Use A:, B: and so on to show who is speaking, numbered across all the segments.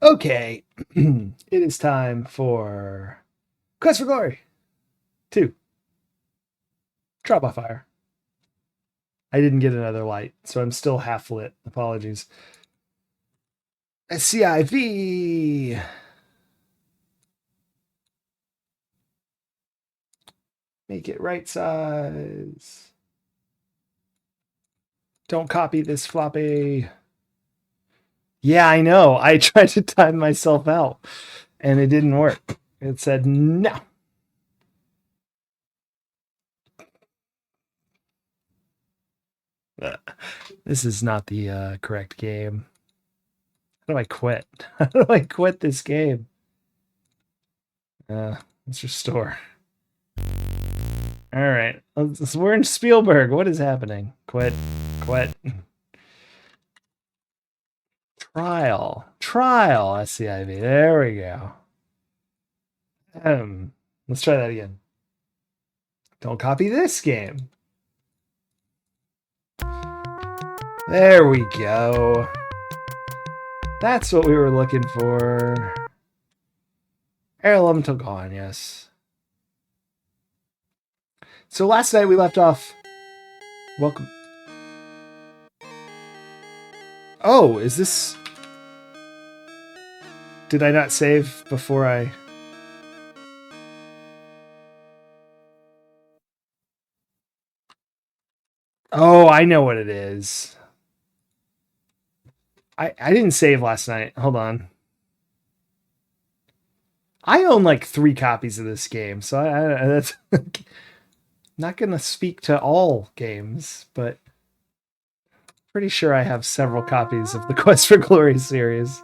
A: Okay, it is time for Quest for Glory 2, Trial by Fire. I didn't get another light, so I'm still half lit. Apologies. SCIV. Make it right size. Don't copy this floppy. Yeah, I know. I tried to time myself out and it didn't work. It said no. This is not the correct game. How do I quit? How do I quit this game? Let's restore. All right. We're in Spielberg. What is happening? Quit. Quit. Trial. Trial. SCIV. There we go. Let's try that again. Don't copy this game. There we go. That's what we were looking for. Heirloom took on, yes. So last night we left off. Welcome. Oh, is this... Did I not save before I... Oh, I know what it is. I didn't save last night. Hold on. I own like 3 copies of this game, so that's not going to speak to all games, but pretty sure I have several copies of the Quest for Glory series.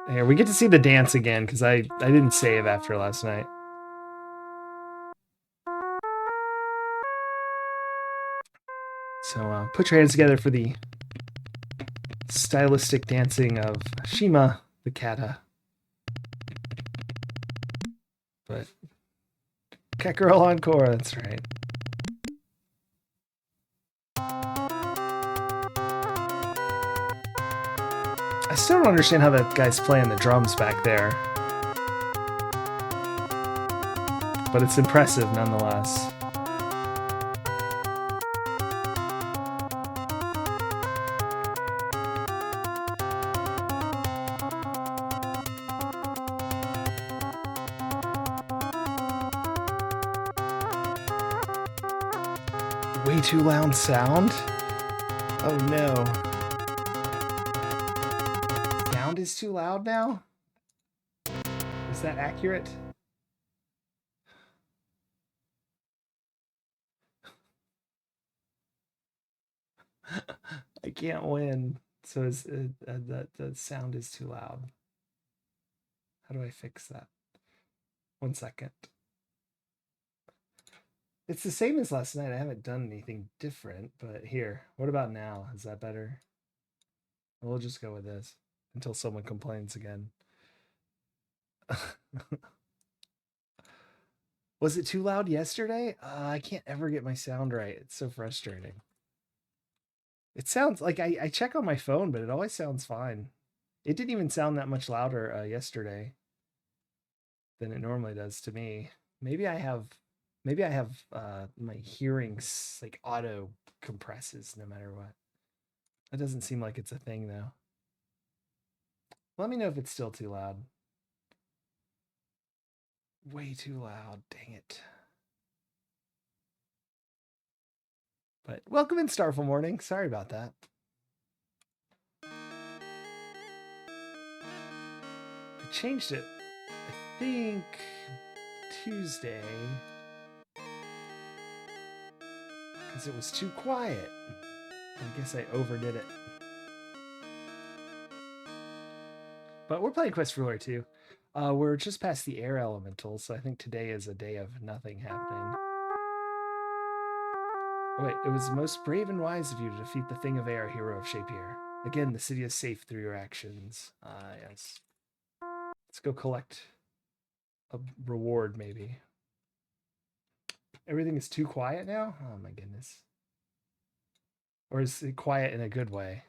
A: Here, we get to see the dance again because I didn't save after last night. So put your hands together for the stylistic dancing of Shima the Kata. But Cat Girl Encore, that's right. I still don't understand how that guy's playing the drums back there. But it's impressive nonetheless. Way too loud sound? Oh no. Sound is too loud now? Is that accurate? I can't win. So the sound is too loud. How do I fix that? 1 second. It's the same as last night. I haven't done anything different, but here. What about now? Is that better? We'll just go with this until someone complains again. Was it too loud yesterday? I can't ever get my sound right. It's so frustrating. It sounds like I check on my phone, but it always sounds fine. It didn't even sound that much louder yesterday than it normally does to me. Maybe I have my hearing like auto compresses no matter what. That doesn't seem like it's a thing though. Let me know if it's still too loud. Way too loud. Dang it. But welcome in, Starful Morning. Sorry about that. I changed it, I think, Tuesday. Because it was too quiet. I guess I overdid it. But we're playing Quest for Glory 2. We're just past the air elemental, so I think today is a day of nothing happening. Oh, wait, it was most brave and wise of you to defeat the Thing of Air, hero of Shapier. Again, the city is safe through your actions. Yes. Let's go collect a reward, maybe. Everything is too quiet now? Oh my goodness. Or is it quiet in a good way?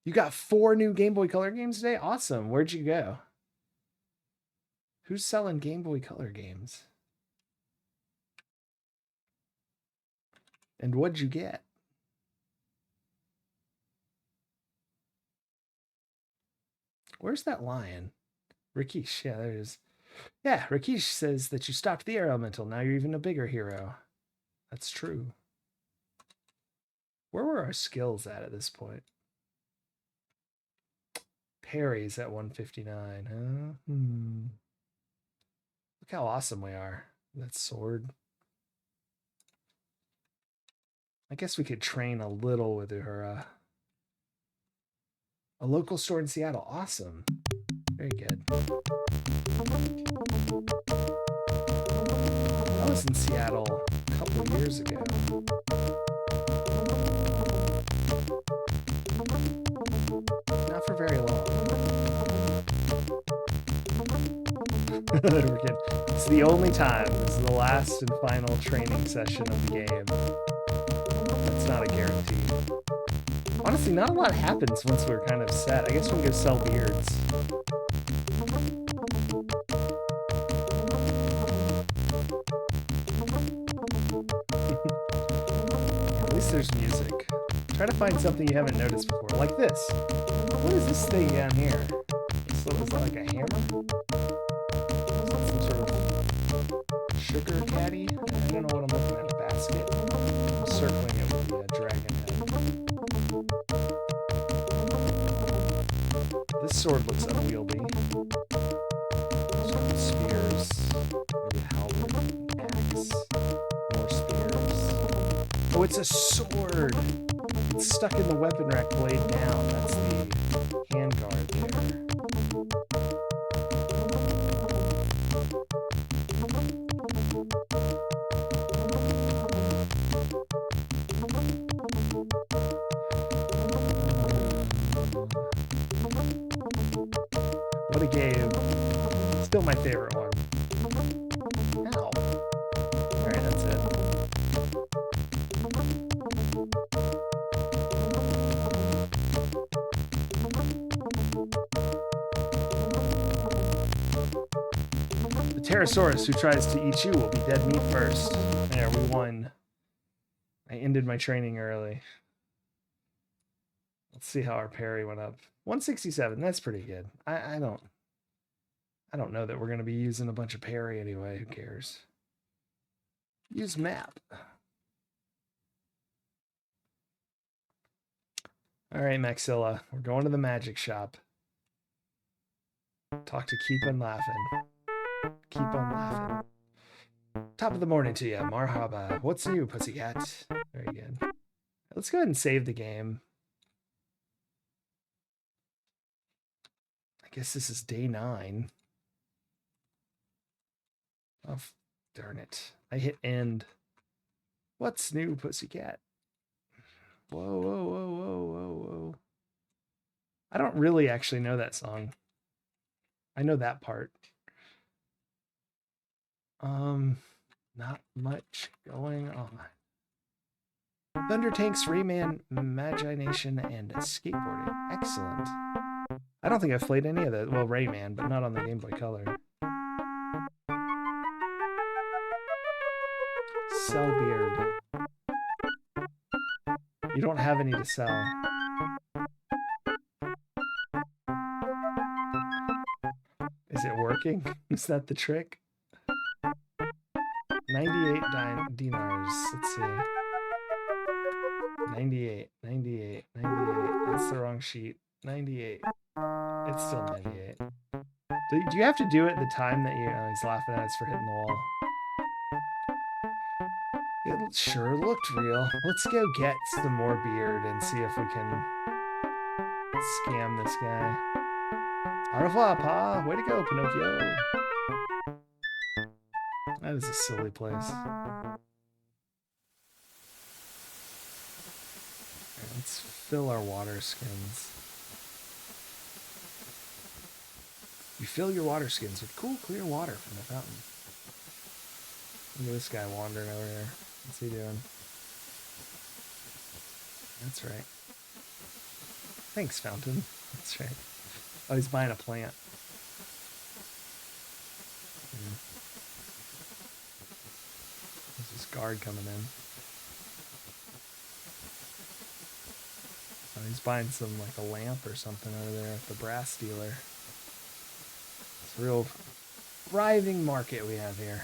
A: You got 4 new Game Boy Color games today? Awesome. Where'd you go? Who's selling Game Boy Color games? And what'd you get? Where's that lion? Rakesh, yeah, there it is. Yeah, Rakesh says that you stopped the air elemental. Now you're even a bigger hero. That's true. Where were our skills at this point? Parry's at 159, huh? Look how awesome we are. That sword. I guess we could train a little with Uhura. A local store in Seattle. Awesome. Very good. I was in Seattle a couple of years ago. Not for very long. We're good. It's the only time. This is the last and final training session of the game. That's not a guarantee. Honestly, not a lot happens once we're kind of set. I guess we can go sell beards. At least there's music. Try to find something you haven't noticed before, like this. What is this thing down here? Is that like a hammer? Some sort of sugar caddy? I don't know what I'm looking at. A basket? I'm circling it with the dragon head. This sword looks unwieldy. Some spears. Maybe a halberd. Axe. More spears. Oh, it's a sword! It's stuck in the weapon rack blade down. That's the handguard there. What a game. Still my favorite one. Ow. Alright, that's it. The Pterosaurus who tries to eat you will be dead meat first. There, we won. I ended my training early. Let's see how our parry went up. 167, that's pretty good. I don't know that we're going to be using a bunch of parry anyway. Who cares? Use map. All right, Maxilla. We're going to the magic shop. Talk to Keep on Laughing. Keep on laughing. Top of the morning to you. Marhaba. What's new, pussycat? Very good. Let's go ahead and save the game. I guess this is day 9. Oh, darn it. I hit end. What's new, pussycat? Whoa, whoa, whoa, whoa, whoa, whoa. I don't really actually know that song. I know that part. Not much going on. Thunder Tanks, Rayman, Imagination, and skateboarding. Excellent. I don't think I've played any of that. Well, Rayman, but not on the Game Boy Color. Sell beard. You don't have any to sell. Is it working? Is that the trick? 98 dinars. Let's see. 98, 98, 98. That's the wrong sheet. 98. It's still 98. Do you have to do it the time that you... Oh, he's laughing at us for hitting the wall. It sure looked real. Let's go get some more beard and see if we can scam this guy. Au revoir, Pa. Way to go, Pinocchio. That is a silly place. Right, let's fill our water skins. You fill your water skins with cool, clear water from the fountain. Look at this guy wandering over here. What's he doing? That's right. Thanks, Fountain. That's right. Oh, he's buying a plant. Yeah. There's this guard coming in. Oh, he's buying some, like, a lamp or something over there at the brass dealer. It's a real thriving market we have here.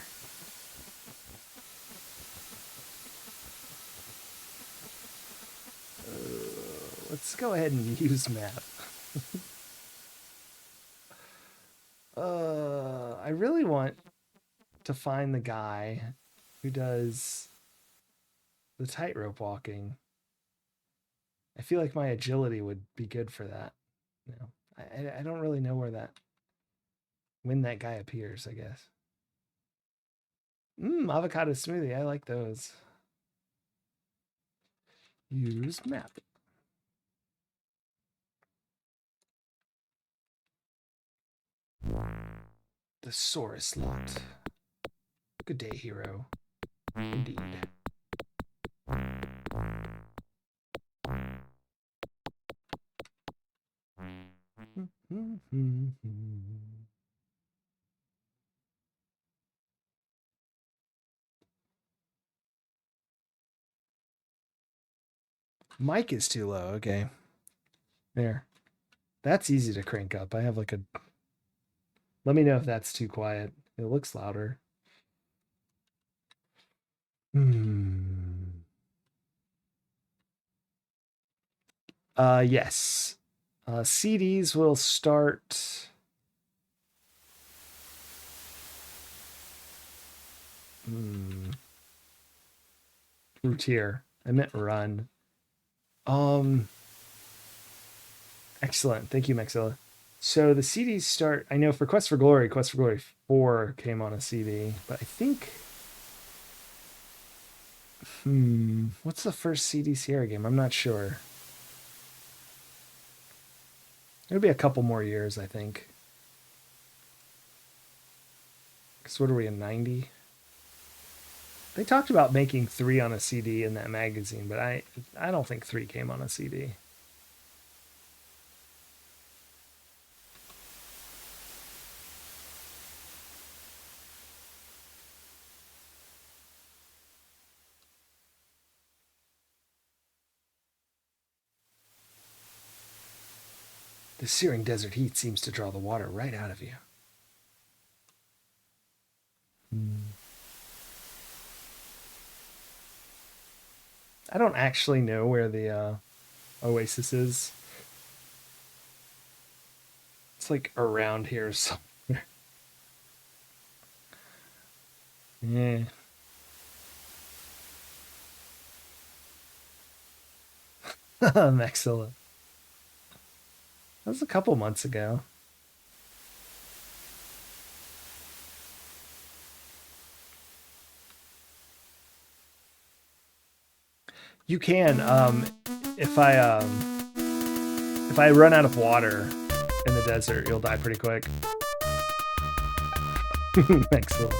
A: Let's go ahead and use map. I really want to find the guy who does the tightrope walking. I feel like my agility would be good for that. No, I don't really know when that guy appears, I guess. Avocado smoothie. I like those. Use map. The Saurus lot. Good day, hero. Indeed. Mic is too low. Okay. There. That's easy to crank up. I have like a... Let me know if that's too quiet. It looks louder. Yes. CDs will start... Routier. I meant run. Excellent. Thank you, Maxilla. So the CDs start... I know for Quest for Glory 4 came on a CD, but I think... What's the first CD Sierra game? I'm not sure. It'll be a couple more years, I think. Because what are we in, 90? They talked about making 3 on a CD in that magazine, but I don't think 3 came on a CD. The searing desert heat seems to draw the water right out of you. I don't actually know where the oasis is. It's like around here somewhere. Yeah. Maxilla. That was a couple months ago. You can, if I run out of water in the desert, you'll die pretty quick. Excellent.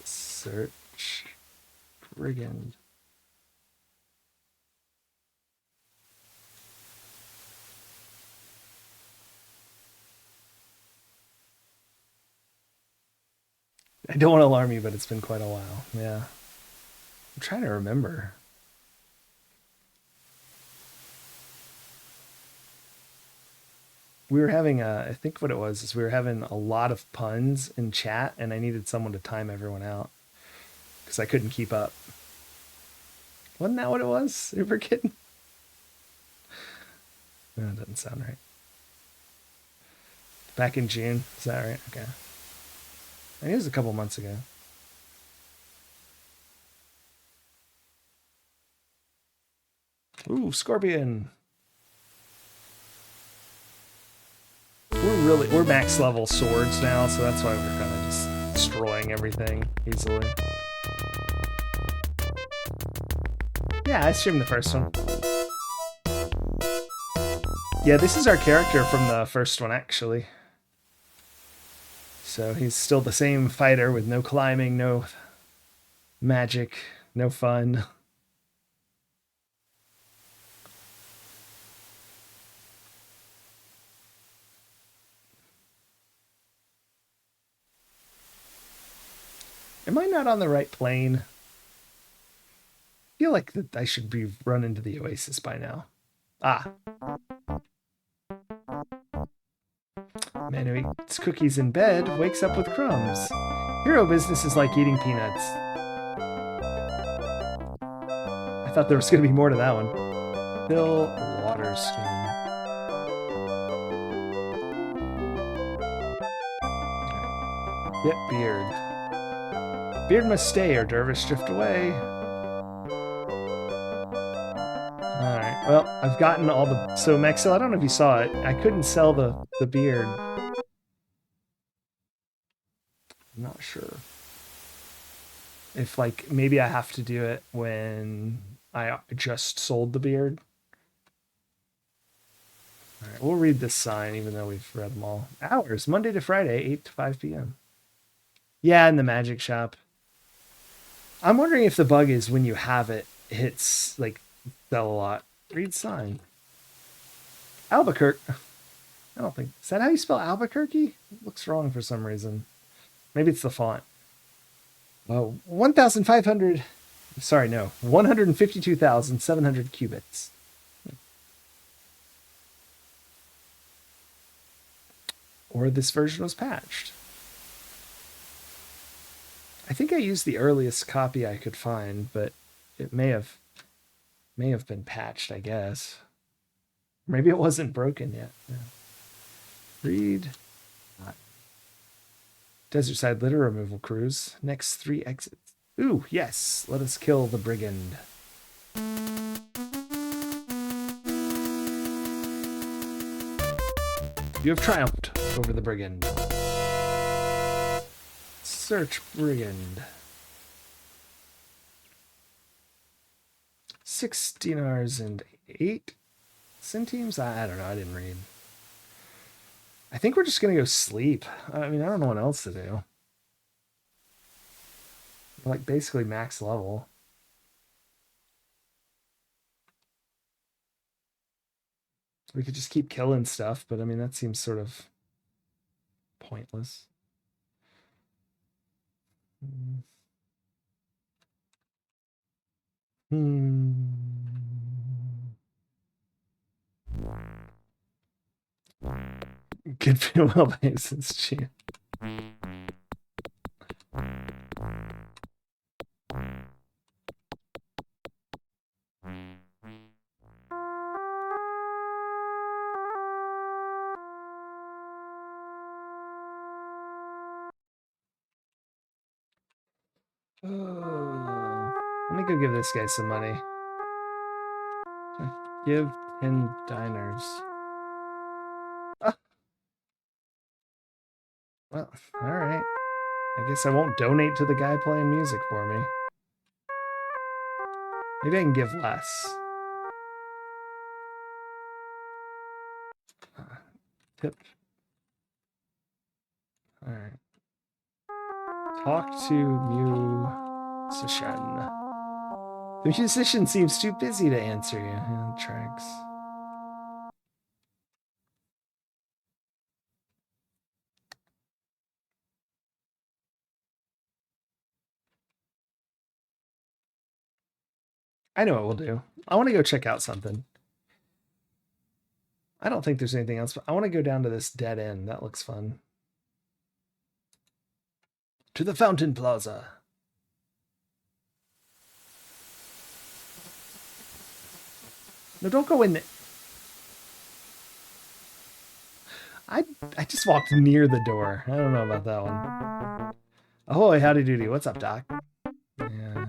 A: Search brigand. I don't want to alarm you, but it's been quite a while. Yeah. I'm trying to remember. We were having I think what it was is we were having a lot of puns in chat, and I needed someone to time everyone out because I couldn't keep up. Wasn't that what it was? Super Kitten? No, that doesn't sound right. Back in June. Is that right? Okay. I think it was a couple months ago. Ooh, Scorpion. We're max level swords now, so that's why we're kind of just destroying everything easily. Yeah, I streamed the first one. Yeah, this is our character from the first one, actually. So he's still the same fighter with no climbing, no magic, No fun. Am I not on the right plane? I feel like that I should be run into the oasis by now. Ah, man who eats cookies in bed wakes up with crumbs. Hero business is like eating peanuts. I thought there was going to be more to that one. Fill water skin. Get beard. Beard must stay or dervish drift away. Alright, well, I've gotten all the... So, Maxil, I don't know if you saw it. I couldn't sell the beard. I'm not sure. If, like, maybe I have to do it when I just sold the beard. Alright, we'll read this sign, even though we've read them all. Hours, Monday to Friday, 8 to 5 p.m. Yeah, in the magic shop. I'm wondering if the bug is when you have it, hits, like, sell a lot. Read sign. Albuquerque. I don't think... Is that how you spell Albuquerque? It looks wrong for some reason. Maybe it's the font. 1,500... Sorry, no. 152,700 cubits. Or this version was patched. I think I used the earliest copy I could find, but it may have been patched, I guess. Maybe it wasn't broken yet. Yeah. Read. Desert side litter removal cruise. Next 3 exits. Ooh, yes. Let us kill the brigand. You have triumphed over the brigand. Search brigand. 6 dinars and 8 centimes? I don't know. I didn't read. I think we're just going to go sleep. I mean, I don't know what else to do. We're like basically max level. We could just keep killing stuff, but I mean, that seems sort of pointless. Good farewell basis, Chia. Let me go give this guy some money. Give 10 diners. Well, alright. I guess I won't donate to the guy playing music for me. Maybe I can give less. Tip. Alright. Talk to musician. The musician seems too busy to answer you. Yeah, tracks. I know what we'll do. I want to go check out something. I don't think there's anything else, but I want to go down to this dead end. That looks fun. To the Fountain Plaza. No, don't go in there. I just walked near the door. I don't know about that one. Ahoy, howdy doody. What's up, Doc? Yeah.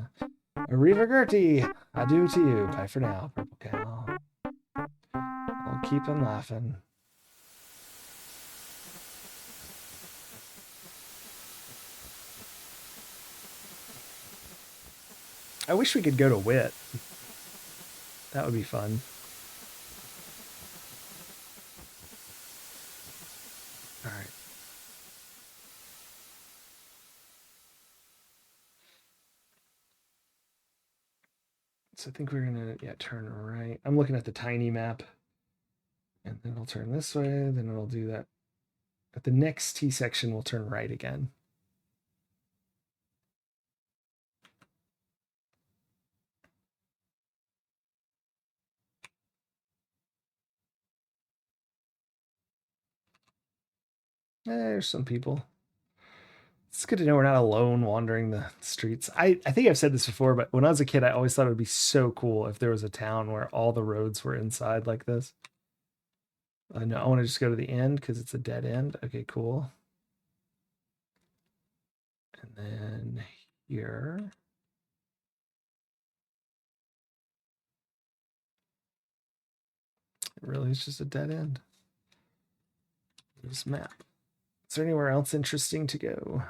A: Arriva Gertie. Adieu to you. Bye for now, Purple Cow. I'll keep him laughing. I wish we could go to Wit. That would be fun. All right. So I think we're gonna, yeah, turn right. I'm looking at the tiny map. And then it'll turn this way, then it'll do that. At the next T section, we'll turn right again. There's some people. It's good to know we're not alone wandering the streets. I think I've said this before, but when I was a kid, I always thought it would be so cool if there was a town where all the roads were inside like this. I know I want to just go to the end because it's a dead end. Okay, cool. And then here. It really is just a dead end. This map. Is there anywhere else interesting to go?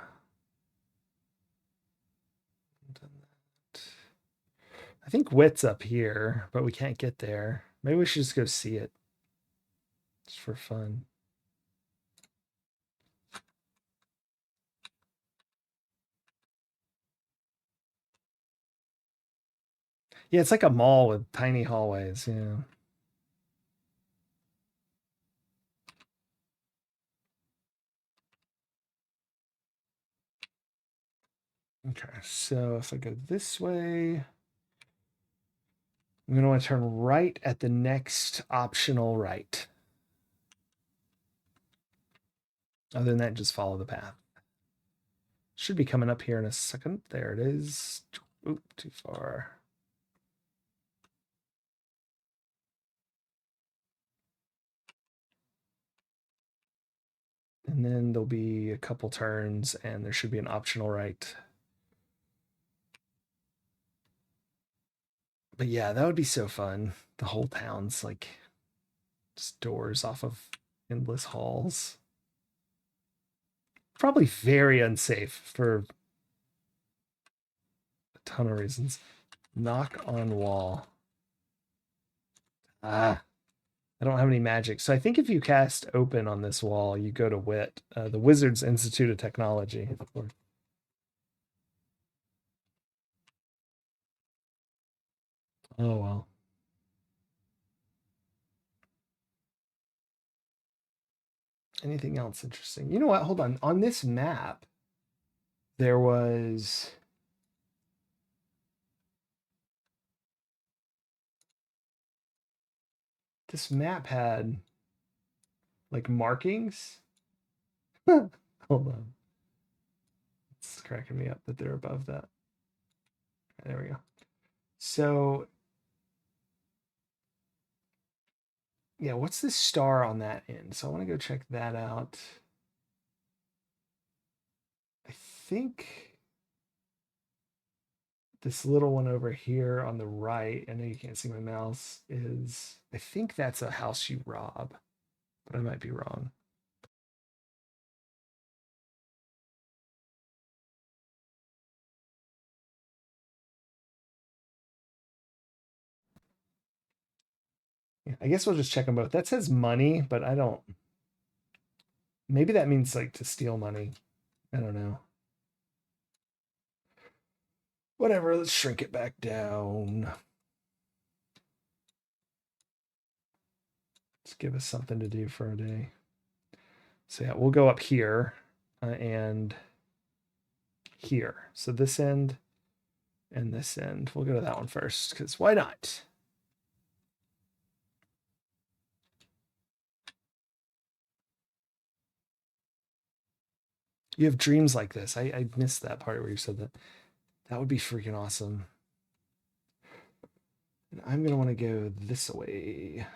A: I think Wit's up here, but we can't get there. Maybe we should just go see it. Just for fun. Yeah, it's like a mall with tiny hallways, yeah. Okay, so if I go this way, I'm going to want to turn right at the next optional right. Other than that, just follow the path. Should be coming up here in a second. There it is. Oop, too far. And then there'll be a couple turns and there should be an optional right. But yeah, that would be so fun. The whole town's like just doors off of endless halls. Probably very unsafe for a ton of reasons. Knock on wall. Ah, I don't have any magic. So I think if you cast open on this wall, you go to Wit, the Wizards Institute of Technology. Oh, well. Anything else interesting? You know what? Hold on. On this map, there was this map had like markings. Hold on. It's cracking me up that they're above that. There we go. So yeah, what's this star on that end? So I want to go check that out. I think this little one over here on the right, I know you can't see my mouse, is, I think that's a house you rob, but I might be wrong. Yeah, I guess we'll just check them both. That says money, but I don't, maybe that means like to steal money. I don't know. Whatever, let's shrink it back down. Let's give us something to do for a day. So yeah, we'll go up here and here. So this end and this end. We'll go to that one first because why not? You have dreams like this. I missed that part where you said that. That would be freaking awesome. And I'm going to want to go this way.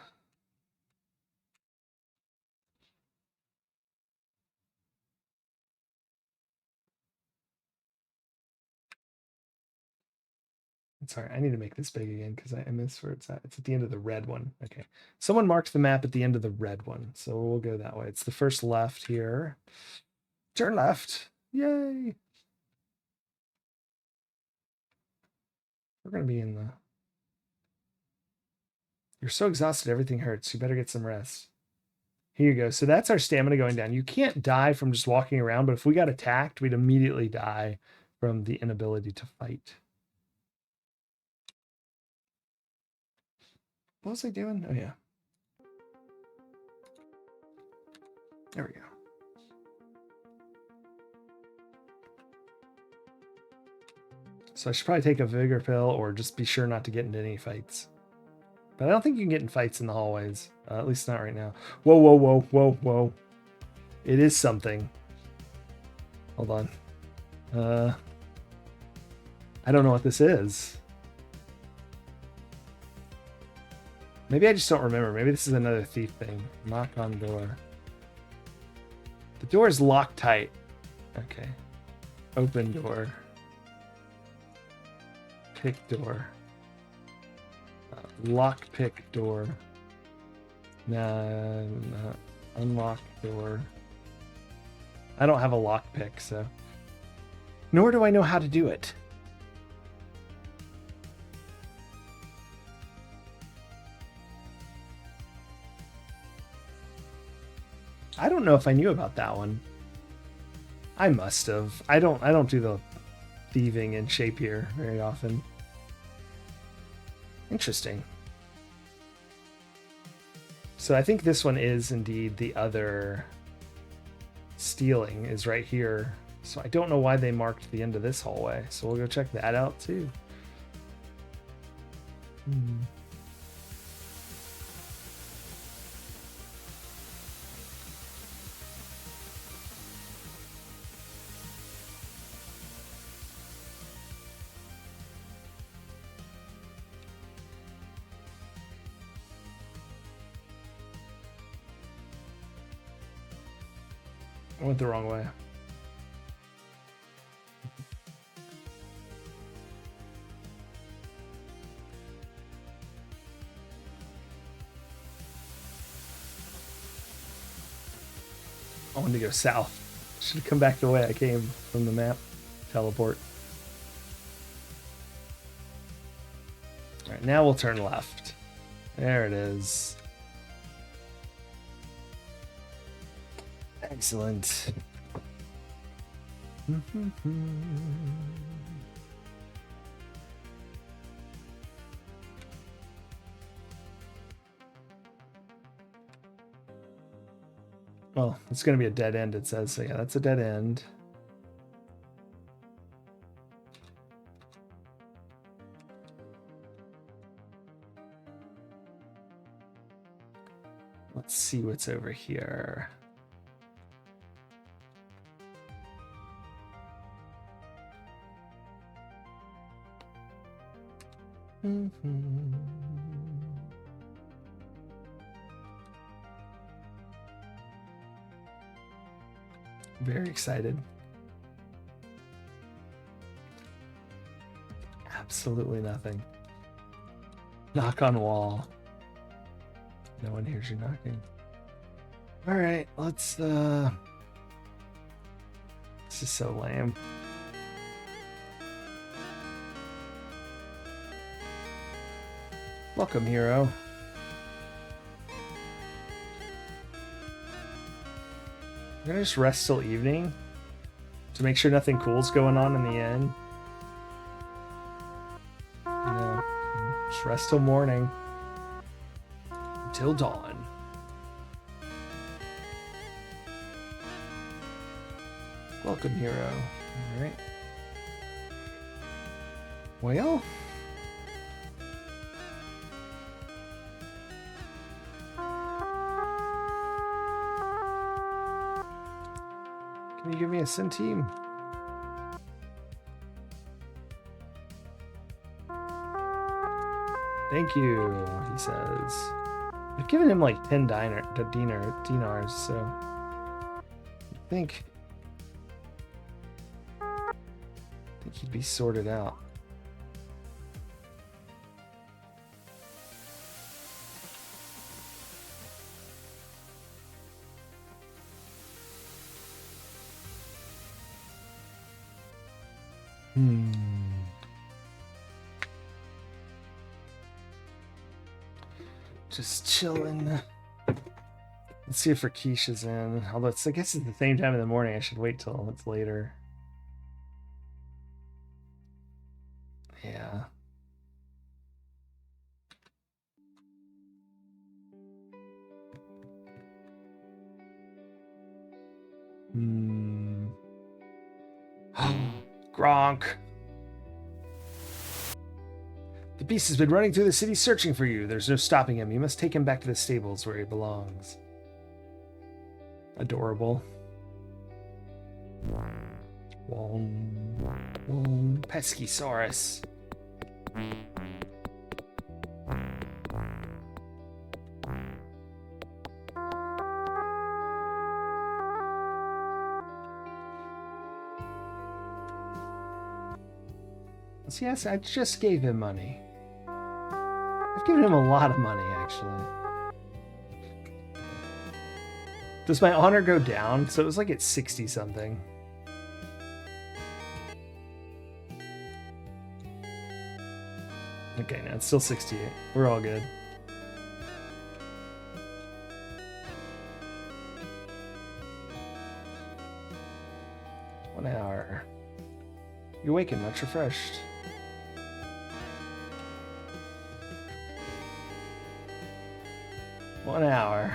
A: Sorry, I need to make this big again because I miss where it's at. It's at the end of the red one. Okay. Someone marked the map at the end of the red one. So we'll go that way. It's the first left here. Turn left. Yay. We're going to be in the... You're so exhausted, everything hurts. You better get some rest. Here you go. So that's our stamina going down. You can't die from just walking around, but if we got attacked, we'd immediately die from the inability to fight. What was I doing? Oh, yeah. There we go. So I should probably take a vigor pill or just be sure not to get into any fights. But I don't think you can get in fights in the hallways. At least not right now. Whoa, whoa, whoa, whoa, whoa. It is something. Hold on. I don't know what this is. Maybe I just don't remember. Maybe this is another thief thing. Knock on door. The door is locked tight. Okay. Open door. Pick door. Lock pick door. Nah, unlock door. I don't have a lock pick, so. Nor do I know how to do it. I don't know if I knew about that one. I must have. I don't do the thieving in Shapier very often. Interesting. So I think this one is indeed the other stealing is right here. So I don't know why they marked the end of this hallway. So we'll go check that out too. I went the wrong way. I wanted to go south. Should have come back the way I came from the map. Teleport. All right, now we'll turn left. There it is. Excellent. Well, it's going to be a dead end, it says. So yeah, that's a dead end. Let's see what's over here. Very excited. Absolutely nothing. Knock on wall. No one hears you knocking. All right, let's this is so lame. Welcome, hero. I'm gonna just rest till evening to make sure nothing cool's going on in the end. Yeah, just rest till morning. Until dawn. Welcome, hero. All right. Well. Can you give me a centime? Thank you, he says. I've given him like 10 dinars, so I think he'd be sorted out. Just chilling. Let's see if Rakesh is in. Although it's, I guess it's the same time in the morning. I should wait till it's later. Yeah. Gronk. The beast has been running through the city searching for you. There's no stopping him. You must take him back to the stables where he belongs. Adorable. Peskysaurus. Yes, I just gave him money. I've given him a lot of money, actually. Does my honor go down? So it was like at 60 something. Okay, now it's still 68. We're all good. One hour. You awaken much refreshed. One hour.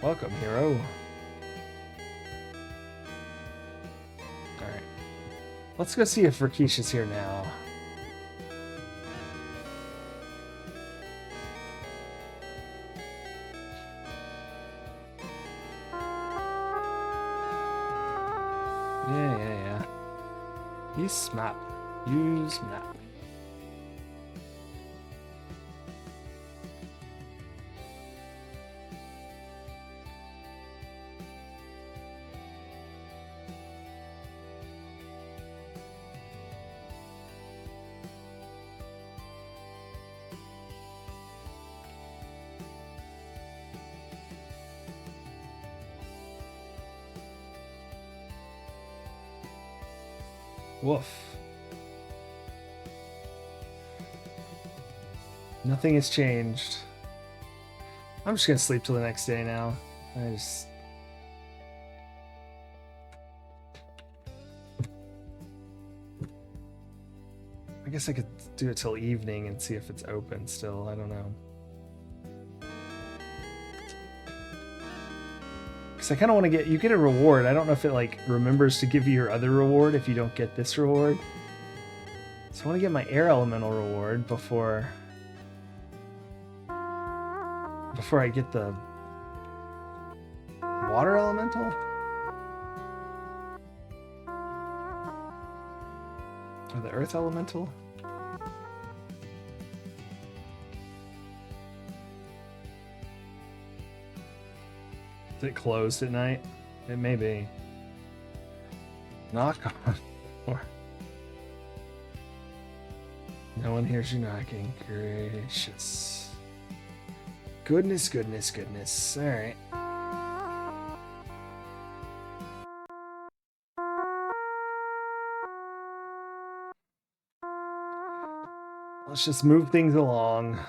A: Welcome, hero. Alright. Let's go see if Rakesh is here now. Yeah. Use map. Use map. Woof. Nothing has changed. I'm just gonna sleep till the next day now. I guess I could do it till evening and see if it's open still. I don't know. Because I kind of want to get... You get a reward. I don't know if it, like, remembers to give you your other reward if you don't get this reward. So I want to get my air elemental reward before I get the water elemental. Or the earth elemental. Is it closed at night? It may be. Knock on door. No one hears you knocking. Gracious. Goodness. Alright. Let's just move things along.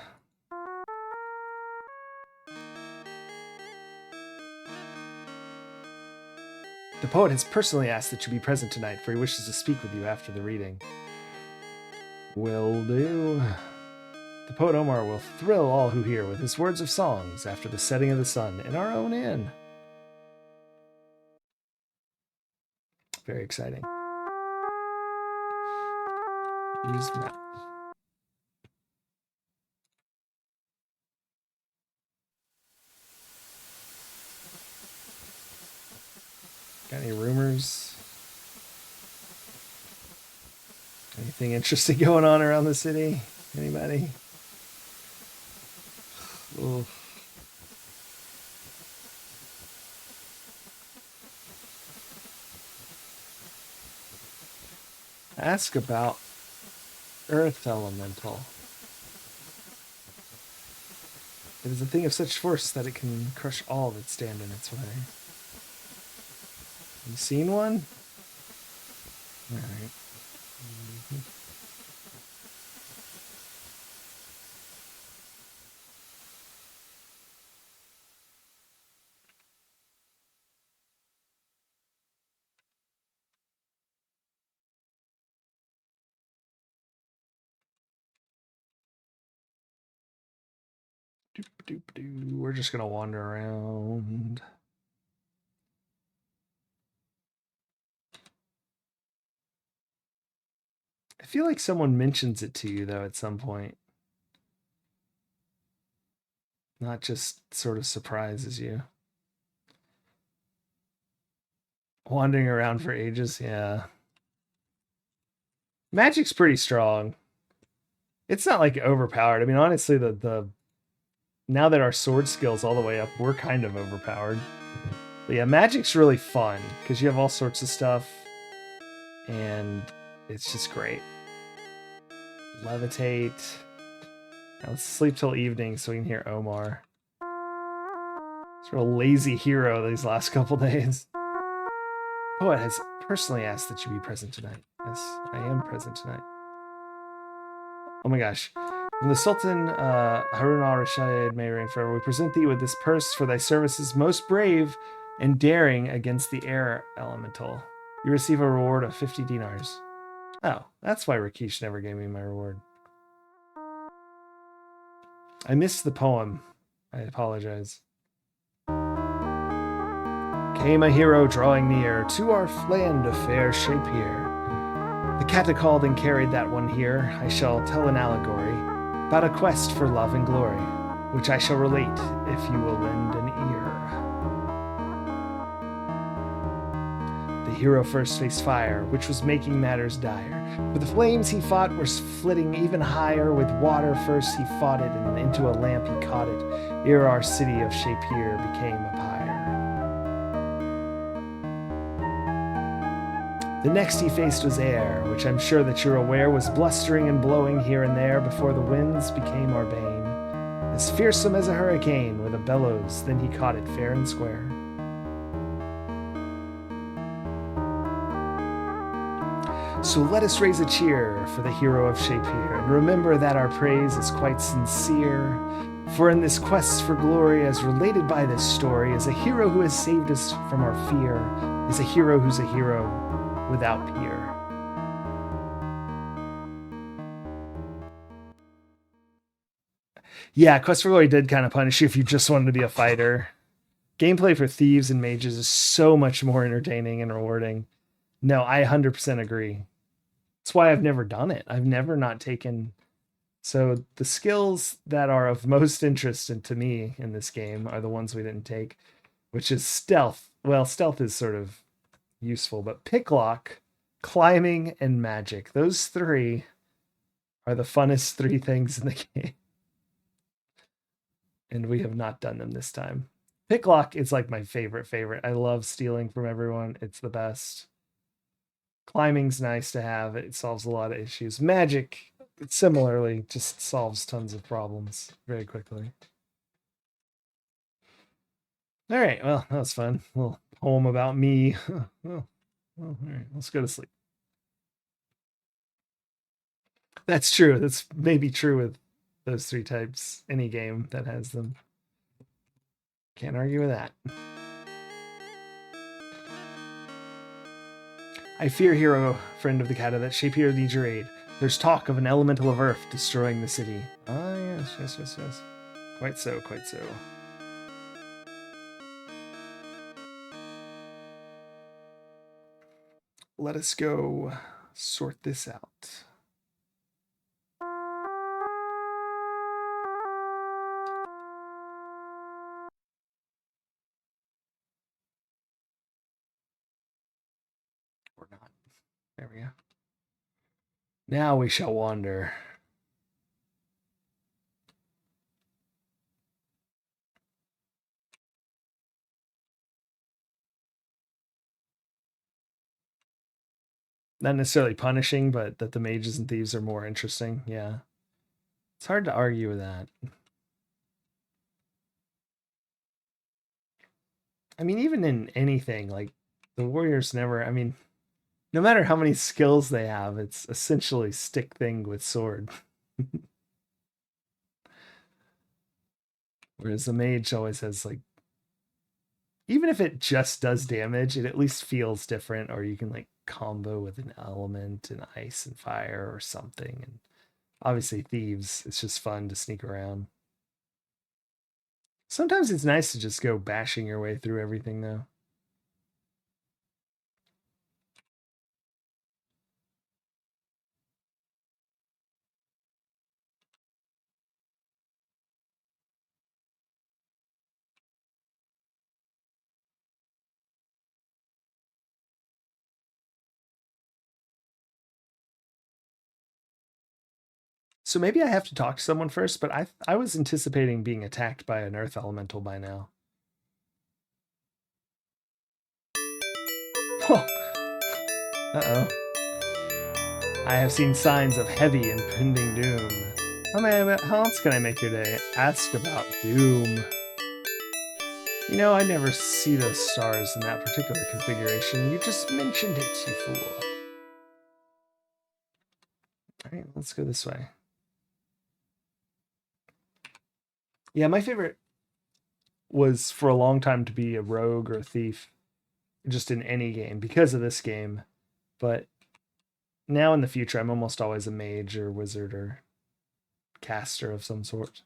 A: The poet has personally asked that you be present tonight, for he wishes to speak with you after the reading. Will do. The poet Omar will thrill all who hear with his words of songs after the setting of the sun in our own inn. Very exciting. Use map. Got any rumors? Anything interesting going on around the city? Anybody? Ooh. Ask about Earth Elemental. It is a thing of such force that it can crush all that stand in its way. You seen one? Alright. We're just gonna wander around. I feel like someone mentions it to you though at some point. Not just sort of surprises you. Wandering around for ages, yeah. Magic's pretty strong. It's not like overpowered. I mean, honestly, the now that our sword skill's all the way up, we're kind of overpowered. But yeah, magic's really fun because you have all sorts of stuff, and it's just great. Levitate. Now let's sleep till evening so we can hear Omar. It's a real lazy hero these last couple days. Poet has personally asked that you be present tonight. Yes, I am present tonight. Oh my gosh. From the Sultan Harun al-Rashid, may reign forever, we present thee with this purse for thy services most brave and daring against the air elemental. You receive a reward of 50 dinars. Oh, that's why Rakesh never gave me my reward. I missed the poem. I apologize. Came a hero drawing near to our land of fair Shapier. The catacalled and carried that one here. I shall tell an allegory about a quest for love and glory, which I shall relate if you will lend an ear. The hero first faced fire, which was making matters dire. With the flames he fought were flitting even higher. With water first he fought it, and into a lamp he caught it, ere our city of Shapier became a pyre. The next he faced was air, which I'm sure that you're aware was blustering and blowing here and there before the winds became our bane. As fearsome as a hurricane with a bellows, then he caught it fair and square. So let us raise a cheer for the hero of Shapier, and remember that our praise is quite sincere. For in this quest for glory, as related by this story, is a hero who has saved us from our fear, is a hero who's a hero without peer. Yeah, Quest for Glory did kind of punish you if you just wanted to be a fighter. Gameplay for thieves and mages is so much more entertaining and rewarding. No, I 100% agree. That's why I've never done it. I've never not taken. So the skills that are of most interest to me in this game are the ones we didn't take, which is stealth. Well, stealth is sort of useful, but picklock, climbing, and magic. Those three are the funnest three things in the game. And we have not done them this time. Picklock is like my favorite. I love stealing from everyone. It's the best. Climbing's nice to have. It solves a lot of issues. Magic, similarly, just solves tons of problems very quickly. All right, well, that was fun. A little poem about me. Well, all right, let's go to sleep. That's true. That's maybe true with those three types. Any game that has them. Can't argue with that. I fear, hero, friend of the Kata, that Shapier needs your aid. There's talk of an elemental of earth destroying the city. Ah, yes. Quite so. Let us go sort this out. Or not. There we go. Now we shall wander. Not necessarily punishing, but that the mages and thieves are more interesting. Yeah. It's hard to argue with that. I mean, even in anything, like the warriors never, I mean, no matter how many skills they have, it's essentially stick thing with sword. Whereas the mage always has like, even if it just does damage, it at least feels different, or you can like combo with an element and ice and fire or something. And obviously thieves, it's just fun to sneak around. Sometimes it's nice to just go bashing your way through everything, though. So maybe I have to talk to someone first, but I was anticipating being attacked by an earth elemental by now. Uh-oh. I have seen signs of heavy impending doom. How else can I make your day? Ask about doom. You know, I never see those stars in that particular configuration. You just mentioned it, you fool. Alright, let's go this way. Yeah, my favorite was for a long time to be a rogue or a thief, just in any game because of this game. But now in the future, I'm almost always a mage or wizard or caster of some sort.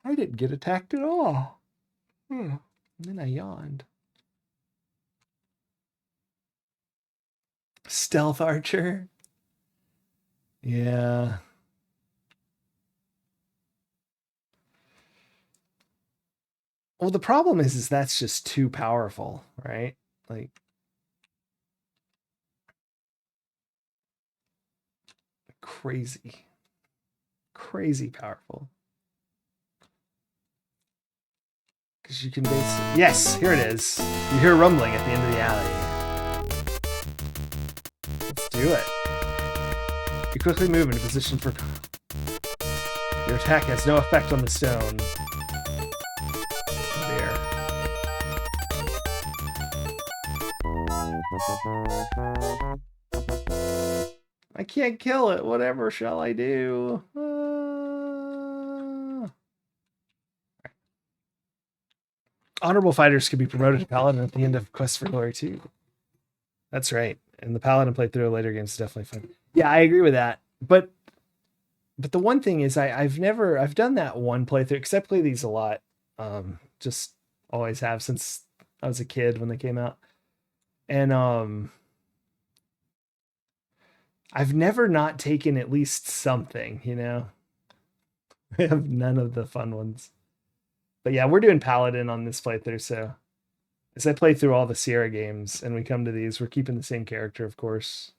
A: I didn't get attacked at all. And then I yawned. Stealth archer. Yeah. Well, the problem is that's just too powerful, right? Like, crazy, crazy powerful. Because you can basically, yes, here it is. You hear rumbling at the end of the alley. Let's do it. You quickly move into position for. Your attack has no effect on the stone. There. I can't kill it. Whatever shall I do? Honorable fighters could be promoted to paladin at the end of Quest for Glory 2. That's right. And the paladin playthrough of later games is definitely fun. Yeah, I agree with that. But the one thing is I've done that one playthrough because I play these a lot. Just always have since I was a kid when they came out. And I've never not taken at least something, you know. I have none of the fun ones. But yeah, we're doing paladin on this playthrough, so as I play through all the Sierra games and we come to these, we're keeping the same character, of course.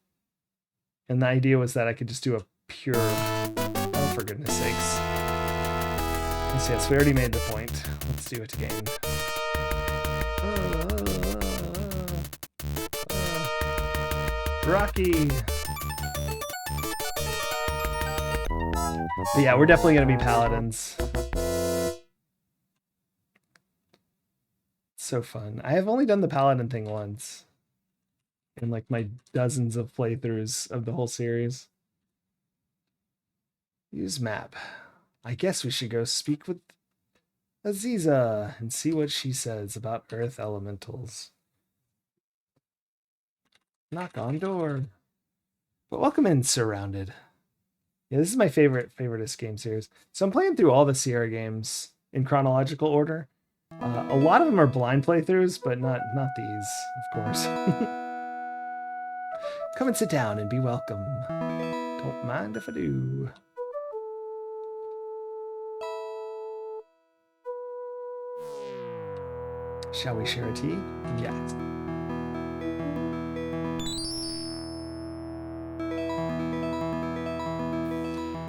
A: And the idea was that I could just do a pure, oh, for goodness sakes. Yes, we already made the point. Let's do it again. Rocky. But yeah, we're definitely going to be paladins. So fun. I have only done the paladin thing once in like my dozens of playthroughs of the whole series. Use map. I guess we should go speak with Aziza and see what she says about earth elementals. Knock on door. But welcome in, Surrounded. Yeah, this is my favoriteest game series. So I'm playing through all the Sierra games in chronological order. A lot of them are blind playthroughs, but not these, of course. Come and sit down and be welcome. Don't mind if I do. Shall we share a tea? Yes.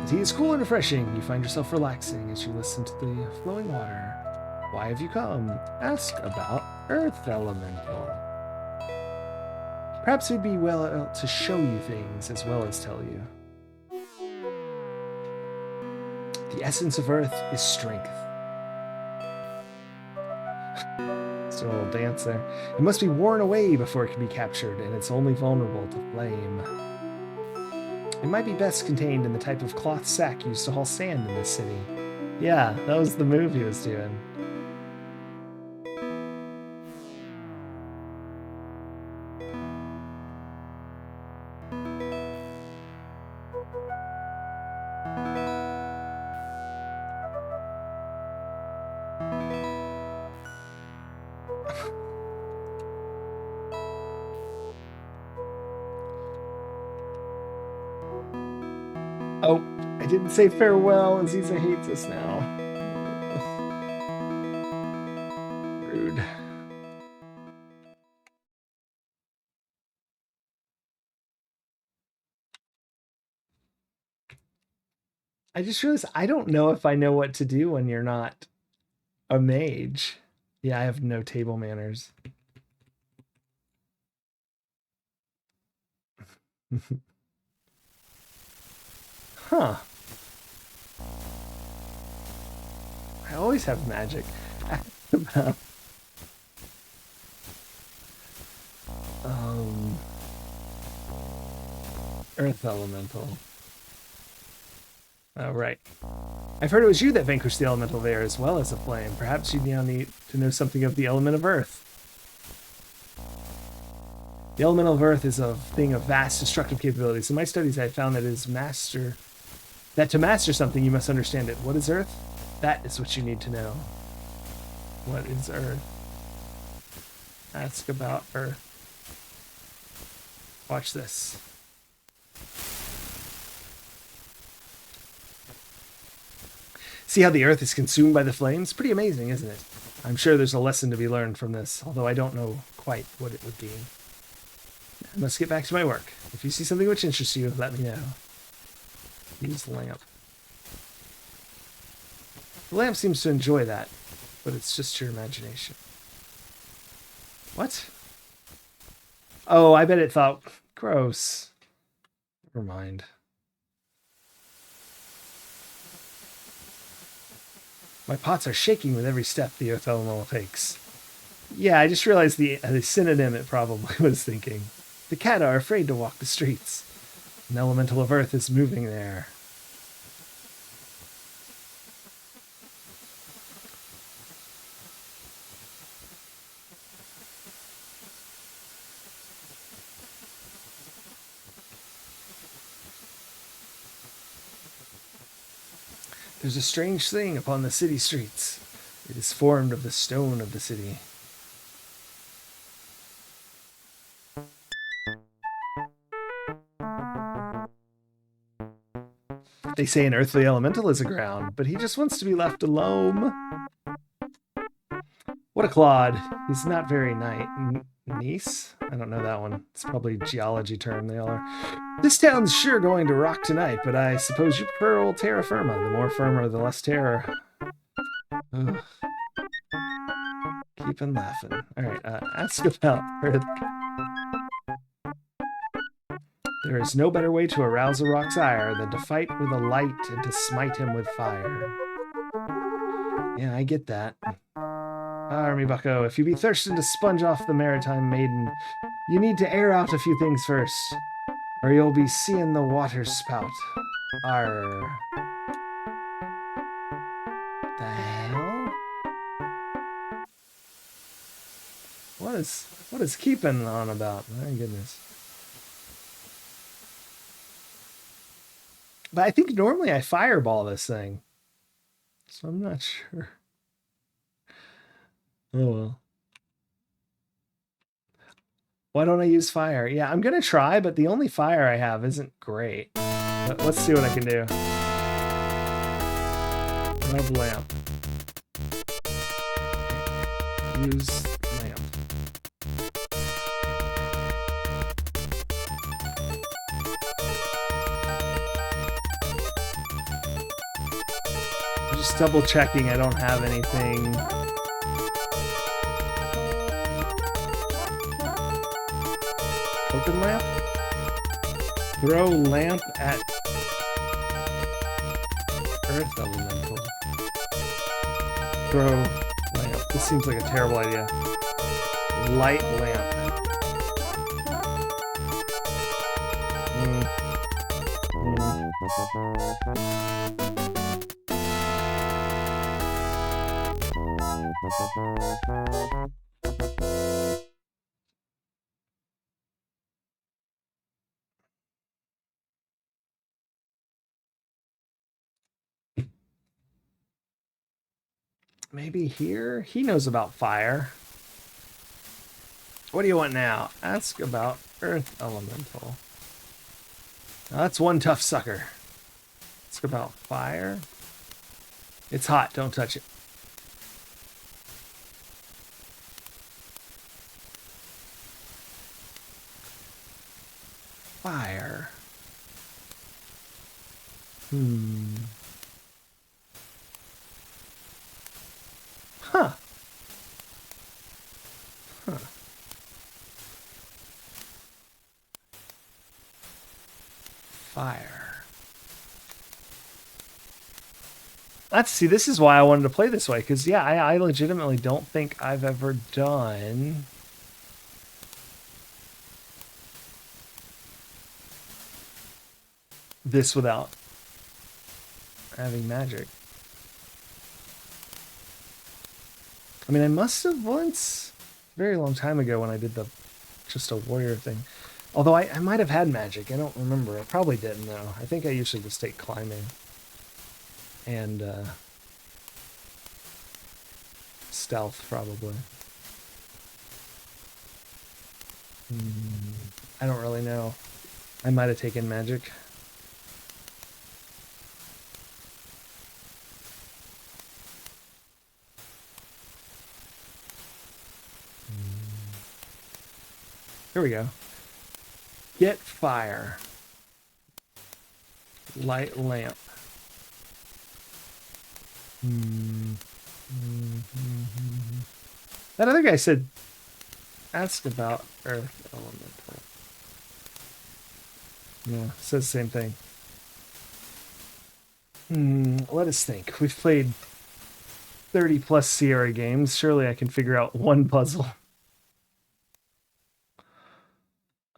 A: The tea is cool and refreshing. You find yourself relaxing as you listen to the flowing water. Why have you come? Ask about Earth Elemental. Perhaps it would be well to show you things as well as tell you. The essence of Earth is strength. Still a little dance there. It must be worn away before it can be captured, and it's only vulnerable to flame. It might be best contained in the type of cloth sack used to haul sand in this city. Yeah, that was the move he was doing. I didn't say farewell. Aziza hates us now. Rude. I just realized I don't know if I know what to do when you're not a mage. Yeah, I have no table manners. Huh. I always have magic. Earth Elemental. Oh, right. I've heard it was you that vanquished the elemental of air as well as the flame. Perhaps you now need to know something of the element of earth. The elemental of earth is a thing of vast destructive capabilities. In my studies, I found that to master something, you must understand it. What is earth? That is what you need to know. What is earth? Ask about earth. Watch this. See how the earth is consumed by the flames? Pretty amazing, isn't it? I'm sure there's a lesson to be learned from this, although I don't know quite what it would be. I must get back to my work. If you see something which interests you, let me know. Use the lamp. The lamp seems to enjoy that, but it's just your imagination. What? Oh, I bet it thought, gross. Never mind. My pots are shaking with every step the earth elemental takes. Yeah, I just realized the synonym it probably was thinking. The cat are afraid to walk the streets. An elemental of earth is moving there. There's a strange thing upon the city streets. It is formed of the stone of the city. They say an earthly elemental is aground, but he just wants to be left alone. What a clod. He's not very nice. I don't know that one. It's probably a geology term they all are. This town's sure going to rock tonight, but I suppose you prefer old terra firma. The more firma, the less terror. Ugh. Keep on laughing. Alright, ask about Earth. There is no better way to arouse a rock's ire than to fight with a light and to smite him with fire. Yeah, I get that. Army bucko, if you be thirsting to sponge off the maritime maiden, you need to air out a few things first, or you'll be seeing the water spout. Arr. The hell? What is keeping on about? My goodness. But I think normally I fireball this thing, so I'm not sure. Oh well. Why don't I use fire? Yeah, I'm gonna try, but the only fire I have isn't great. But let's see what I can do. Red lamp. Use lamp. I'm just double checking I don't have anything. Open lamp? Throw lamp at earth elemental. Throw lamp. This seems like a terrible idea. Light lamp. Maybe here? He knows about fire. What do you want now? Ask about earth elemental. Now that's one tough sucker. Ask about fire. It's hot. Don't touch it. Fire. Huh. Fire. Let's see. This is why I wanted to play this way. Because, yeah, I legitimately don't think I've ever done... this without having magic. I mean, I must have once, a very long time ago when I did the just a warrior thing. Although I might have had magic. I don't remember. I probably didn't, though. I think I usually just take climbing. And stealth, probably. I don't really know. I might have taken magic. Here we go. Get fire. Light lamp. That other guy said, ask about earth elemental. Yeah, says the same thing. Let us think. We've played 30 plus Sierra games. Surely I can figure out one puzzle.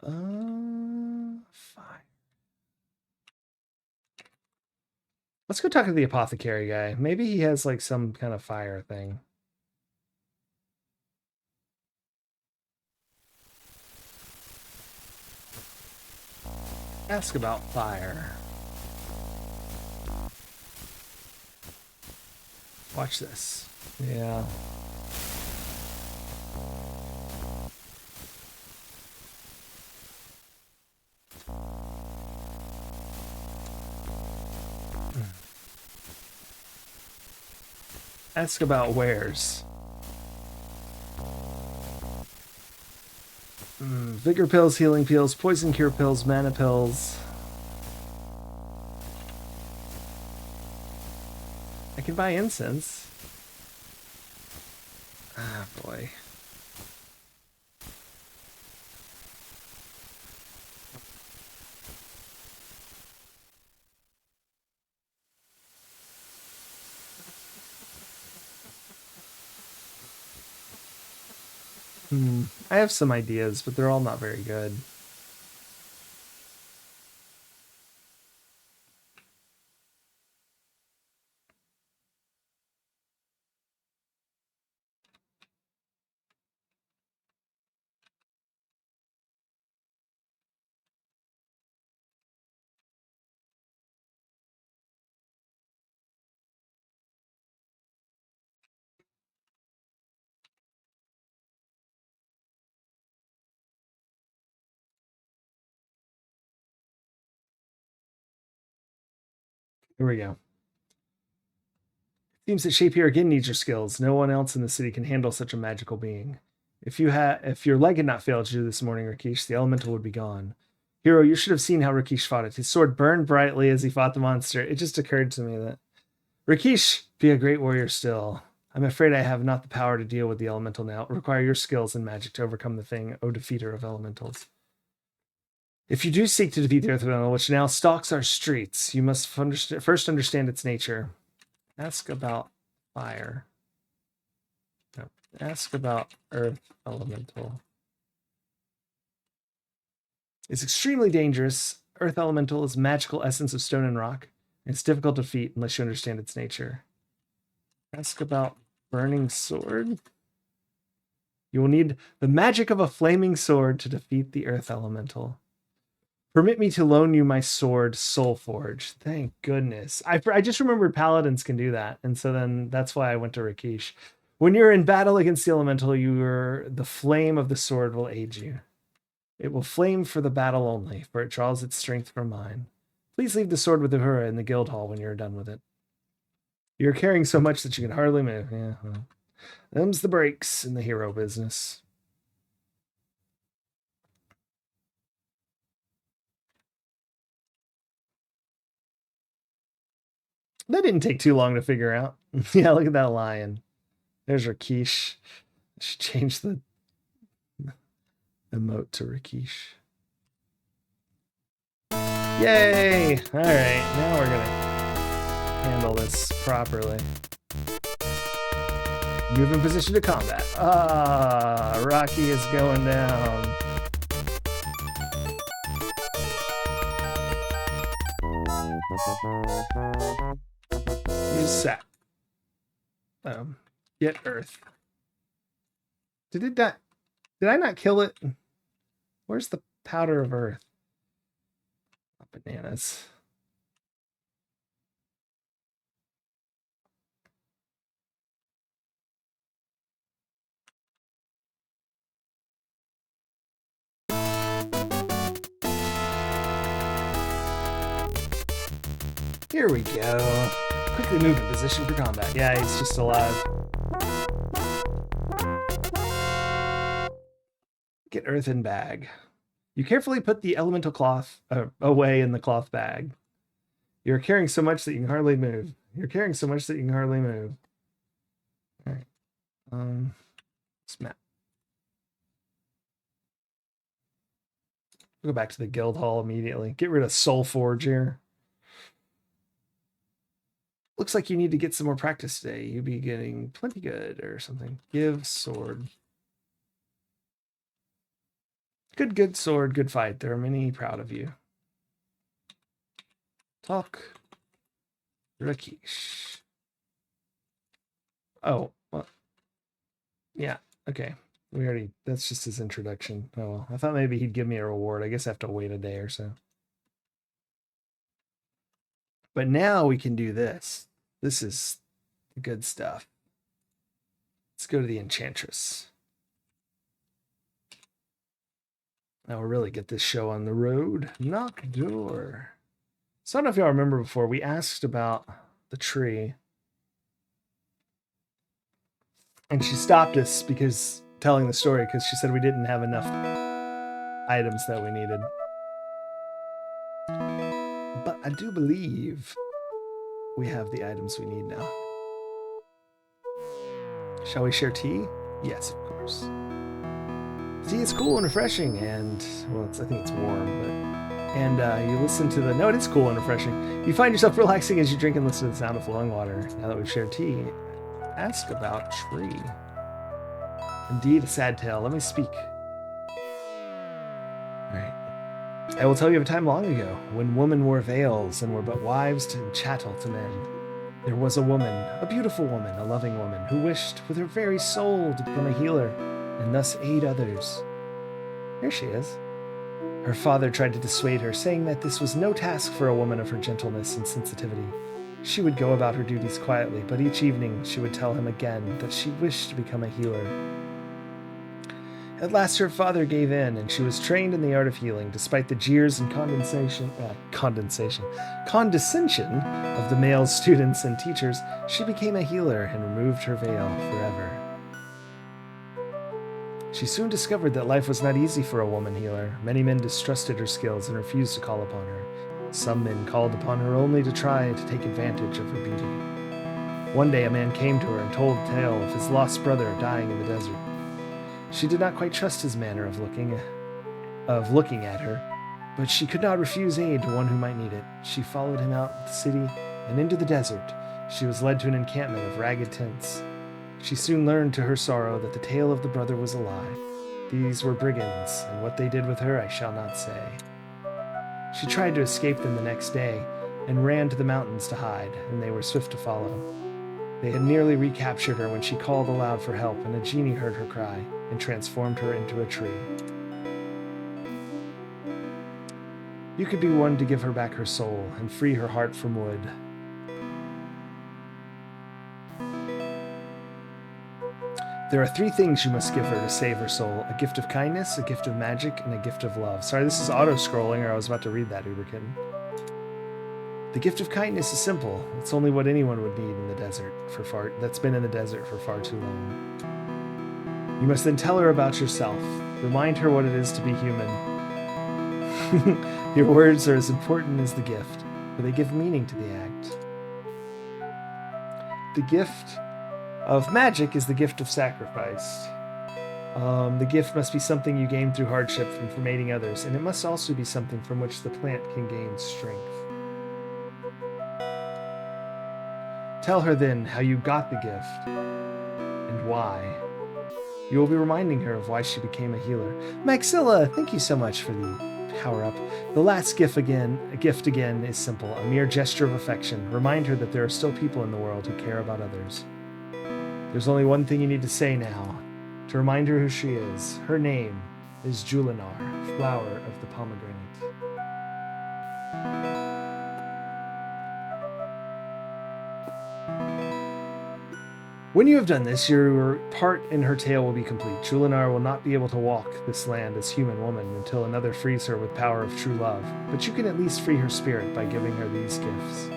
A: Fine. Let's go talk to the apothecary guy. Maybe he has like some kind of fire thing. Ask about fire. Watch this. Yeah. Ask about wares. Vigor pills, healing pills, poison cure pills, mana pills. I can buy incense. Ah, boy. I have some ideas, but they're all not very good. Here we go. Seems that Shape here again needs your skills. No one else in the city can handle such a magical being. If your leg had not failed you this morning, Rakesh, the elemental would be gone. Hero, you should have seen how Rakesh fought it. His sword burned brightly as he fought the monster. It just occurred to me that Rakesh, be a great warrior still. I'm afraid I have not the power to deal with the elemental now. It require your skills and magic to overcome the thing, O defeater of elementals. If you do seek to defeat the earth elemental, which now stalks our streets, you must first understand its nature. Ask about fire. No. Ask about earth elemental. It's extremely dangerous. Earth elemental is magical essence of stone and rock. It's difficult to defeat unless you understand its nature. Ask about burning sword. You will need the magic of a flaming sword to defeat the earth elemental. Permit me to loan you my sword, Soulforge. Thank goodness. I just remembered paladins can do that, and so then that's why I went to Rakesh. When you're in battle against the elemental, the flame of the sword will aid you. It will flame for the battle only, for it draws its strength from mine. Please leave the sword with Uhura in the guild hall when you're done with it. You're carrying so much that you can hardly move. Yeah, well, them's the breaks in the hero business. That didn't take too long to figure out. Yeah, look at that lion. There's Rakeesh. She changed the emote to Rakeesh. Yay! Alright, now we're gonna handle this properly. Move in position to combat. Ah, Rocky is going down. Use set. Get Earth. Did it die? Did I not kill it? Where's the powder of Earth? Bananas. Here we go. Quickly move in position for combat. Yeah, he's just alive. Get earthen bag. You carefully put the elemental cloth away in the cloth bag. You're carrying so much that you can hardly move. You're carrying so much that you can hardly move. All right. Map. We'll go back to the guild hall immediately. Get rid of Soul Forge here. Looks like you need to get some more practice today. You'd be getting plenty good or something. Give sword. Good sword, good fight. There are many proud of you. Talk. Rakeesh. Oh, well. Yeah, okay. We already, that's just his introduction. Oh, well. I thought maybe he'd give me a reward. I guess I have to wait a day or so. But now we can do this. This is good stuff. Let's go to the Enchantress. Now we'll really get this show on the road. Knock door. So I don't know if y'all remember before, we asked about the tree. And she stopped us because telling the story because she said we didn't have enough items that we needed. But I do believe we have the items we need now. Shall we share tea? Yes, of course. Tea is cool and refreshing, and well, I think it's warm, but you listen to the. No, it is cool and refreshing. You find yourself relaxing as you drink and listen to the sound of flowing water. Now that we've shared tea, ask about tree. Indeed, a sad tale. Let me speak. All right. I will tell you of a time long ago, when women wore veils and were but wives to chattel to men. There was a woman, a beautiful woman, a loving woman, who wished with her very soul to become a healer, and thus aid others. Here she is. Her father tried to dissuade her, saying that this was no task for a woman of her gentleness and sensitivity. She would go about her duties quietly, but each evening she would tell him again that she wished to become a healer. At last her father gave in, and she was trained in the art of healing, despite the jeers and condescension of the male students and teachers. She became a healer and removed her veil forever. She soon discovered that life was not easy for a woman healer. Many men distrusted her skills and refused to call upon her. Some men called upon her only to try to take advantage of her beauty. One day a man came to her and told the tale of his lost brother dying in the desert. She did not quite trust his manner of looking at her, but she could not refuse aid to one who might need it. She followed him out of the city and into the desert. She was led to an encampment of ragged tents. She soon learned to her sorrow that the tale of the brother was a lie. These were brigands, and what they did with her I shall not say. She tried to escape them the next day and ran to the mountains to hide, and they were swift to follow. They had nearly recaptured her when she called aloud for help, and a genie heard her cry and transformed her into a tree. You could be one to give her back her soul and free her heart from wood. There are 3 things you must give her to save her soul: a gift of kindness, a gift of magic, and a gift of love. Sorry, this is auto-scrolling, or I was about to read that, Uber Kitten. The gift of kindness is simple. It's only what anyone would need in the desert that's been in the desert for far too long. You must then tell her about yourself. Remind her what it is to be human. Your words are as important as the gift, for they give meaning to the act. The gift of magic is the gift of sacrifice. The gift must be something you gain through hardship from aiding others, and it must also be something from which the plant can gain strength. Tell her then how you got the gift and why. You will be reminding her of why she became a healer. Maxilla, thank you so much for the power-up. The last gift again is simple, a mere gesture of affection. Remind her that there are still people in the world who care about others. There's only one thing you need to say now, to remind her who she is. Her name is Julinar, flower of the pomegranate. When you have done this, your part in her tale will be complete. Julinar will not be able to walk this land as human woman until another frees her with power of true love, but you can at least free her spirit by giving her these gifts.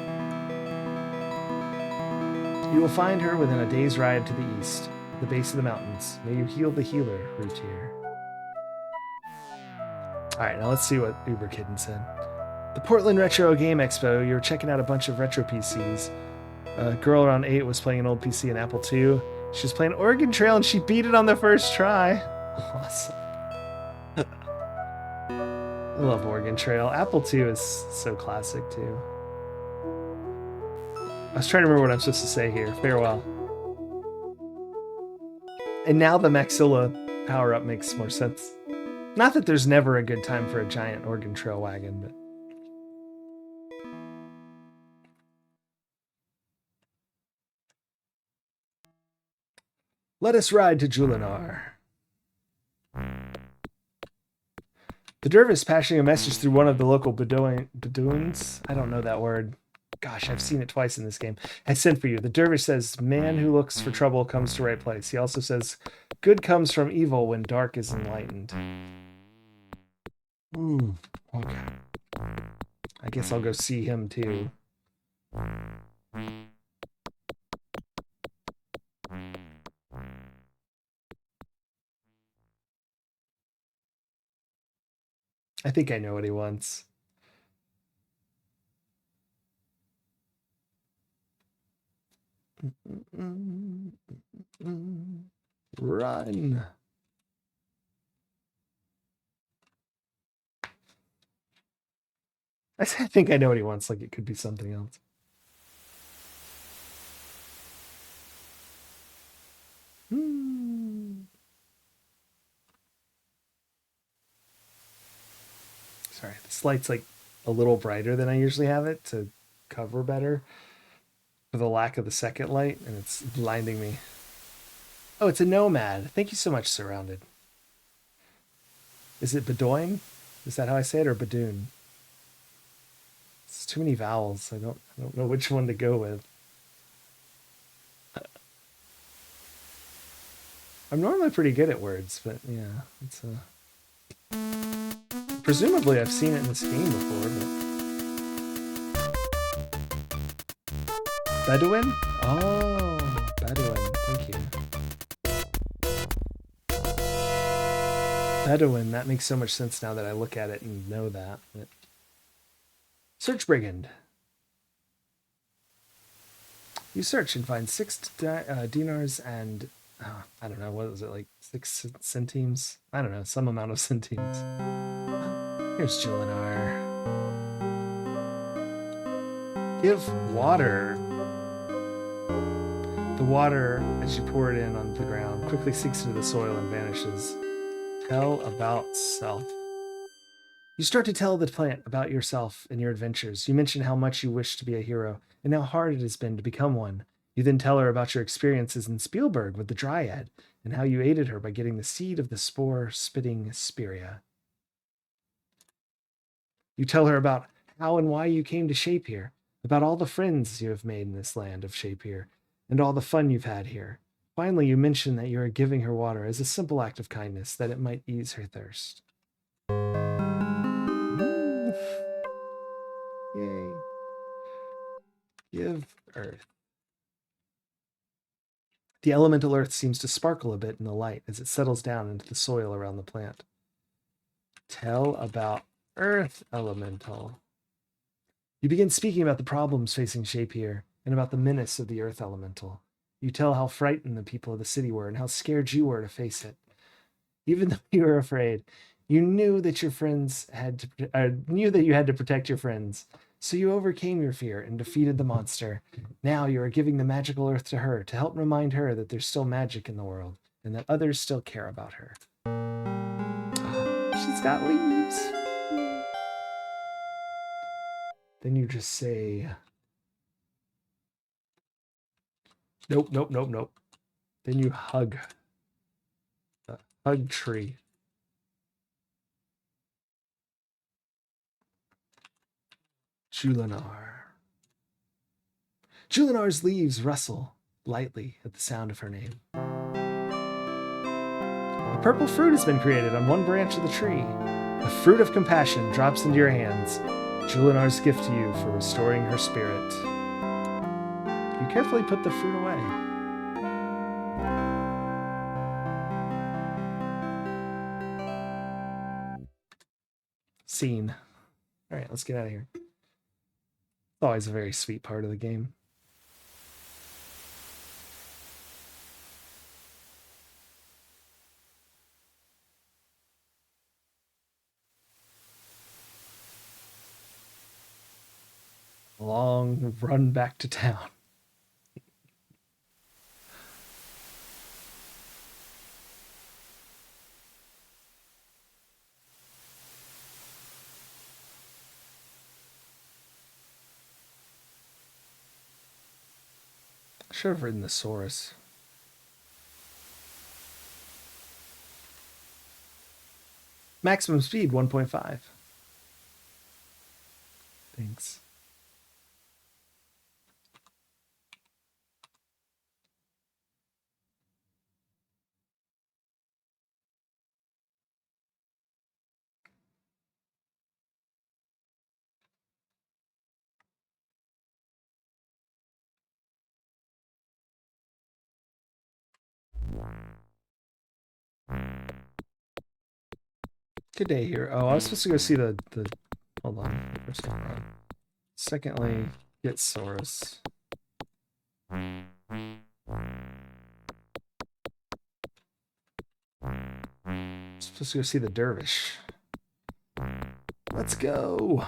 A: You will find her within a day's ride to the east, at the base of the mountains. May you heal the healer, Rutier. Alright, now let's see what Uber Kitten said. The Portland Retro Game Expo, you were checking out a bunch of retro PCs. A girl around 8 was playing an old PC, an Apple II. She was playing Oregon Trail and she beat it on the first try. Awesome. I love Oregon Trail. Apple II is so classic too. I was trying to remember what I'm supposed to say here. Farewell. And now the Maxilla power-up makes more sense. Not that there's never a good time for a giant Oregon Trail wagon, but... Let us ride to Julinar. The dervish passing a message through one of the local Bedouins. I don't know that word. Gosh, I've seen it twice in this game. I sent for you. The dervish says, man who looks for trouble comes to right place. He also says, good comes from evil when dark is enlightened. Okay. I guess I'll go see him too. I think I know what he wants. Run. I think I know what he wants, like it could be something else. Sorry, this light's like a little brighter than I usually have it to cover better for the lack of the second light, and it's blinding me. Oh, it's a nomad. Thank you so much, Surrounded. Is it Bedouin? Is that how I say it, or Badoon? It's too many vowels. I don't know which one to go with. I'm normally pretty good at words, but yeah, it's a... Presumably I've seen it in this game before, but... Bedouin? Oh, Bedouin. Thank you. Bedouin. That makes so much sense now that I look at it and know that. But... Search Brigand. You search and find 6 dinars and... I don't know, what was it, like 6 centimes? I don't know, some amount of centimes. Here's Julinar. Give water. The water, as you pour it in on the ground, quickly sinks into the soil and vanishes. Tell about self. You start to tell the plant about yourself and your adventures. You mention how much you wish to be a hero and how hard it has been to become one. You then tell her about your experiences in Spielberg with the Dryad and how you aided her by getting the seed of the spore-spitting Spirea. You tell her about how and why you came to Shape here, about all the friends you have made in this land of Shape here, and all the fun you've had here. Finally, you mention that you are giving her water as a simple act of kindness, that it might ease her thirst. Yay. Give earth. The elemental earth seems to sparkle a bit in the light as it settles down into the soil around the plant. Tell about earth elemental. You begin speaking about the problems facing Shapier and about the menace of the earth elemental. You tell how frightened the people of the city were and how scared you were to face it. Even though you were afraid, you knew that your friends knew that you had to protect your friends. So you overcame your fear and defeated the monster. Now you are giving the magical earth to her to help remind her that there's still magic in the world and that others still care about her. She's got leaves. Then you just say, nope, nope, nope, nope. Then you hug. Hug tree. Julinar. Julinar's leaves rustle lightly at the sound of her name. A purple fruit has been created on one branch of the tree. The fruit of compassion drops into your hands. Julinar's gift to you for restoring her spirit. You carefully put the fruit away. Scene. All right, let's get out of here. It's always a very sweet part of the game. Long run back to town. I should have ridden the Saurus. Maximum speed 1.5. Thanks. Good day here. Oh, I was supposed to go see the hold on. First one run. Secondly, get Saurus. Supposed to go see the dervish. Let's go.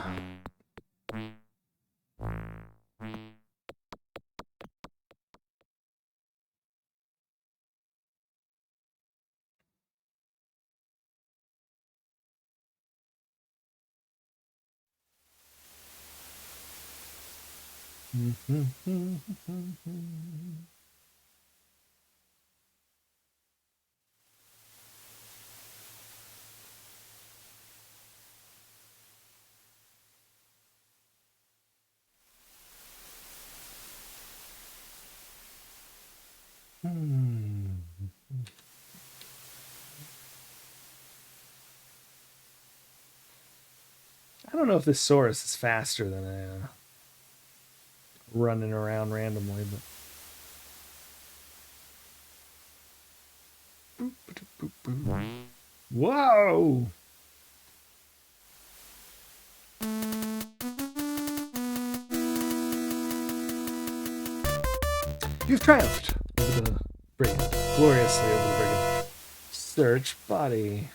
A: I don't know if this Saurus is faster than a running around randomly, but whoa! You've triumphed over the brigand, gloriously over the brigand. Search body.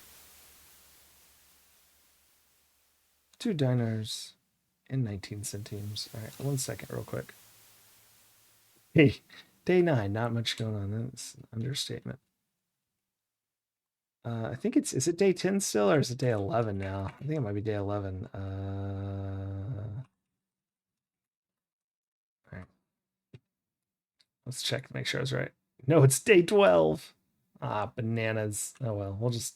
A: 2 dinars and 19 centimes. All right, 1 second, real quick. Hey, day 9, not much going on. That's an understatement. I think is it day 10 still, or is it day 11 now? I think it might be day 11. All right. Let's check to make sure I was right. No, it's day 12. Ah, bananas. Oh well, we'll just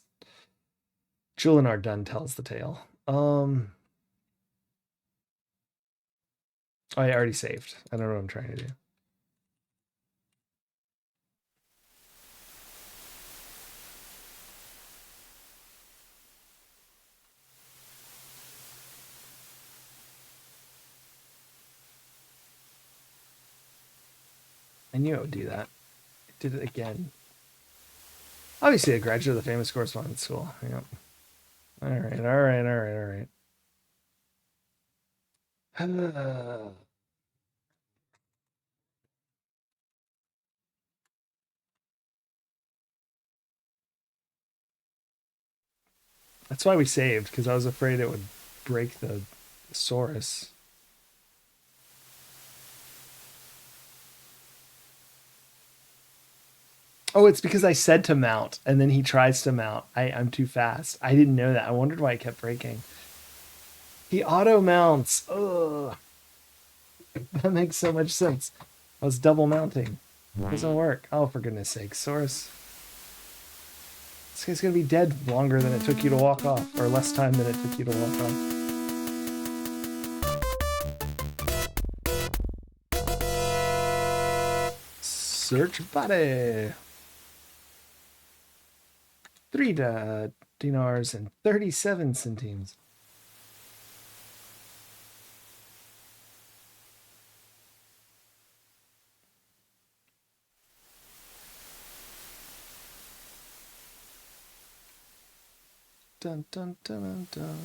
A: Julinar done tells the tale. Oh, I already saved. I don't know what I'm trying to do. I knew it would do that. It did it again. Obviously, a graduate of the famous correspondence school. Yep. All right, all right, all right, all right. That's why we saved, because I was afraid it would break the Saurus. Oh, it's because I said to mount, and then he tries to mount. I'm too fast. I didn't know that. I wondered why it kept breaking. He auto mounts. Ugh. That makes so much sense. I was double mounting. It doesn't work. Oh, for goodness sake. Saurus. This guy's going to be dead longer than it took you to walk off, or less time than it took you to walk off. Search body. 3 dinars and 37 centimes. Dun dun dun dun dun.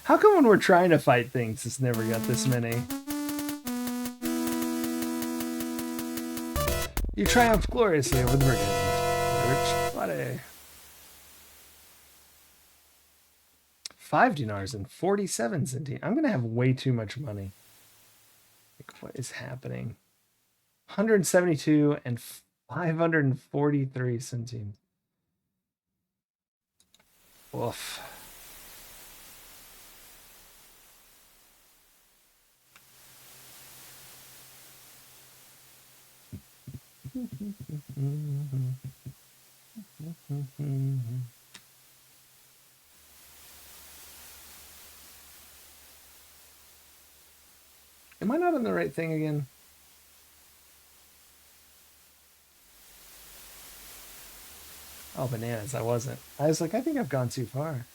A: How come when we're trying to fight things, it's never got this many? You triumphed gloriously over the brigand. Rich body. 5 dinars and 47 centimes. I'm gonna have way too much money. Like, what is happening? 172 and 543 centimes. Woof. Am I not on the right thing again? Oh, bananas, I wasn't. I was like, I think I've gone too far.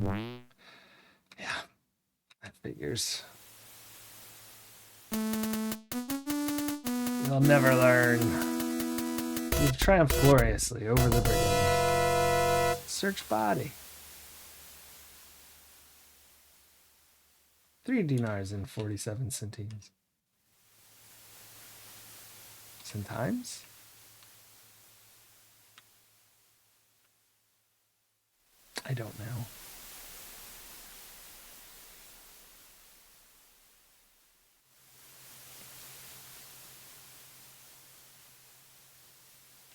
A: Yeah, that figures. You'll never learn. You've triumphed gloriously over the brigand. Search body. 3 dinars and 47 centimes. Centimes? I don't know.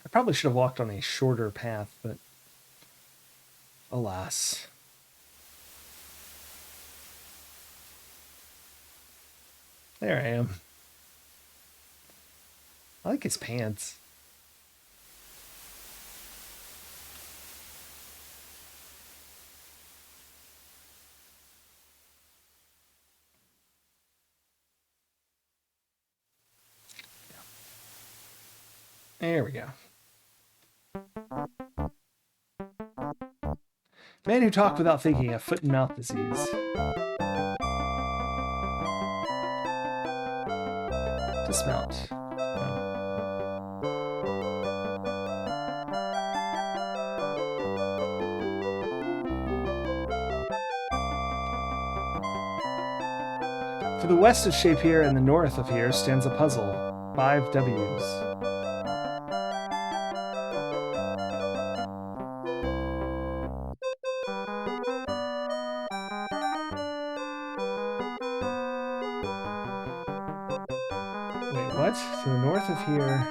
A: I probably should have walked on a shorter path, but alas. There I am. I like his pants. There we go. Man who talked without thinking, a foot and mouth disease. Dismount. To the west of Shapier and the north of here stands a puzzle. 5 W's. Wait, what? To the north of here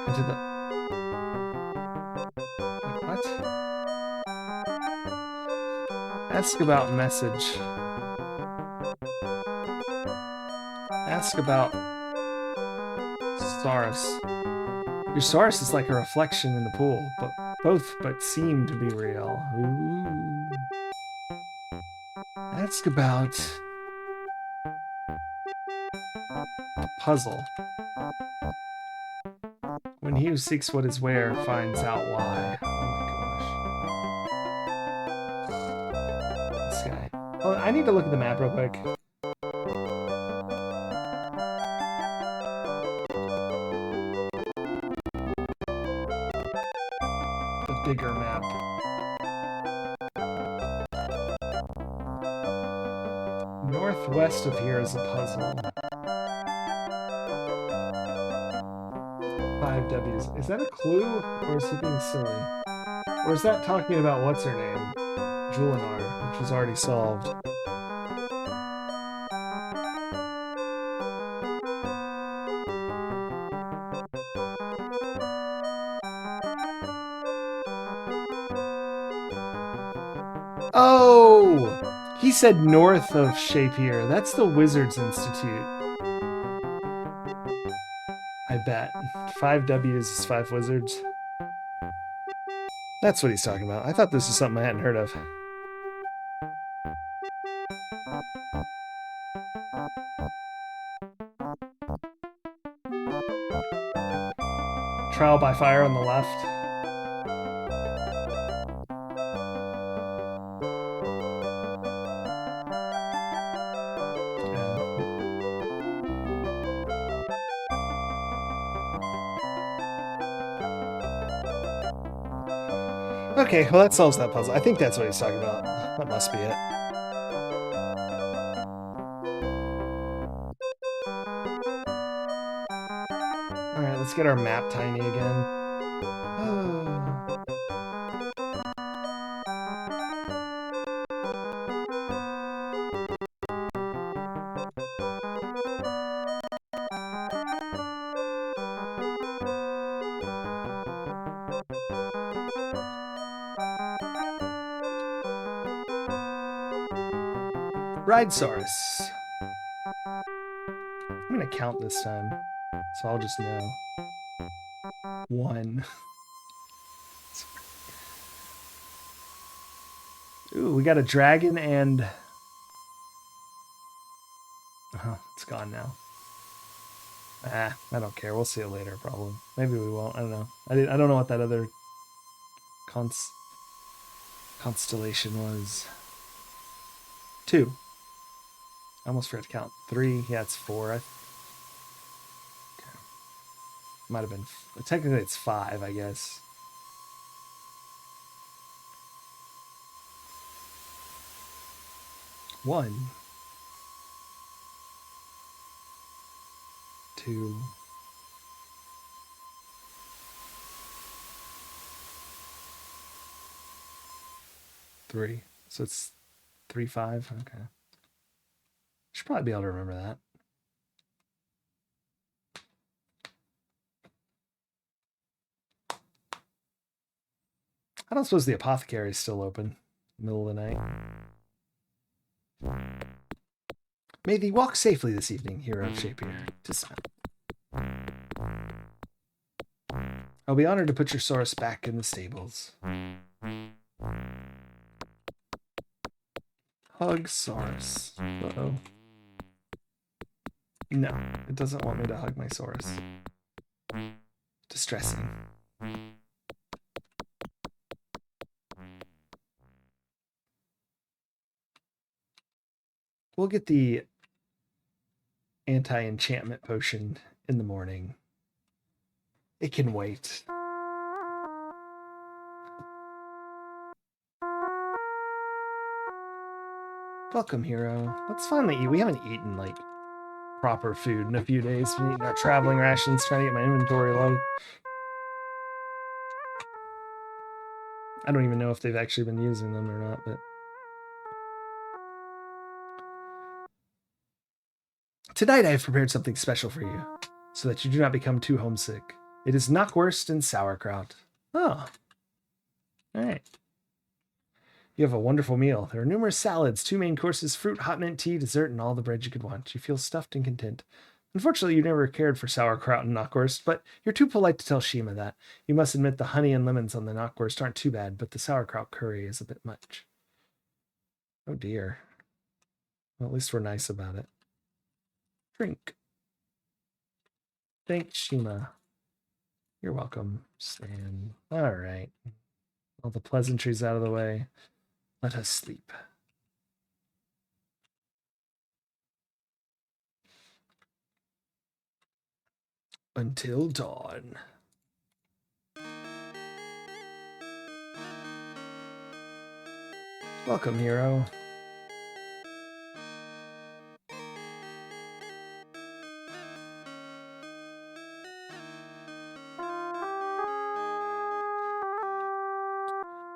A: and to the... Wait, what? Ask about message. Ask about Saurus. Your Saurus is like a reflection in the pool, but seem to be real. Ooh. Ask about the puzzle. When he who seeks what is where finds out why. Oh my gosh. This guy. Oh, I need to look at the map real quick. The bigger map. Northwest of here is a puzzle. 5 W's. Is that a clue, or is he being silly? Or is that talking about what's her name? Julinar, which was already solved. Oh! He said north of Shapier. That's the Wizards Institute. I bet. 5 W's is 5 Wizards. That's what he's talking about. I thought this was something I hadn't heard of. Trial by fire on the left. Okay, well that solves that puzzle. I think that's what he's talking about. That must be it. Alright, let's get our map tiny again. Oh. Ridesaurus. I'm gonna count this time, so I'll just know. 1. Ooh, we got a dragon and... Oh, it's gone now. Ah, I don't care. We'll see it later, probably. Maybe we won't. I don't know. I don't know what that other constellation was. 2. I almost forgot to count. 3. Yeah, it's 4. Okay. Might have been... Technically, it's 5, I guess. One. 2. 3. So it's 3, 5. Okay. Should probably be able to remember that. I don't suppose the apothecary is still open. Middle of the night. May thee walk safely this evening, hero of Shapier. Dismount. I'll be honored to put your Saurus back in the stables. Hug Saurus. Uh-oh. No, it doesn't want me to hug my Saurus. Distressing. We'll get the anti-enchantment potion in the morning. It can wait. Welcome, hero. Let's finally eat. We haven't eaten, like, proper food in a few days. We've eaten our traveling rations, trying to get my inventory low. I don't even know if they've actually been using them or not, but... Tonight I have prepared something special for you, so that you do not become too homesick. It is knockwurst and sauerkraut. Oh. Alright. You have a wonderful meal. There are numerous salads, 2 main courses, fruit, hot mint tea, dessert, and all the bread you could want. You feel stuffed and content. Unfortunately, you never cared for sauerkraut and knockwurst, but you're too polite to tell Shima that. You must admit the honey and lemons on the knockwurst aren't too bad, but the sauerkraut curry is a bit much. Oh dear. Well, at least we're nice about it. Drink. Thanks, Shima. You're welcome, Stan. All right. All the pleasantries out of the way. Let us sleep. Until dawn. Welcome, hero.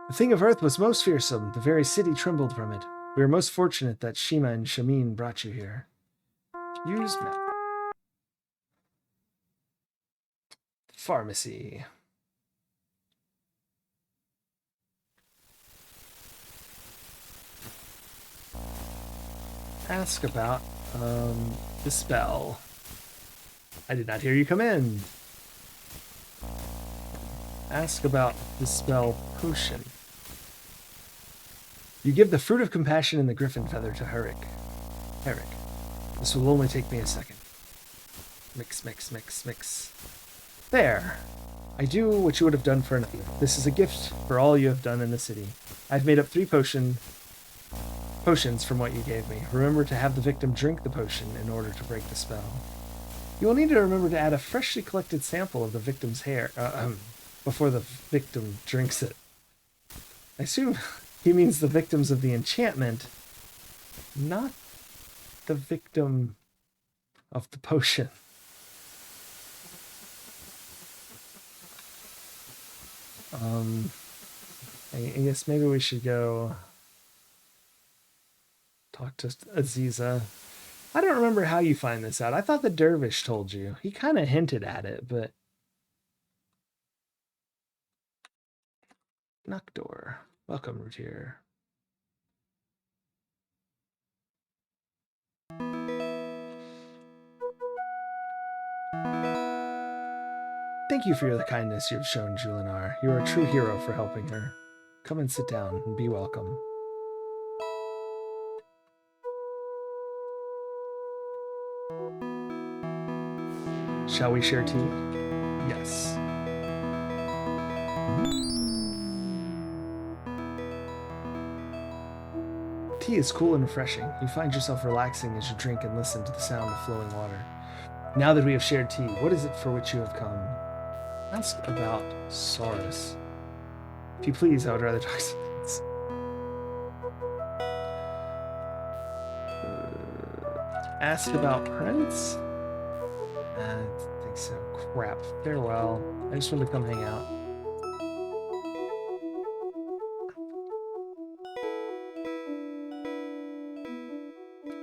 A: The thing of earth was most fearsome. The very city trembled from it. We are most fortunate that Shima and Shamin brought you here. Use map. Pharmacy. Ask about, Dispel. I did not hear you come in. Ask about Dispel Potion. You give the Fruit of Compassion and the Griffin Feather to Herrick. This will only take me a second. Mix, mix, mix, mix. There. I do what you would have done for another. This is a gift for all you have done in the city. I've made up 3 potions from what you gave me. Remember to have the victim drink the potion in order to break the spell. You will need to remember to add a freshly collected sample of the victim's hair before the victim drinks it. I assume he means the victims of the enchantment, not the victim of the potion. I guess maybe we should go talk to Aziza. I don't remember how you find this out. I thought the dervish told you. He kind of hinted at it, but... Noctor. Welcome, Rutier. Thank you for the kindness you have shown Julinar. You are a true hero for helping her. Come and sit down and be welcome. Shall we share tea? Yes. Tea is cool and refreshing. You find yourself relaxing as you drink and listen to the sound of flowing water. Now that we have shared tea, what is it for which you have come? Ask about Saurus. If you please, I would rather talk to this. Ask about Prince? I don't think so. Crap. Farewell. I just wanted to come hang out.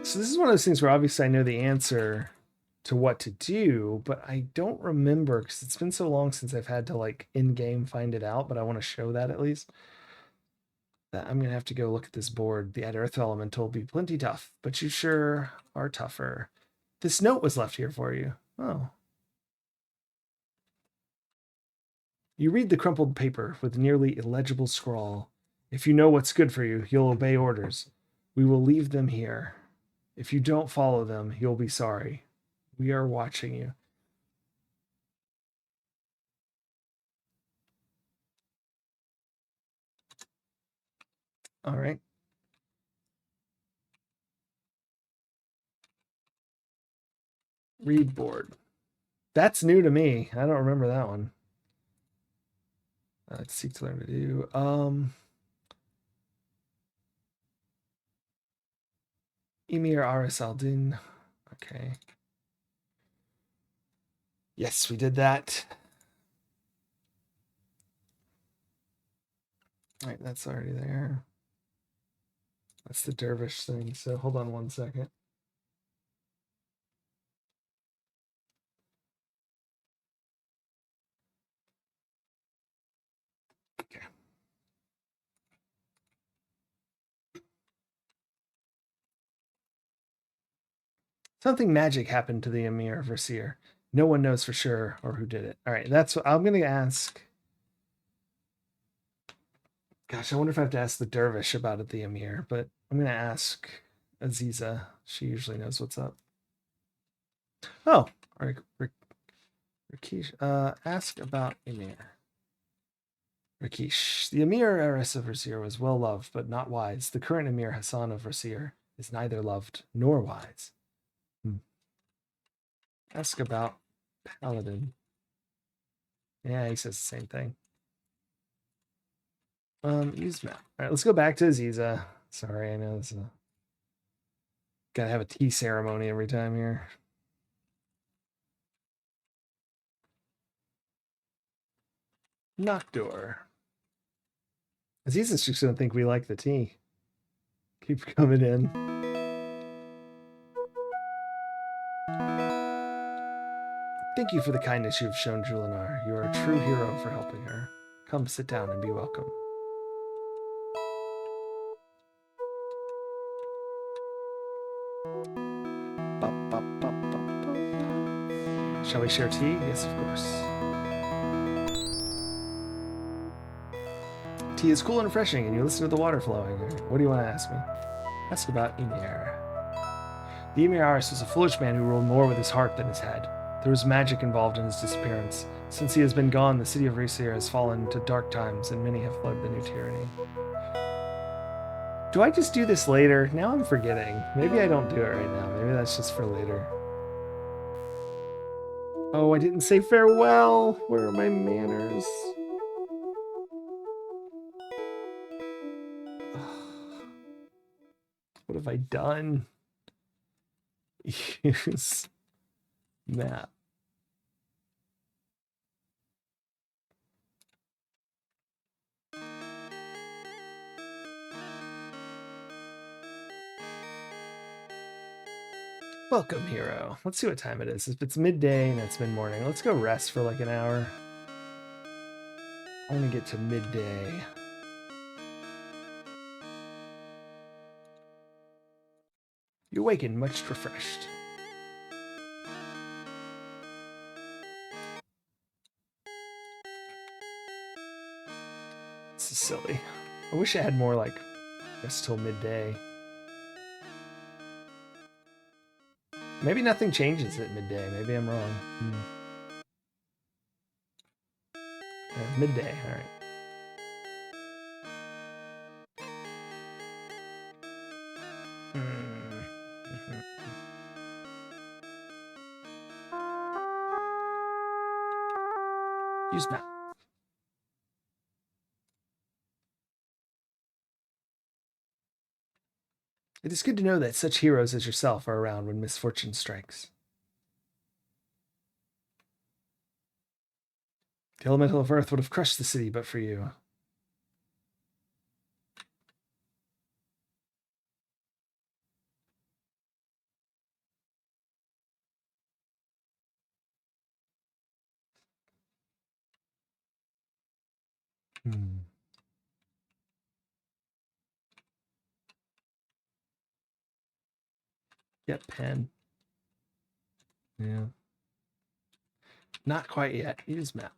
A: So this is one of those things where obviously I know the answer to what to do, but I don't remember because it's been so long since I've had to like in-game find it out, but I want to show that at least. That I'm gonna have to go look at this board. The Earth Elemental will be plenty tough, but you sure are tougher. This note was left here for you. Oh. You read the crumpled paper with nearly illegible scrawl. If you know what's good for you, you'll obey orders. We will leave them here. If you don't follow them, you'll be sorry. We are watching you. All right. Read board. That's new to me. I don't remember that one. Let's seek to learn to do. Emir Aris Aldin. Okay. Yes, we did that. All right, that's already there. That's the dervish thing. So hold on one second. Okay. Something magic happened to the Emir Versier. No one knows for sure or who did it. All right, that's what I'm going to ask. Gosh, I wonder if I have to ask the dervish about it, the Emir, but I'm going to ask Aziza. She usually knows what's up. Oh, all right. Rakesh, ask about Emir. Rakesh, the Emir heiress of Rasir was well loved, but not wise. The current Emir Hassan of Rasir is neither loved nor wise. Ask about Paladin. Yeah, he says the same thing. Use map. All right, let's go back to Aziza. Sorry, I know this is gotta have a tea ceremony every time here. Noctor. Aziza's just gonna think we like the tea. Keep coming in. Thank you for the kindness you have shown Julinar. You are a true hero for helping her. Come sit down and be welcome. Shall we share tea? Yes, of course. Tea is cool and refreshing, and you listen to the water flowing. What do you want to ask me? Ask about Emir. The Emir Aris was a foolish man who ruled more with his heart than his head. There was magic involved in his disappearance. Since he has been gone, the city of Rasir has fallen into dark times, and many have fled the new tyranny. Do I just do this later? Now I'm forgetting. Maybe I don't do it right now. Maybe that's just for later. Oh, I didn't say farewell. Where are my manners? What have I done? Use map. Welcome, hero. Let's see what time it is. If it's midday and it's mid-morning, let's go rest for like an hour. I want to get to midday. You awaken much refreshed. This is silly. I wish I had more like rest till midday. Maybe nothing changes at midday. Maybe I'm wrong. Yeah, midday, all right. Use map. It is good to know that such heroes as yourself are around when misfortune strikes. The elemental of earth would have crushed the city but for you. Get pen. Yeah. Not quite yet. Use map.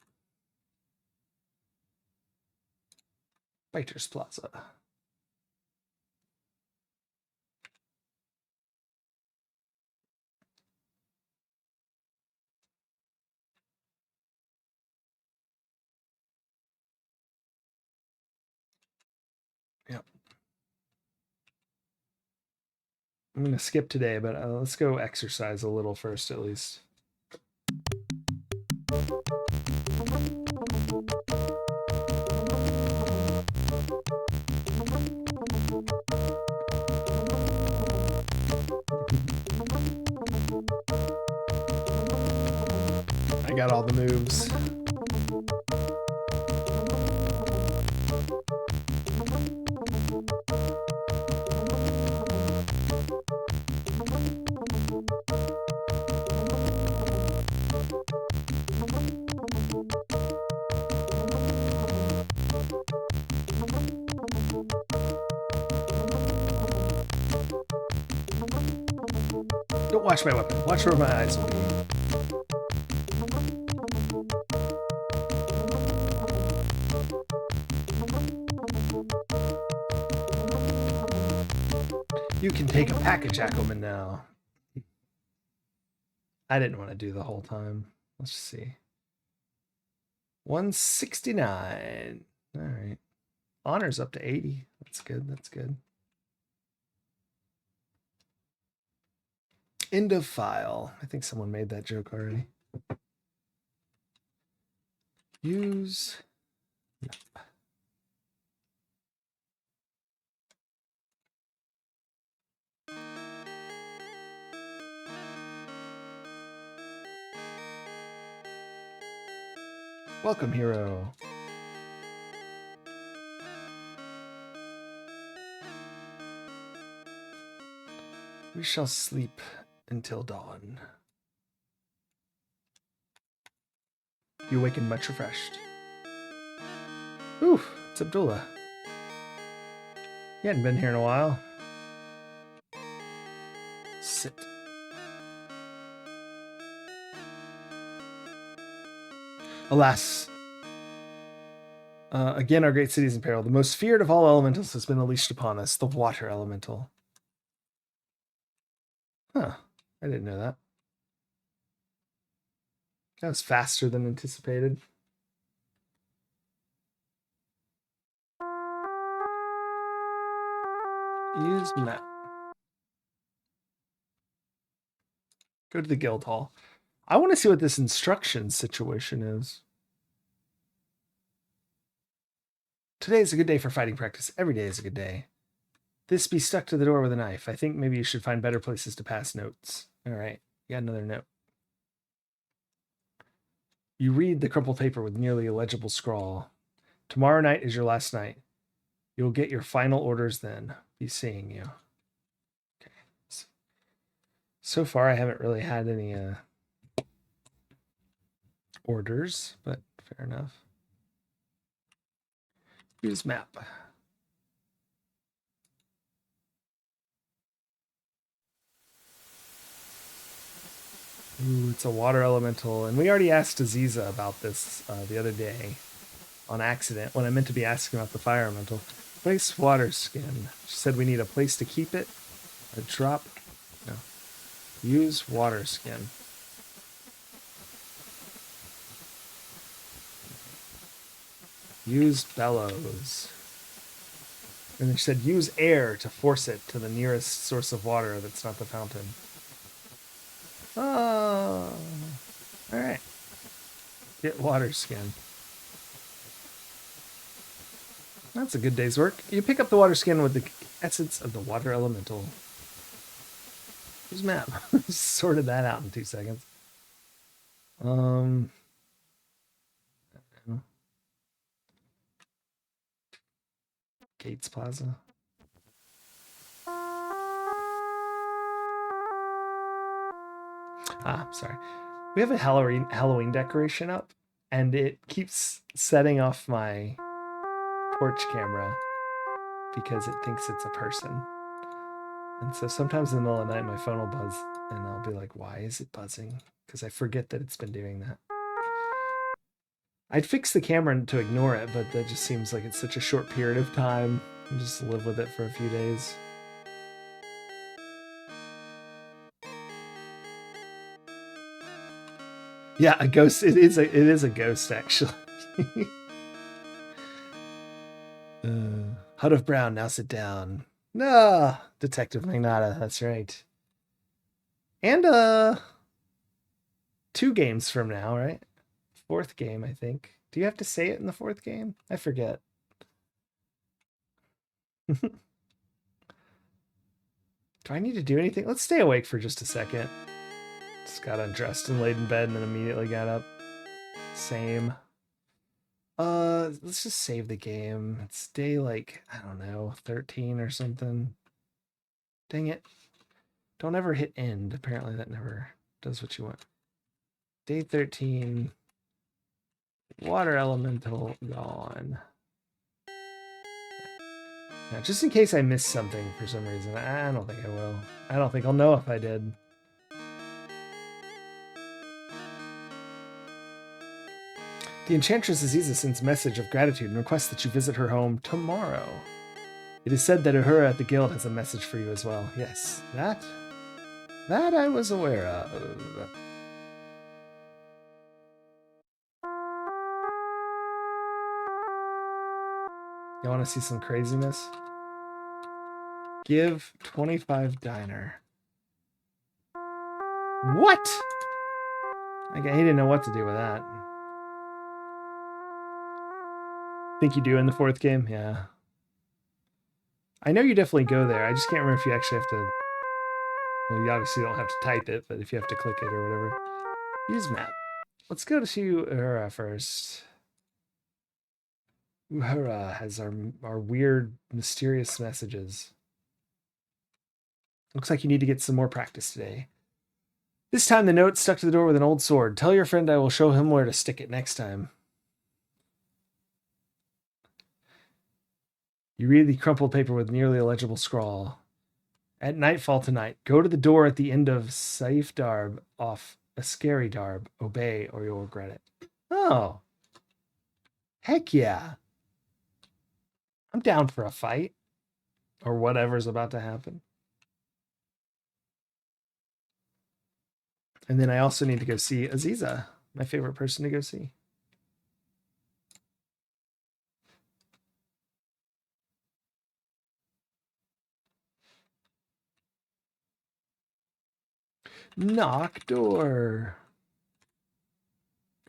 A: Fighters Plaza. Yep. I'm going to skip today, but let's go exercise a little first at least. I got all the moves. Don't watch my weapon. Watch where my eyes will be. You can take a package, Ackelman, now. I didn't want to do the whole time. Let's just see. 169. All right. Honor's up to 80. That's good. That's good. End of file. I think someone made that joke already. Use. Welcome, hero. We shall sleep until dawn. You awaken much refreshed. Ooh, it's Abdullah. He hadn't been here in a while. Sit. Alas. Again, our great city is in peril. The most feared of all elementals has been unleashed upon us, the water elemental. Huh. I didn't know that. That was faster than anticipated. Use map. Go to the guild hall. I want to see what this instruction situation is. Today is a good day for fighting practice. Every day is a good day. This be stuck to the door with a knife. I think maybe you should find better places to pass notes. All right. You got another note. You read the crumpled paper with nearly illegible scrawl. Tomorrow night is your last night. You'll get your final orders then. Be seeing you. Okay. So far, I haven't really had any orders, but fair enough. Use map. Ooh, it's a water elemental. And we already asked Aziza about this the other day on accident when I meant to be asking about the fire elemental. Place water skin. She said we need a place to keep it. A drop. No. Use water skin. Use bellows. And then she said use air to force it to the nearest source of water that's not the fountain. Oh. Alright. Get water skin. That's a good day's work. You pick up the water skin with the essence of the water elemental. Use map. Sorted that out in 2 seconds. Gates Plaza. Sorry. We have a Halloween decoration up, and it keeps setting off my torch camera because it thinks it's a person. And so sometimes in the middle of the night, my phone will buzz, and I'll be like, why is it buzzing? Because I forget that it's been doing that. I'd fix the camera to ignore it, but that just seems like it's such a short period of time. And just live with it for a few days. Yeah, a ghost. It is a ghost, actually. Hut of Brown, now sit down. No, Detective Magnata, that's right. And 2 games from now, right? 4th game, I think. Do you have to say it in the 4th game? I forget. Do I need to do anything? Let's stay awake for just a second. Just got undressed and laid in bed and then immediately got up. Same. Let's just save the game. It's day like, I don't know, 13 or something. Dang it. Don't ever hit end. Apparently that never does what you want. Day 13. Water elemental gone. Now, just in case I missed something for some reason, I don't think I will. I don't think I'll know if I did. The Enchantress Aziza sends a message of gratitude and requests that you visit her home tomorrow. It is said that Uhura at the guild has a message for you as well. Yes, that I was aware of. You want to see some craziness? Give 25 diner. What? Like, he didn't know what to do with that. Think you do in the fourth game? Yeah. I know you definitely go there. I just can't remember if you actually have to... Well, you obviously don't have to type it, but if you have to click it or whatever. Use map. Let's go to Uhura first. Uhura has our weird, mysterious messages. Looks like you need to get some more practice today. This time the note stuck to the door with an old sword. Tell your friend I will show him where to stick it next time. You read the crumpled paper with nearly illegible scrawl. At nightfall tonight, go to the door at the end of Saif Darb off a scary Darb. Obey or you'll regret it. Oh. Heck yeah. I'm down for a fight. Or whatever's about to happen. And then I also need to go see Aziza, my favorite person to go see. Knock door.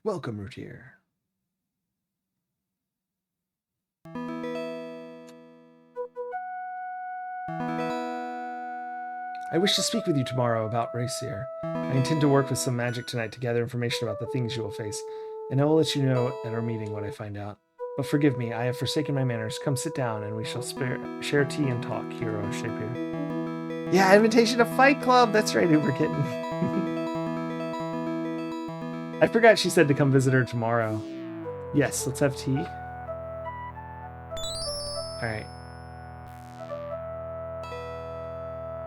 A: Welcome, Routier. I wish to speak with you tomorrow about Racier. I intend to work with some magic tonight to gather information about the things you will face, and I will let you know at our meeting what I find out. But forgive me, I have forsaken my manners. Come sit down, and we shall share tea and talk, Hero Shapier. Yeah, invitation to Fight Club! That's right, Uber Kitten. I forgot she said to come visit her tomorrow. Yes, let's have tea. Alright.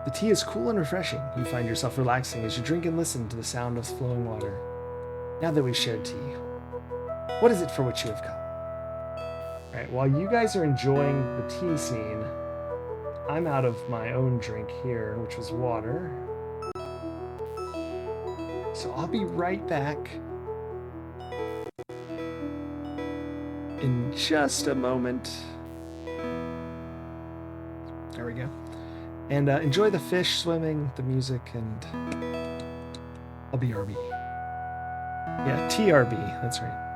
A: The tea is cool and refreshing. You find yourself relaxing as you drink and listen to the sound of flowing water. Now that we've shared tea, what is it for which you have come? Alright, while you guys are enjoying the tea scene, I'm out of my own drink here, which was water. So I'll be right back in just a moment. There we go. And enjoy the fish swimming, the music, and I'll be RB. Yeah, TRB, that's right.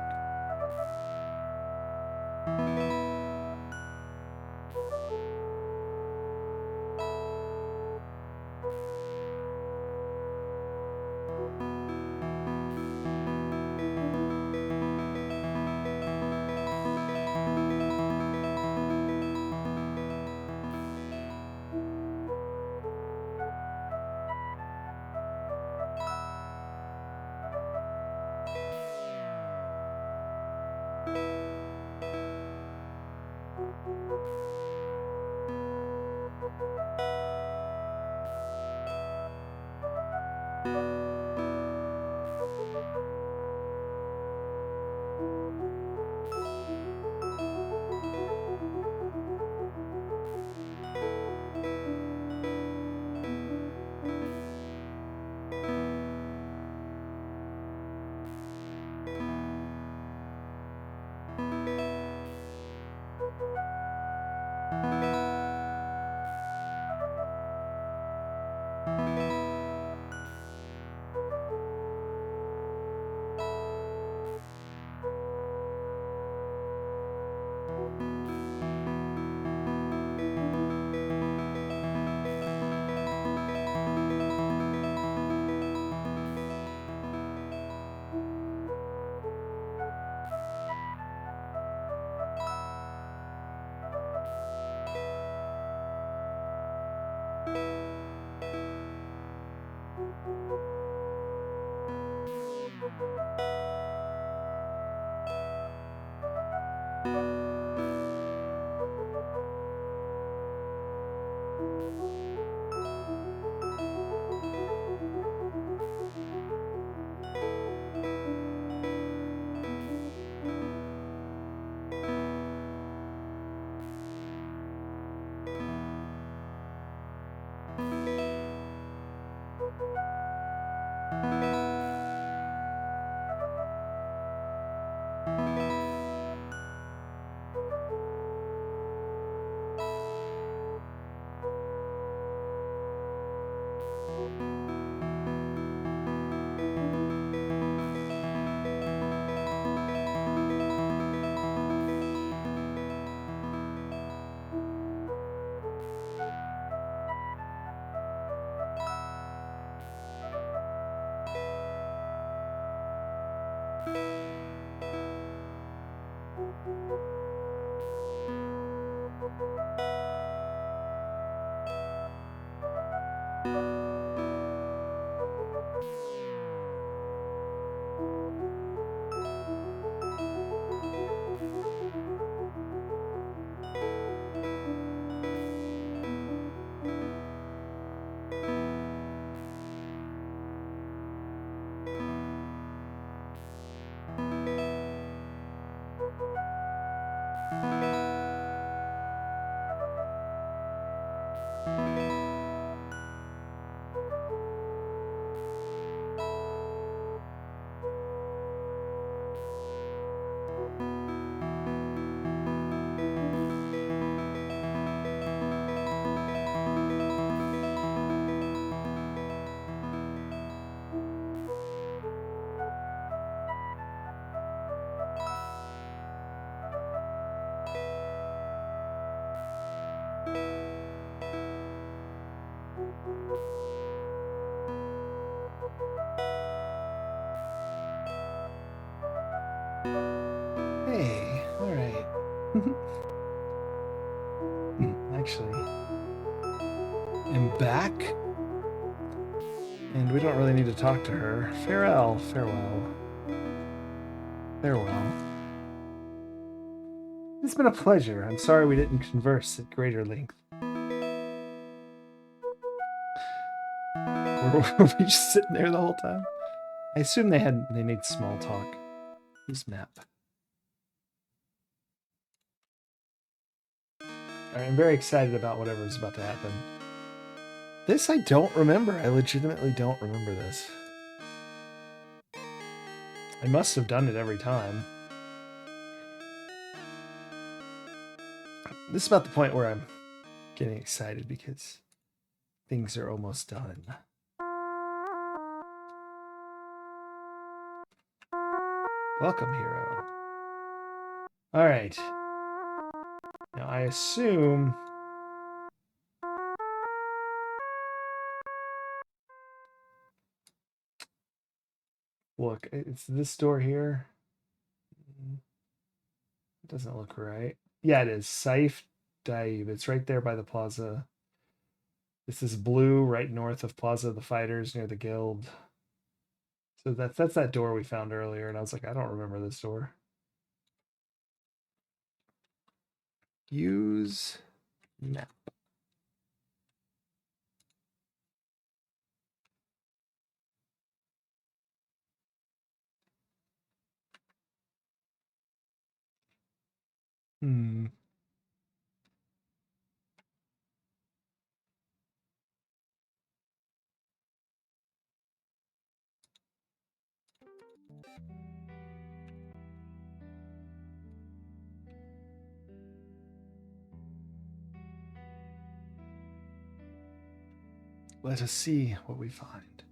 A: Actually, I'm back. And we don't really need to talk to her. Farewell, farewell. Farewell. It's been a pleasure. I'm sorry we didn't converse at greater length. Were we just sitting there the whole time? I assume they made small talk. Whose map? Alright, I'm very excited about whatever's about to happen. This I don't remember. I legitimately don't remember this. I must have done it every time. This is about the point where I'm getting excited because things are almost done. Welcome, hero. All right. Now I assume... Look, it's this door here. It doesn't look right. Yeah, it is. Saif Daib. It's right there by the plaza. This is blue, right north of Plaza of the Fighters, near the guild. So that's that door we found earlier, and I was like, I don't remember this door. Use map. Hmm. Let us see what we find.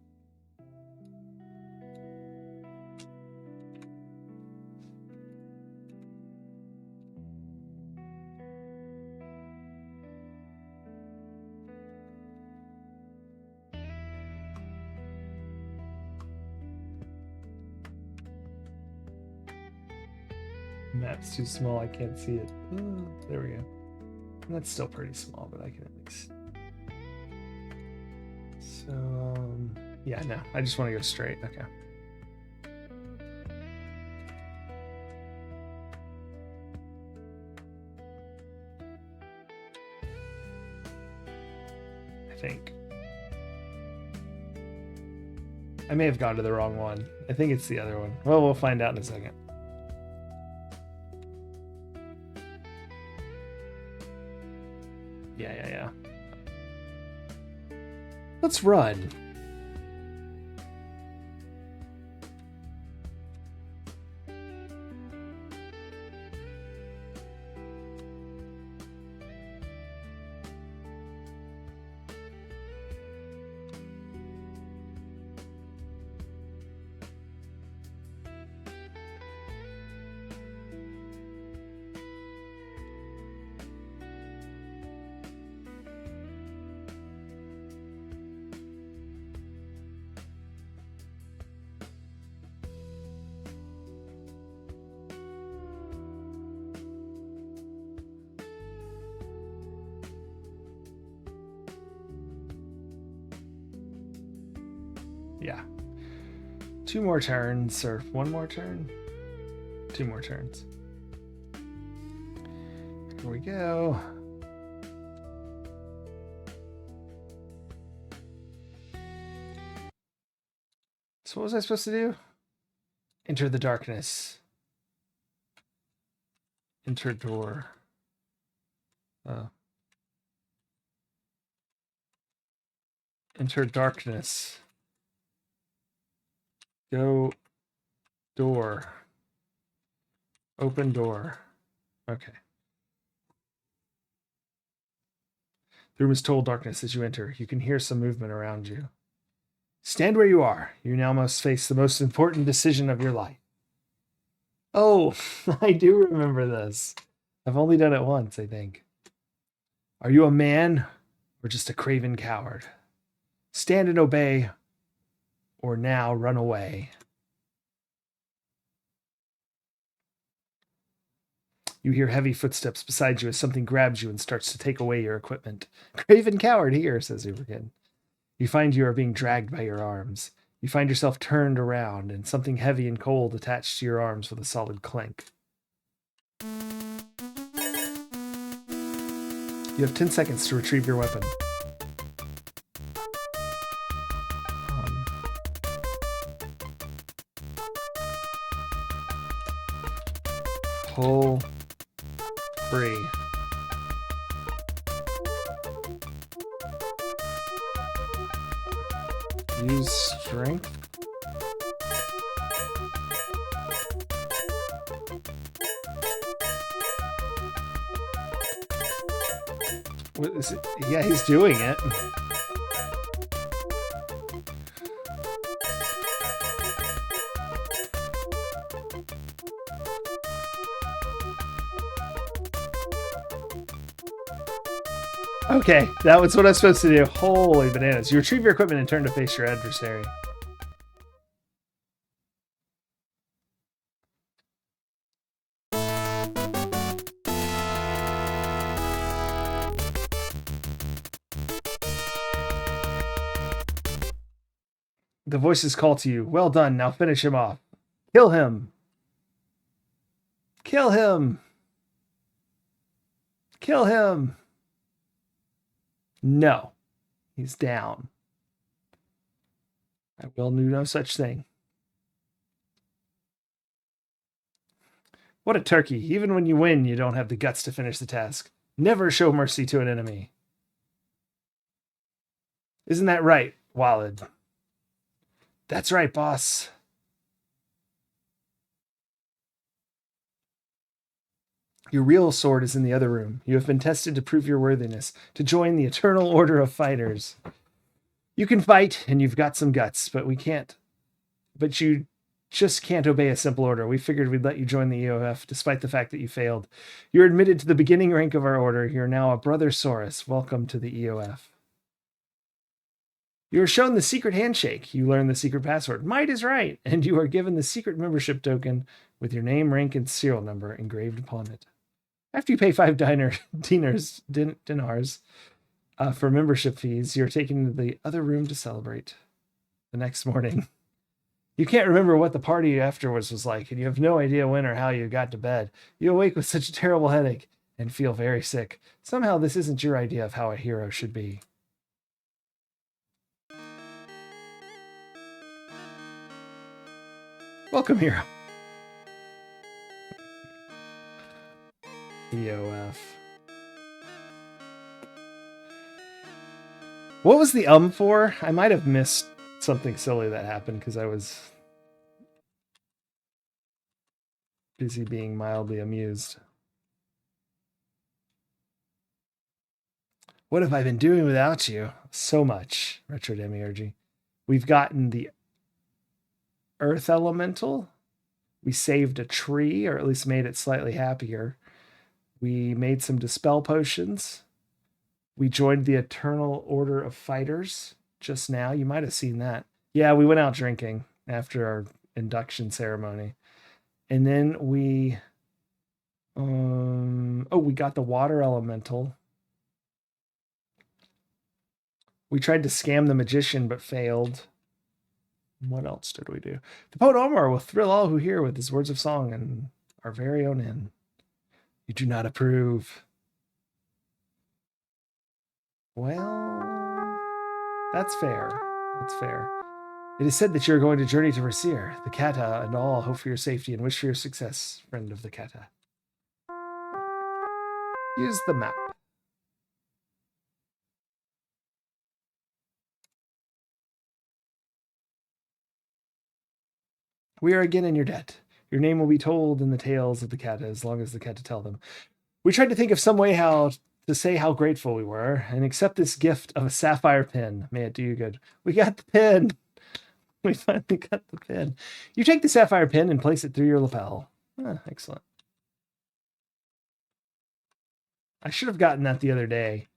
A: Map's too small, I can't see it. Oh, there we go. And that's still pretty small, but I can at least... So, yeah, no, I just want to go straight. Okay. I think. I may have gone to the wrong one. I think it's the other one. Well, we'll find out in a second. Yeah. Let's run. Yeah. 2 more turns, or 1 more turn? 2 more turns. Here we go. So what was I supposed to do? Enter the darkness. Enter door. Oh. Enter darkness. Go door. Open door. Okay. The room is total darkness as you enter. You can hear some movement around you. Stand where you are. You now must face the most important decision of your life. Oh, I do remember this. I've only done it once, I think. Are you a man or just a craven coward? Stand and obey, or now run away. You hear heavy footsteps beside you as something grabs you and starts to take away your equipment. Craven coward here, says Uberkin. You find you are being dragged by your arms. You find yourself turned around and something heavy and cold attached to your arms with a solid clank. You have 10 seconds to retrieve your weapon. Pull free. Use strength. What is it? Yeah, he's doing it. Okay, that was what I was supposed to do. Holy bananas. You retrieve your equipment and turn to face your adversary. The voices call to you. Well done, now finish him off. Kill him. Kill him. Kill him. No. He's down. I will do no such thing. What a turkey. Even when you win, you don't have the guts to finish the task. Never show mercy to an enemy. Isn't that right, Walid? That's right, boss. Your real sword is in the other room. You have been tested to prove your worthiness, to join the Eternal Order of Fighters. You can fight, and you've got some guts, but you just can't obey a simple order. We figured we'd let you join the EOF, despite the fact that you failed. You're admitted to the beginning rank of our order. You're now a Brother Saurus. Welcome to the EOF. You are shown the secret handshake. You learn the secret password. Might is right. And you are given the secret membership token with your name, rank, and serial number engraved upon it. After you pay 5 dinars for membership fees, you're taken to the other room to celebrate. The next morning, you can't remember what the party afterwards was like, and you have no idea when or how you got to bed. You awake with such a terrible headache and feel very sick. Somehow this isn't your idea of how a hero should be. Welcome, hero. EOF. What was the for? I might have missed something silly that happened because I was busy being mildly amused. What have I been doing without you? So much, Retro Demiurgy. We've gotten the Earth Elemental. We saved a tree, or at least made it slightly happier. We made some Dispel Potions. We joined the Eternal Order of Fighters just now. You might have seen that. Yeah, we went out drinking after our induction ceremony. And then we got the Water Elemental. We tried to scam the magician, but failed. What else did we do? The poet Omar will thrill all who hear with his words of song and our very own inn. You do not approve. Well, that's fair. That's fair. It is said that you are going to journey to Rasir. The Kata and all hope for your safety and wish for your success, friend of the Kata. Use the map. We are again in your debt. Your name will be told in the tales of the Kata as long as the Kata tell them. We tried to think of some way how to say how grateful we were and accept this gift of a sapphire pin. May it do you good. We got the pin. We finally got the pin. You take the sapphire pin and place it through your lapel. Excellent. I should have gotten that the other day.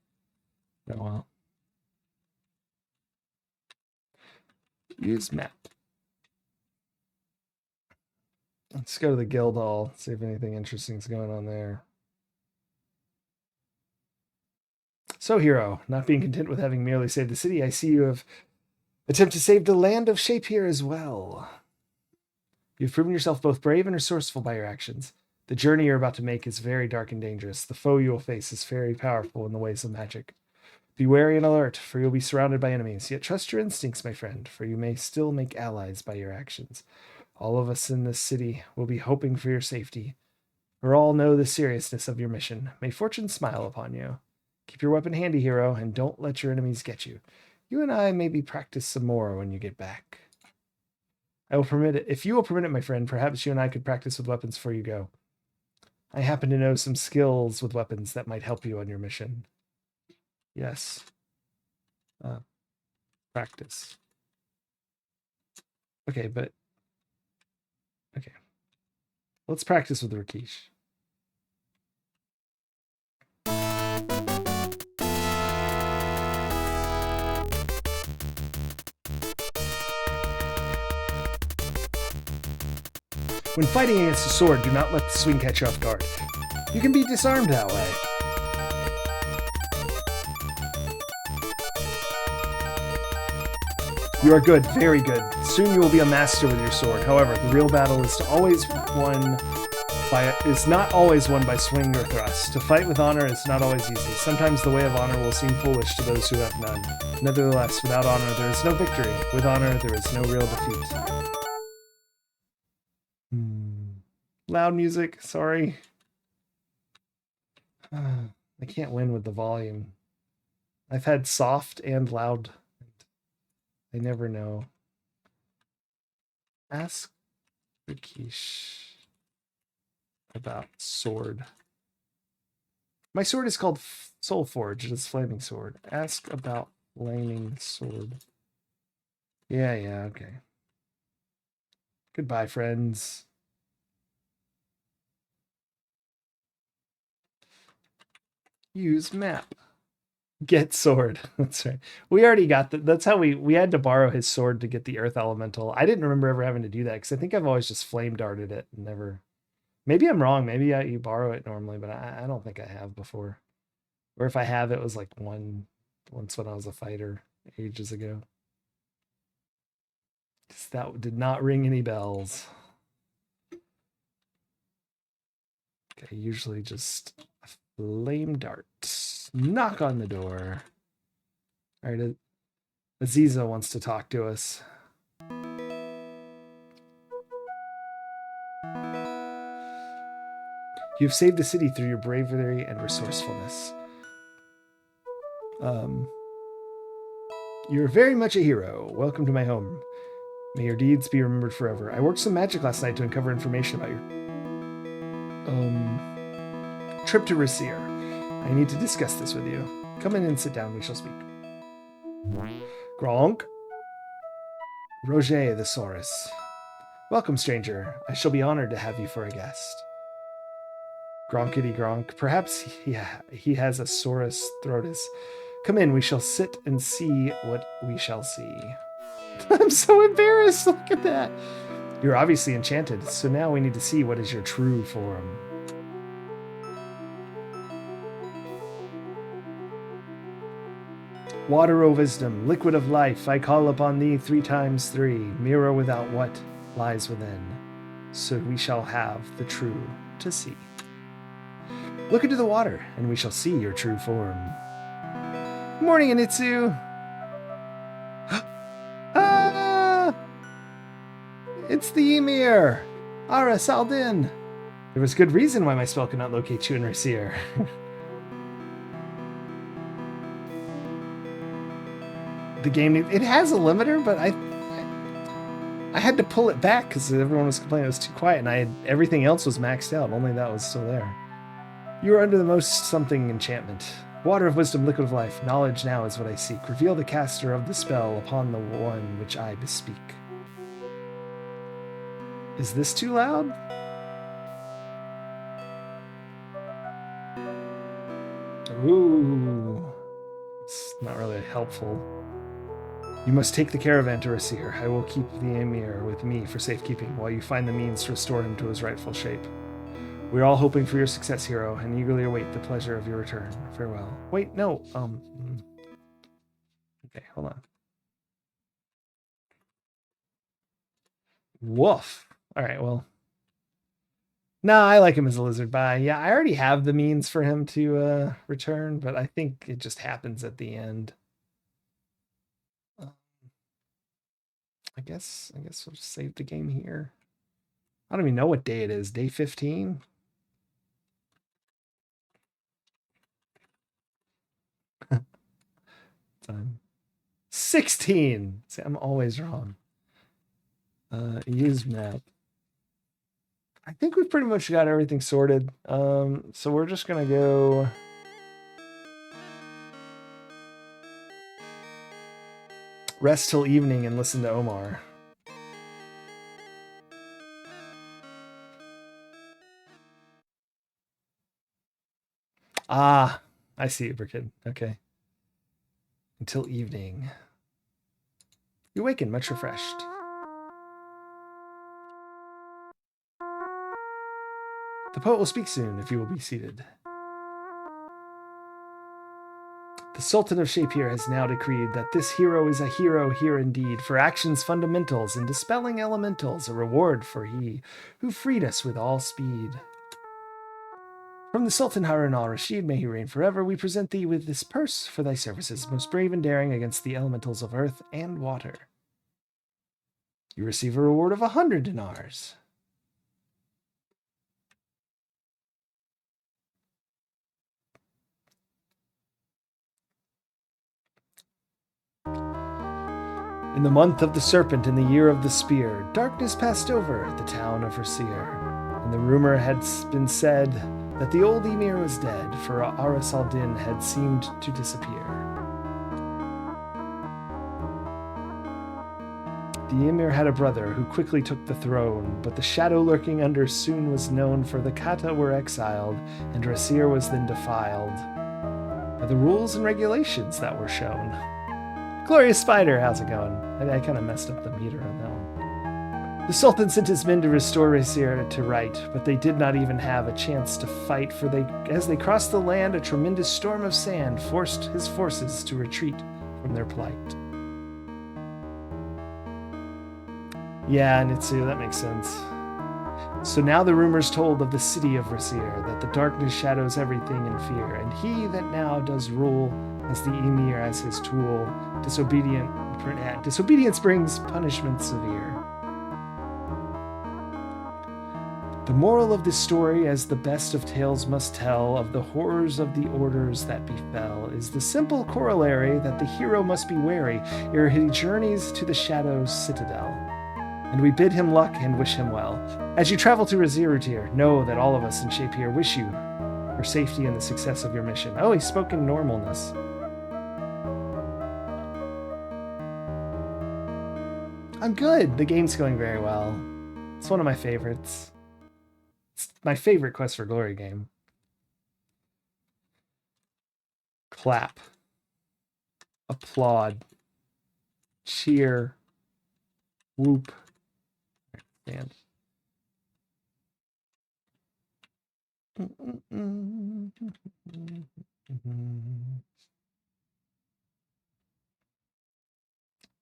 A: Oh well. Use map. Let's go to the guild hall, see if anything interesting is going on there. So, hero, not being content with having merely saved the city, I see you have attempted to save the land of Shape here as well. You've proven yourself both brave and resourceful by your actions. The journey you're about to make is very dark and dangerous. The foe you will face is very powerful in the ways of magic. Be wary and alert, for you'll be surrounded by enemies. Yet trust your instincts, my friend, for you may still make allies by your actions. All of us in this city will be hoping for your safety, for all know the seriousness of your mission. May fortune smile upon you. Keep your weapon handy, hero, and don't let your enemies get you. You and I maybe practice some more when you get back. I will permit it. If you will permit it, my friend, perhaps you and I could practice with weapons before you go. I happen to know some skills with weapons that might help you on your mission. Yes. Practice. Okay, but... Okay. Let's practice with Rakeesh. When fighting against a sword, do not let the swing catch you off guard. You can be disarmed that way. You are good, very good. Soon you will be a master with your sword. However, the real battle is not always won by swing or thrust. To fight with honor is not always easy. Sometimes the way of honor will seem foolish to those who have none. Nevertheless, without honor there is no victory. With honor there is no real defeat. Loud music, sorry. I can't win with the volume. I've had soft and loud. I never know. Ask Rakeesh about sword. My sword is called Soulforge. It's flaming sword. Ask about flaming sword. Yeah, okay. Goodbye, friends. Use map. Get sword. That's right. We already got that. That's how we had to borrow his sword to get the earth elemental. I didn't remember ever having to do that because I think I've always just flame darted it and never. Maybe I'm wrong. Maybe you borrow it normally, but I don't think I have before. Or if I have, it was like once when I was a fighter ages ago. That did not ring any bells. Okay, usually just flame dart. Knock on the door. All right, Aziza wants to talk to us. You've saved the city through your bravery and resourcefulness. You're very much a hero. Welcome to my home. May your deeds be remembered forever. I worked some magic last night to uncover information about your trip to Rasir. I need to discuss this with you. Come in and sit down. We shall speak. Gronk? Roger the Saurus. Welcome, stranger. I shall be honored to have you for a guest. Gronkity Gronk. Perhaps he has a Saurus Throatus. Come in, we shall sit and see what we shall see. I'm so embarrassed. Look at that. You're obviously enchanted, so now we need to see what is your true form. Water, O wisdom, liquid of life, I call upon thee 3 times 3, mirror without what lies within, so we shall have the true to see. Look into the water, and we shall see your true form. Morning, Anitsu! Ah! It's the Ymir! Ara Saldin! There was good reason why my spell could not locate you in Rasir. The game, it has a limiter, but I had to pull it back because everyone was complaining it was too quiet, and everything else was maxed out. Only that was still there. You are under the most something enchantment. Water of wisdom, liquid of life. Knowledge now is what I seek. Reveal the caster of the spell upon the one which I bespeak. Is this too loud? Ooh. It's not really helpful. You must take the caravan to Rasir. I will keep the Emir with me for safekeeping while you find the means to restore him to his rightful shape. We are all hoping for your success, hero, and eagerly await the pleasure of your return. Farewell. Wait, no. Okay, hold on. Woof. All right, well. No, I like him as a lizard. Bye. Yeah, I already have the means for him to return, but I think it just happens at the end. I guess we'll just save the game here. I don't even know what day it is. Day 15? Time. 16. See, I'm always wrong. Use map. I think we've pretty much got everything sorted. So we're just gonna go. Rest till evening and listen to Omar. Ah, I see it, Brickhead. Okay. Until evening. You awaken much refreshed. The poet will speak soon if you will be seated. The Sultan of Shapir has now decreed that this hero is a hero here indeed, for actions fundamentals and dispelling elementals, a reward for he who freed us with all speed. From the Sultan Harun al-Rashid, may he reign forever, we present thee with this purse for thy services, most brave and daring against the elementals of earth and water. You receive a reward of 100 dinars. In the month of the serpent, in the year of the spear, darkness passed over the town of Rasir, and the rumor had been said that the old emir was dead, for Aras al-Din had seemed to disappear. The emir had a brother who quickly took the throne, but the shadow lurking under soon was known, for the Kata were exiled, and Rasir was then defiled by the rules and regulations that were shown. Glorious Spider, how's it going? I kind of messed up the meter on that one. The Sultan sent his men to restore Rasir to right, but they did not even have a chance to fight, for as they crossed the land, a tremendous storm of sand forced his forces to retreat from their plight. Yeah, Nitsu, that makes sense. So now the rumors told of the city of Rasir, that the darkness shadows everything in fear, and he that now does rule as the emir as his tool, disobedience brings punishment severe. The moral of this story, as the best of tales must tell, of the horrors of the orders that befell, is the simple corollary that the hero must be wary ere he journeys to the Shadow's citadel. And we bid him luck and wish him well. As you travel to Razirutir, know that all of us in Shapir wish you for safety and the success of your mission. Oh, he spoke in normalness. I'm good. The game's going very well. It's one of my favorites. It's my favorite Quest for Glory game. Clap. Applaud. Cheer. Whoop. Stand.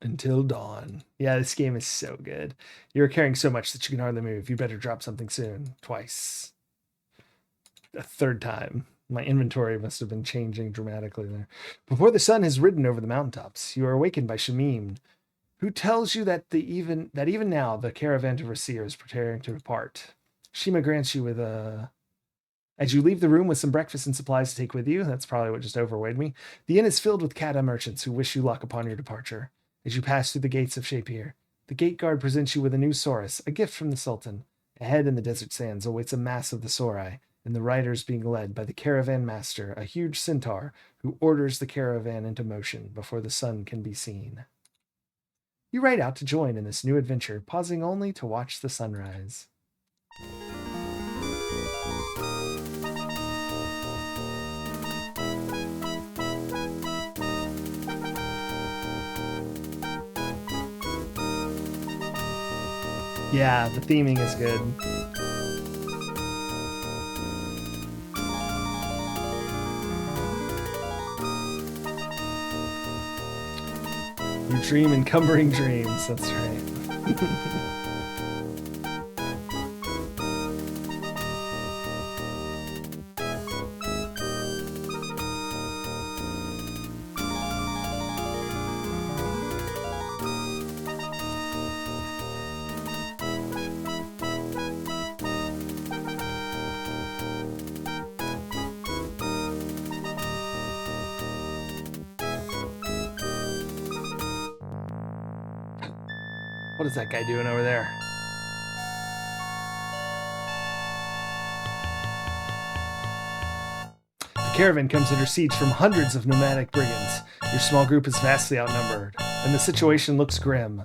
A: Until dawn. Yeah, this game is so good. You're carrying so much that you can hardly move. You better drop something soon. Twice. A third time. My inventory must have been changing dramatically there. Before the sun has ridden over the mountaintops, you are awakened by Shamim, who tells you that even now the caravan to Rasir is preparing to depart. Shima grants you with a... As you leave the room with some breakfast and supplies to take with you, that's probably what just overweighed me, the inn is filled with Kata merchants who wish you luck upon your departure. As you pass through the gates of Shapir, the gate guard presents you with a new Saurus, a gift from the Sultan. Ahead in the desert sands awaits a mass of the Sorai, and the riders being led by the caravan master, a huge centaur, who orders the caravan into motion before the sun can be seen. You ride out to join in this new adventure, pausing only to watch the sunrise. Yeah, the theming is good. You dream encumbering dreams, that's right. What is that guy doing over there? The caravan comes under siege from hundreds of nomadic brigands. Your small group is vastly outnumbered, and the situation looks grim.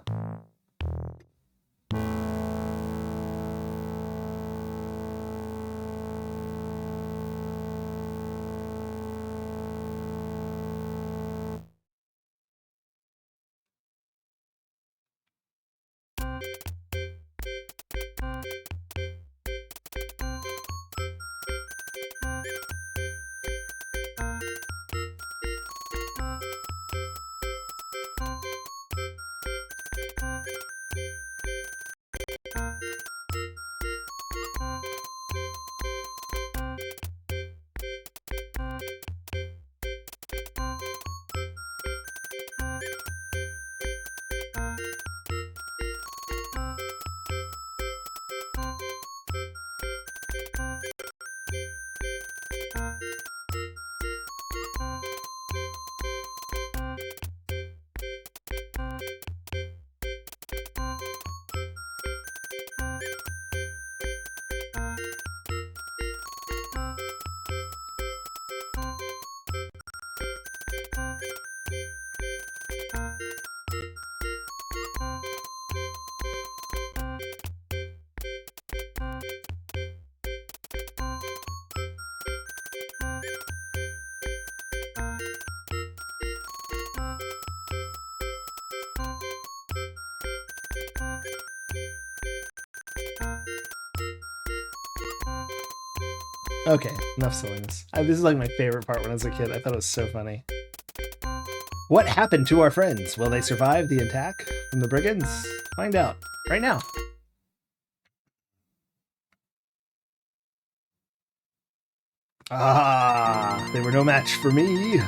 A: Okay, enough silliness. This is like my favorite part when I was a kid. I thought it was so funny. What happened to our friends? Will they survive the attack from the brigands? Find out right now. Ah, they were no match for me.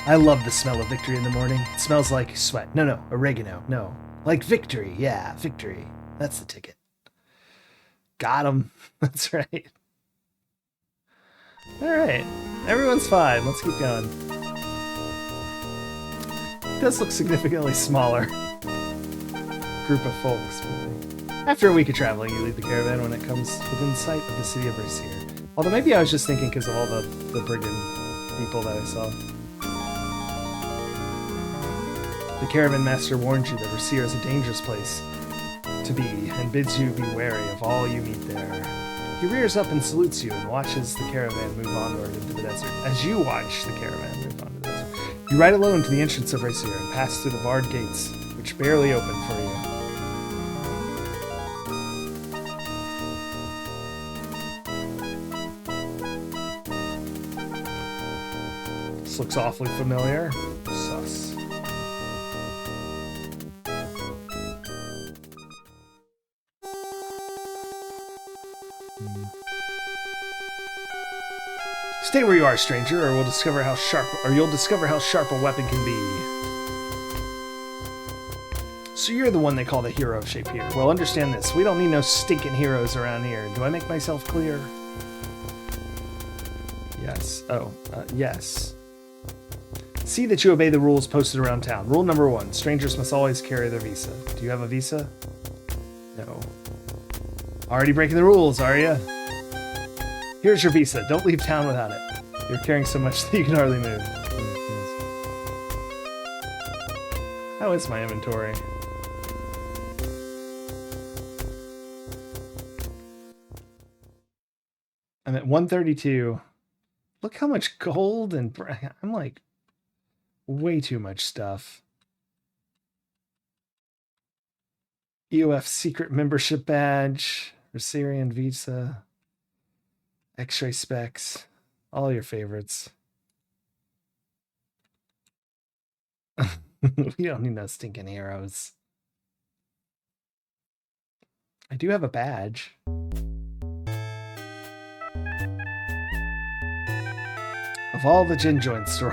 A: I love the smell of victory in the morning. It smells like sweat. No, oregano. No. Like victory. Yeah, victory. That's the ticket. Got him. That's right. All right. Everyone's fine. Let's keep going. It does look significantly smaller. Group of folks. After a week of traveling, you leave the caravan when it comes within sight of the city of Raseer. Although maybe I was just thinking because of all the brigand people that I saw. The caravan master warns you that Raseer is a dangerous place to be and bids you be wary of all you meet there. He rears up and salutes you and watches the caravan move onward into the desert. As you watch the caravan move on to the desert, you ride alone to the entrance of Raseer and pass through the barred gates, which barely open for you. This looks awfully familiar. Sus. Stay where you are, stranger, or you'll discover how sharp a weapon can be. So you're the one they call the hero of Shapeir. Well, understand this. We don't need no stinking heroes around here. Do I make myself clear? Yes. Yes. See that you obey the rules posted around town. Rule number 1. Strangers must always carry their visa. Do you have a visa? No. Already breaking the rules, are you? Here's your visa. Don't leave town without it. You're carrying so much that you can hardly move. How is my inventory? I'm at 132. Look how much gold and I'm like Way too much stuff. EOF secret membership badge, Rosarian visa, X-ray specs, all your favorites. We don't need no stinking heroes. I do have a badge. Of all the gin joints to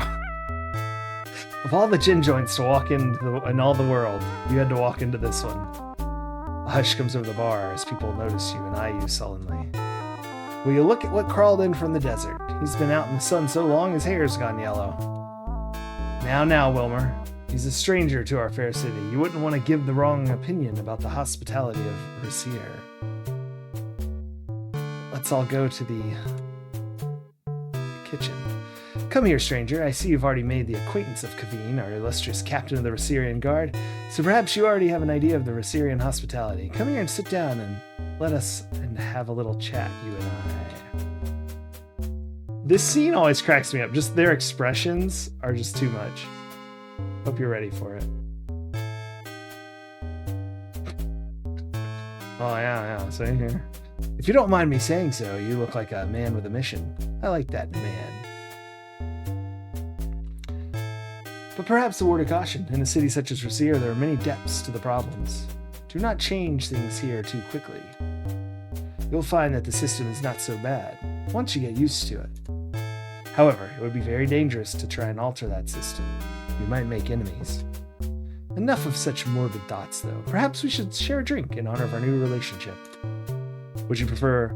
A: walk in all the world, you had to walk into this one. A hush comes over the bar as people notice you and eye you sullenly. Will you look at what crawled in from the desert? He's been out in the sun so long his hair's gone yellow. Now, Wilmer. He's a stranger to our fair city. You wouldn't want to give the wrong opinion about the hospitality of Rasier. Let's all go to the kitchen. Come here, stranger. I see you've already made the acquaintance of Kaveen, our illustrious captain of the Rasirian Guard, so perhaps you already have an idea of the Rasirian hospitality. Come here and sit down and let us have a little chat, you and I. This scene always cracks me up. Just their expressions are just too much. Hope you're ready for it. Oh, yeah. So here. If you don't mind me saying so, you look like a man with a mission. I like that man. But perhaps a word of caution. In a city such as Rasier, there are many depths to the problems. Do not change things here too quickly. You'll find that the system is not so bad, once you get used to it. However, it would be very dangerous to try and alter that system. You might make enemies. Enough of such morbid thoughts, though. Perhaps we should share a drink in honor of our new relationship. Would you prefer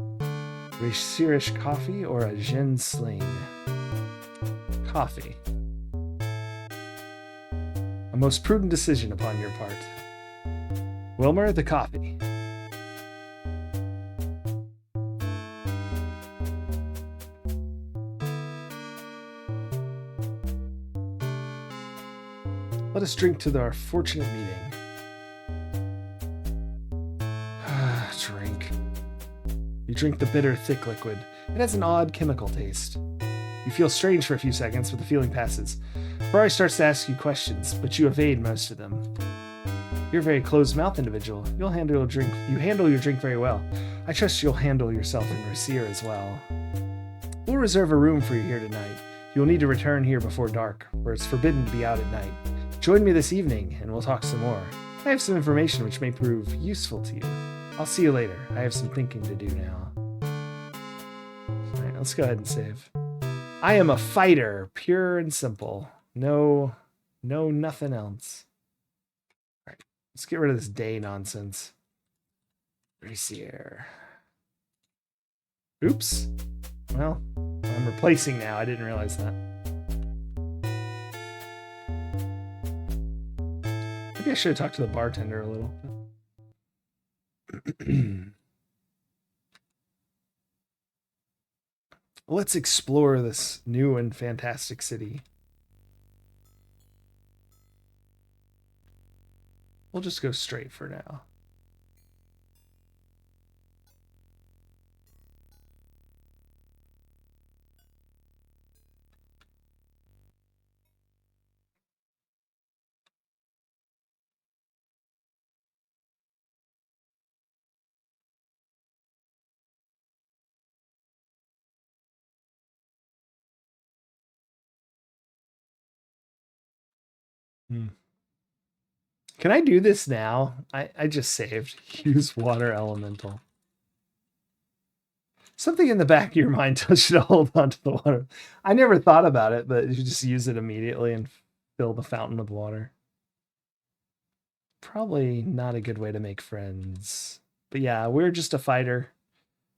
A: Rasierish coffee or a Gin Sling? Coffee. A most prudent decision upon your part. Wilmer, the coffee. Let us drink to our fortunate meeting. Drink. You drink the bitter, thick liquid. It has an odd chemical taste. You feel strange for a few seconds, but the feeling passes. Ferrari starts to ask you questions, but you evade most of them. You're a very closed-mouthed individual. You handle your drink very well. I trust you'll handle yourself in Rasier as well. We'll reserve a room for you here tonight. You'll need to return here before dark, where it's forbidden to be out at night. Join me this evening, and we'll talk some more. I have some information which may prove useful to you. I'll see you later. I have some thinking to do now. Alright, let's go ahead and save. I am a fighter, pure and simple. No, nothing else. Alright, let's get rid of this day nonsense. Rasier. Oops. Well, I'm replacing now. I didn't realize that. Maybe I should have talked to the bartender a little. Let's explore this new and fantastic city. We'll just go straight for now. Can I do this now? I just saved. Use water elemental. Something in the back of your mind tells you to hold on to the water. I never thought about it, but you just use it immediately and fill the fountain with water. Probably not a good way to make friends. But yeah, we're just a fighter.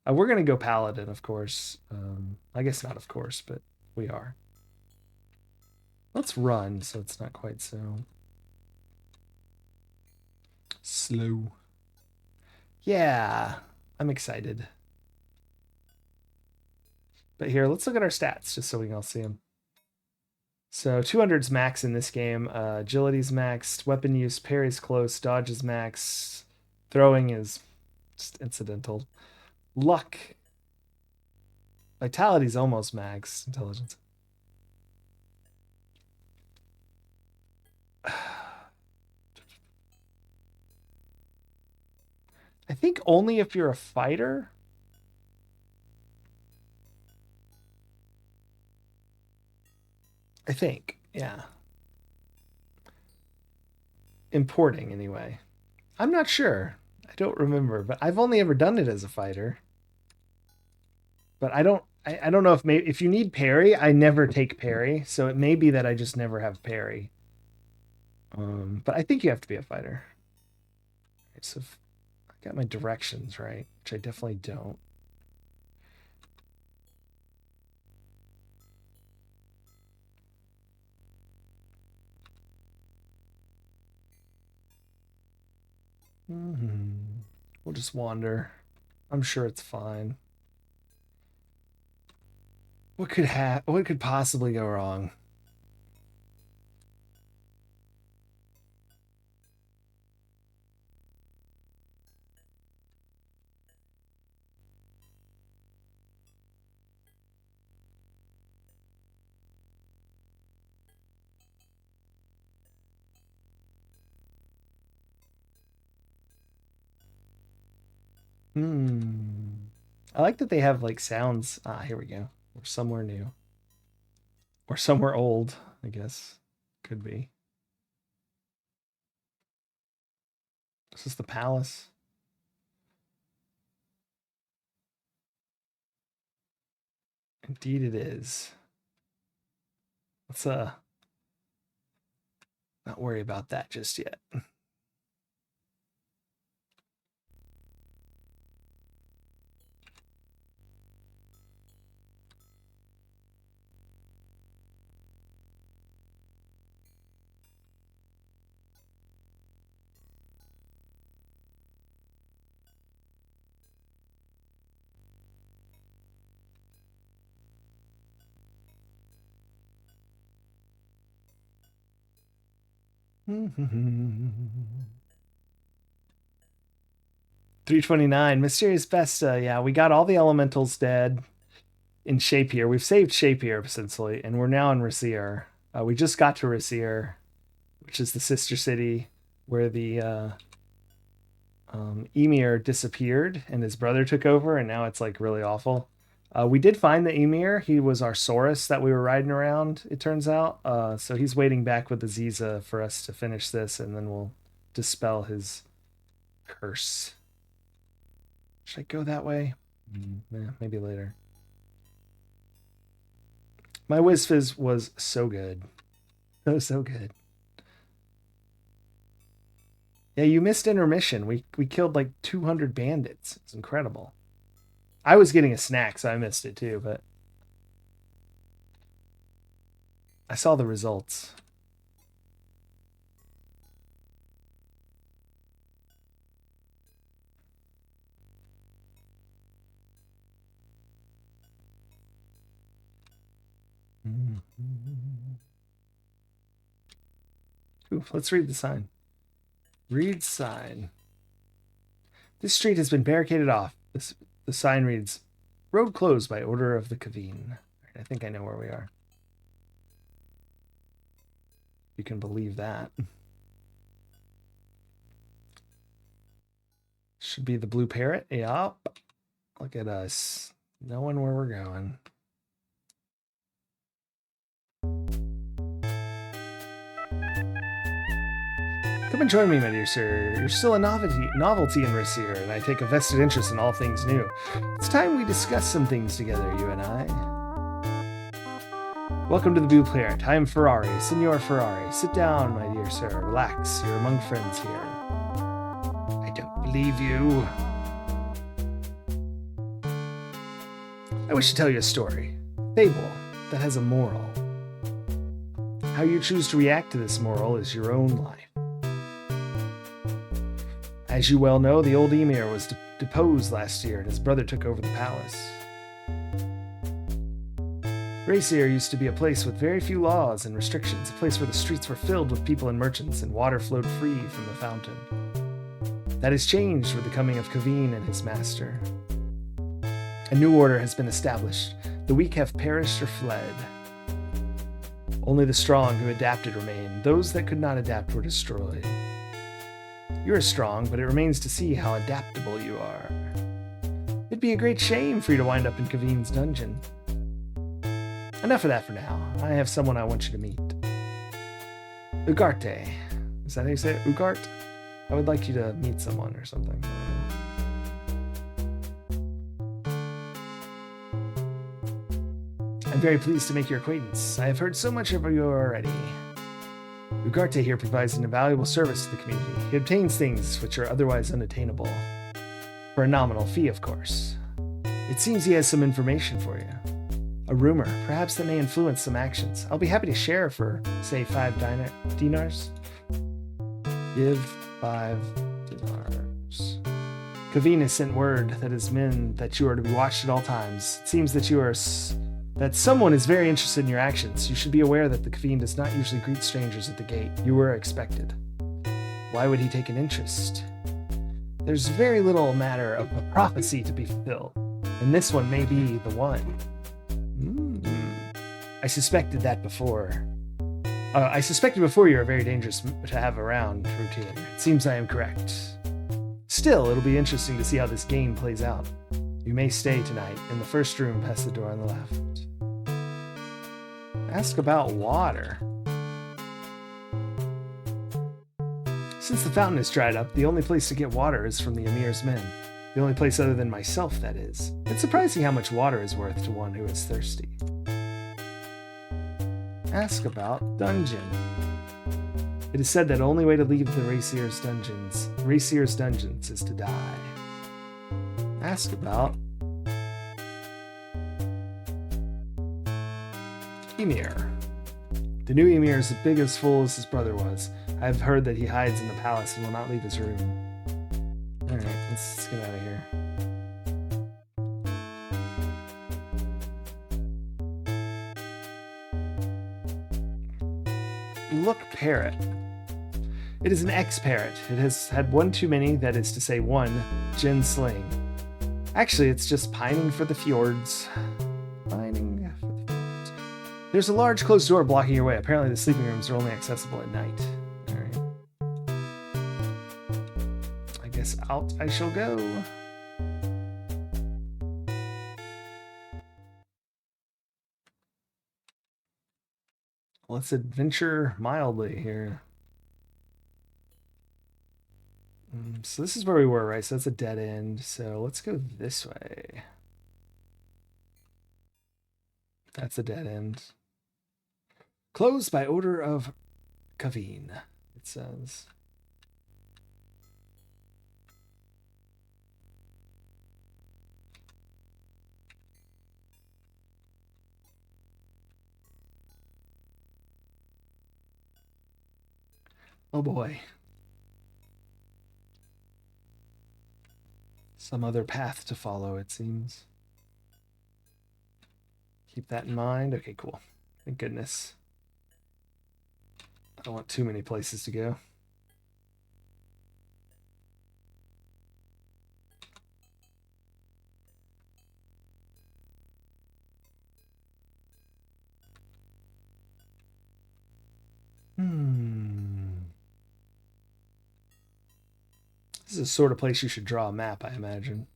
A: We're going to go paladin, of course. I guess not of course, but we are. Let's run so it's not quite so slow. Yeah, I'm excited. But here, let's look at our stats just so we can all see them. So 200's max in this game. Agility's maxed. Weapon use, parry's close. Dodge is max. Throwing is just incidental. Luck. Vitality's almost max. Intelligence. I think only if you're a fighter. I think, yeah. Importing, anyway. I'm not sure. I don't remember, but I've only ever done it as a fighter. But I don't know if you need parry, I never take parry, so it may be that I just never have parry. But I think you have to be a fighter. Right, so I got my directions right, which I definitely don't. We'll just wander. I'm sure it's fine. What could possibly go wrong? I like that they have like sounds. Ah, here we go. We're somewhere new. Or somewhere old, I guess. Could be. This is the palace. Indeed it is. Let's not worry about that just yet. $329 Mysterious Vesta. Yeah, we got all the elementals dead in Shapier. We've saved Shapier essentially, and we're now in Rasir. We just got to Rasir, which is the sister city where the Emir disappeared and his brother took over, and now it's like really awful. We did find the Emir. He was our Saurus that we were riding around, it turns out. So he's waiting back with Aziza for us to finish this, and then we'll dispel his curse. Should I go that way? Yeah, maybe later. My Wizfizz was so good. So good. Yeah, you missed intermission. We killed like 200 bandits. It's incredible. I was getting a snack, so I missed it too, but I saw the results. Ooh, let's read the sign. Read sign. This street has been barricaded off. The sign reads, "Road closed by order of the Kaveen." I think I know where we are. You can believe that. Should be the blue parrot. Yup. Look at us. Knowing where we're going. Come and join me, my dear sir. You're still a novelty in Rasir, and I take a vested interest in all things new. It's time we discuss some things together, you and I. Welcome to the Blue Parrot. I am Ferrari, Signor Ferrari. Sit down, my dear sir. Relax. You're among friends here. I don't believe you. I wish to tell you a story. Fable that has a moral. How you choose to react to this moral is your own life. As you well know, the old Emir was deposed last year and his brother took over the palace. Rasir used to be a place with very few laws and restrictions, a place where the streets were filled with people and merchants and water flowed free from the fountain. That has changed with the coming of Kaveen and his master. A new order has been established. The weak have perished or fled. Only the strong who adapted remain. Those that could not adapt were destroyed. You are strong, but it remains to see how adaptable you are. It'd be a great shame for you to wind up in Kaveen's dungeon. Enough of that for now. I have someone I want you to meet. Ugarte. Is that how you say it? Ugarte? I would like you to meet someone or something. I'm very pleased to make your acquaintance. I have heard so much of you already. Ugarte here provides an invaluable service to the community. He obtains things which are otherwise unattainable. For a nominal fee, of course. It seems he has some information for you. A rumor, perhaps that may influence some actions. I'll be happy to share for, say, 5 dinars. Give 5 dinars. Kaveen has sent word that his men that you are to be watched at all times. It seems that that someone is very interested in your actions. You should be aware that the Kaveen does not usually greet strangers at the gate. You were expected. Why would he take an interest? There's very little matter of a prophecy to be fulfilled, and this one may be the one. I suspected that before. I suspected before you are very dangerous to have around routinely. It seems I am correct. Still, it'll be interesting to see how this game plays out. You may stay tonight in the first room past the door on the left. Ask about water. Since the fountain is dried up, the only place to get water is from the Emir's men. The only place other than myself, that is. It's surprising how much water is worth to one who is thirsty. Ask about dungeon. It is said that the only way to leave the Racier's dungeons is to die. Ask about Emir. The new Emir is as big as full as his brother was. I've heard that he hides in the palace and will not leave his room. Alright, let's get out of here. Look parrot. It is an ex-parrot. It has had one too many, that is to say one, Jin Sling. Actually, it's just pining for the fjords. Pining for the fjords. There's a large closed door blocking your way. Apparently the sleeping rooms are only accessible at night. Alright. I guess out I shall go. Let's adventure mildly here. So this is where we were, right? So that's a dead end. So let's go this way. That's a dead end. Closed by order of Kaveen, it says. Oh boy. Some other path to follow, it seems. Keep that in mind. Okay, cool. Thank goodness. I don't want too many places to go. This is the sort of place you should draw a map, I imagine.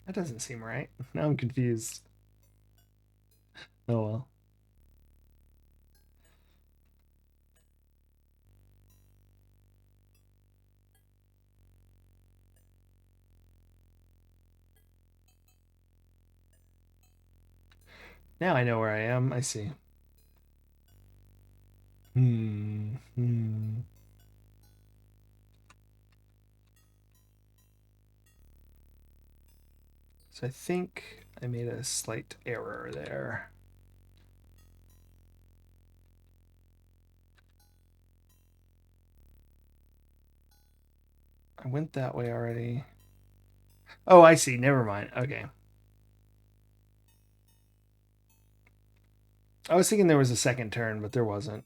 A: That doesn't seem right. Now I'm confused. Oh well. Now I know where I am. I see. So I think I made a slight error there. I went that way already. Oh, I see. Never mind. Okay. I was thinking there was a second turn, but there wasn't.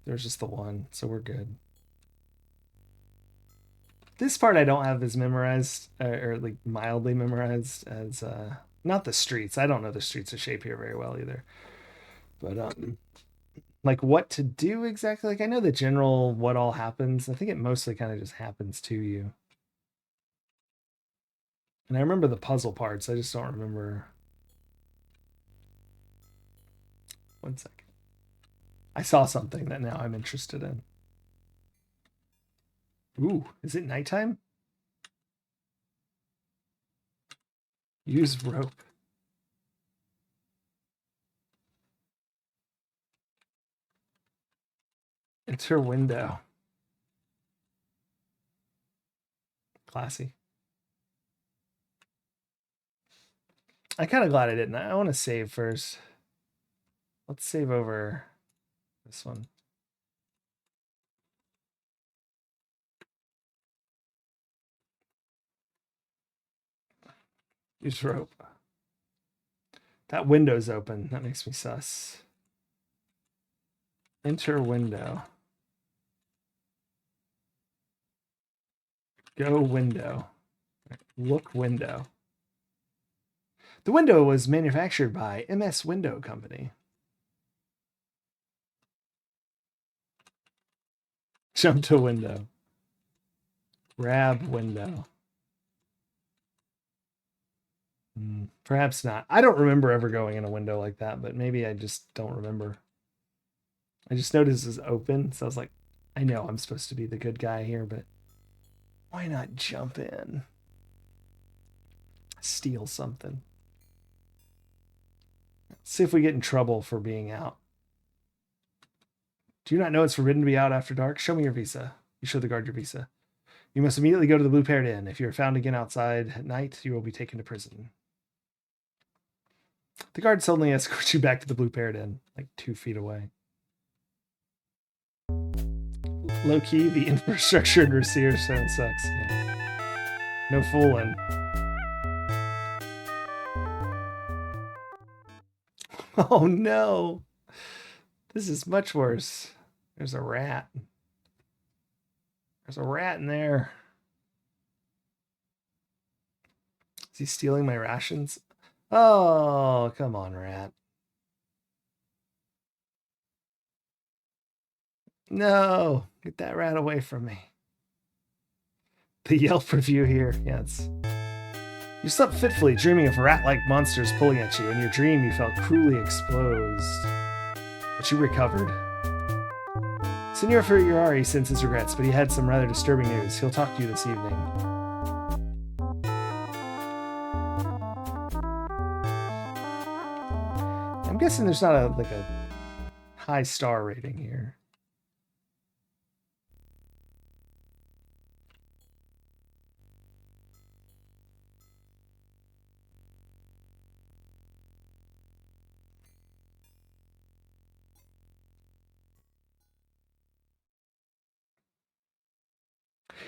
A: There was just the one, so we're good. This part I don't have as memorized, or like mildly memorized as not the streets. I don't know the streets of Shape here very well either. But like what to do exactly. Like I know the general what all happens. I think it mostly kind of just happens to you. And I remember the puzzle parts. I just don't remember. One second. I saw something that now I'm interested in. Ooh, is it nighttime? Use rope. Enter window. Classy. I'm kind of glad I didn't. I want to save first. Let's save over this one. Use rope. That window's open. That makes me sus. Enter window. Go window. Look window. The window was manufactured by MS Window Company. Jump to window. Grab window. Perhaps not. I don't remember ever going in a window like that, but maybe I just don't remember. I just noticed it's open, so I was like, I know I'm supposed to be the good guy here, but why not jump in? Steal something. Let's see if we get in trouble for being out. Do you not know it's forbidden to be out after dark? Show me your visa. You show the guard your visa. You must immediately go to the Blue Parrot Inn. If you are found again outside at night, you will be taken to prison. The guard suddenly escorts you back to the Blue Parrot Inn, like 2 feet away. Low key, the infrastructure in Rasir Stone sucks. Yeah. No fooling. Oh no. This is much worse. There's a rat. There's a rat in there. Is he stealing my rations? Oh, come on, rat. No, get that rat away from me. The Yelp review here. Yeah, it's... You slept fitfully, dreaming of rat-like monsters pulling at you. In your dream, you felt cruelly exposed. But you recovered. Senor Ferrari sends his regrets, but he had some rather disturbing news. He'll talk to you this evening. I'm guessing there's not a high star rating here.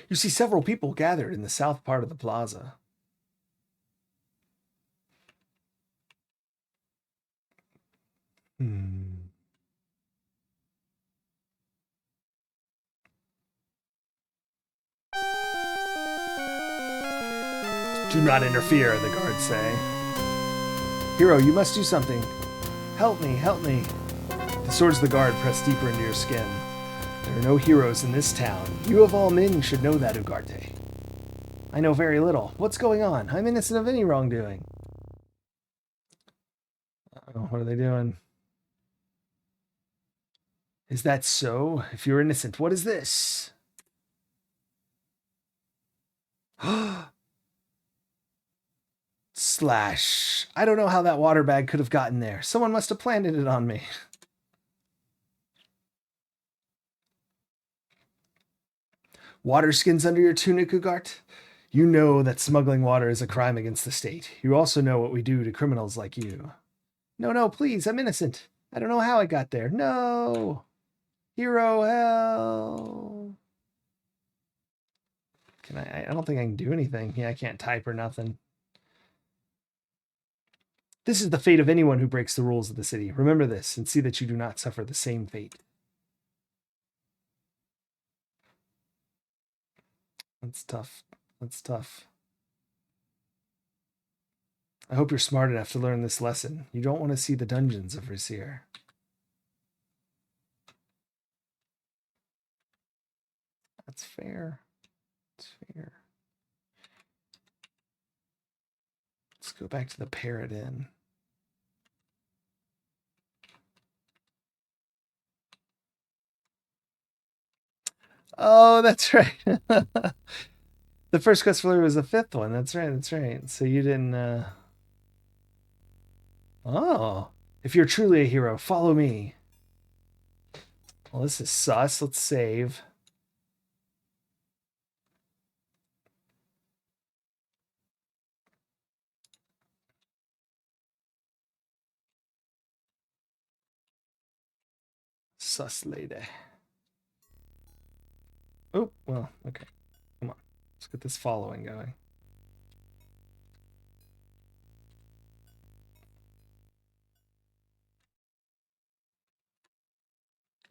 A: You see several people gathered in the south part of the plaza. Do not interfere, the guards say. Hero, you must do something. Help me, help me. The swords of the guard press deeper into your skin. There are no heroes in this town. You of all men should know that, Ugarte. I know very little. What's going on? I'm innocent of any wrongdoing. Oh, what are they doing? Is that so? If you're innocent, what is this? Slash. I don't know how that water bag could have gotten there. Someone must have planted it on me. Water skins under your tunic, Ugarte? You know that smuggling water is a crime against the state. You also know what we do to criminals like you. No, no, please, I'm innocent. I don't know how I got there. No! Hero, help! Can I don't think I can do anything. Yeah, I can't type or nothing. This is the fate of anyone who breaks the rules of the city. Remember this and see that you do not suffer the same fate. That's tough. That's tough. I hope you're smart enough to learn this lesson. You don't want to see the dungeons of Rasir. That's fair. That's fair. Let's go back to the Parrot Inn. Oh, that's right. The first quest for was the fifth one. That's right. That's right. So you didn't. Oh, if you're truly a hero, follow me. Well, this is sus. Let's save. Sus lady. Oh, well, okay. Come on. Let's get this following going.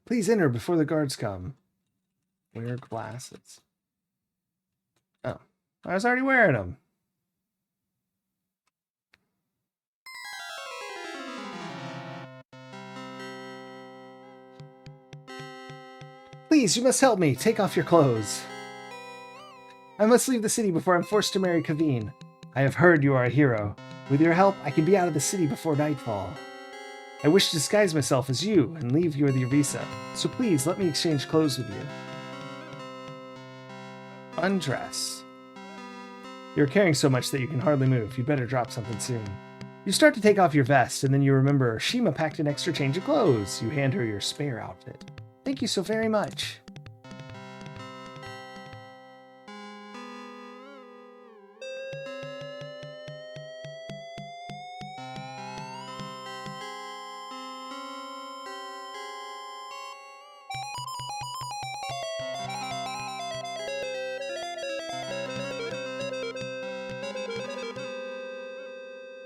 A: Please enter before the guards come. Wear glasses. Oh, I was already wearing them. Please, you must help me. Take off your clothes. I must leave the city before I'm forced to marry Kaveen. I have heard you are a hero. With your help, I can be out of the city before nightfall. I wish to disguise myself as you and leave you with your visa. So please, let me exchange clothes with you. Undress. You're carrying so much that you can hardly move. You'd better drop something soon. You start to take off your vest, and then you remember Shima packed an extra change of clothes. You hand her your spare outfit. Thank you so very much.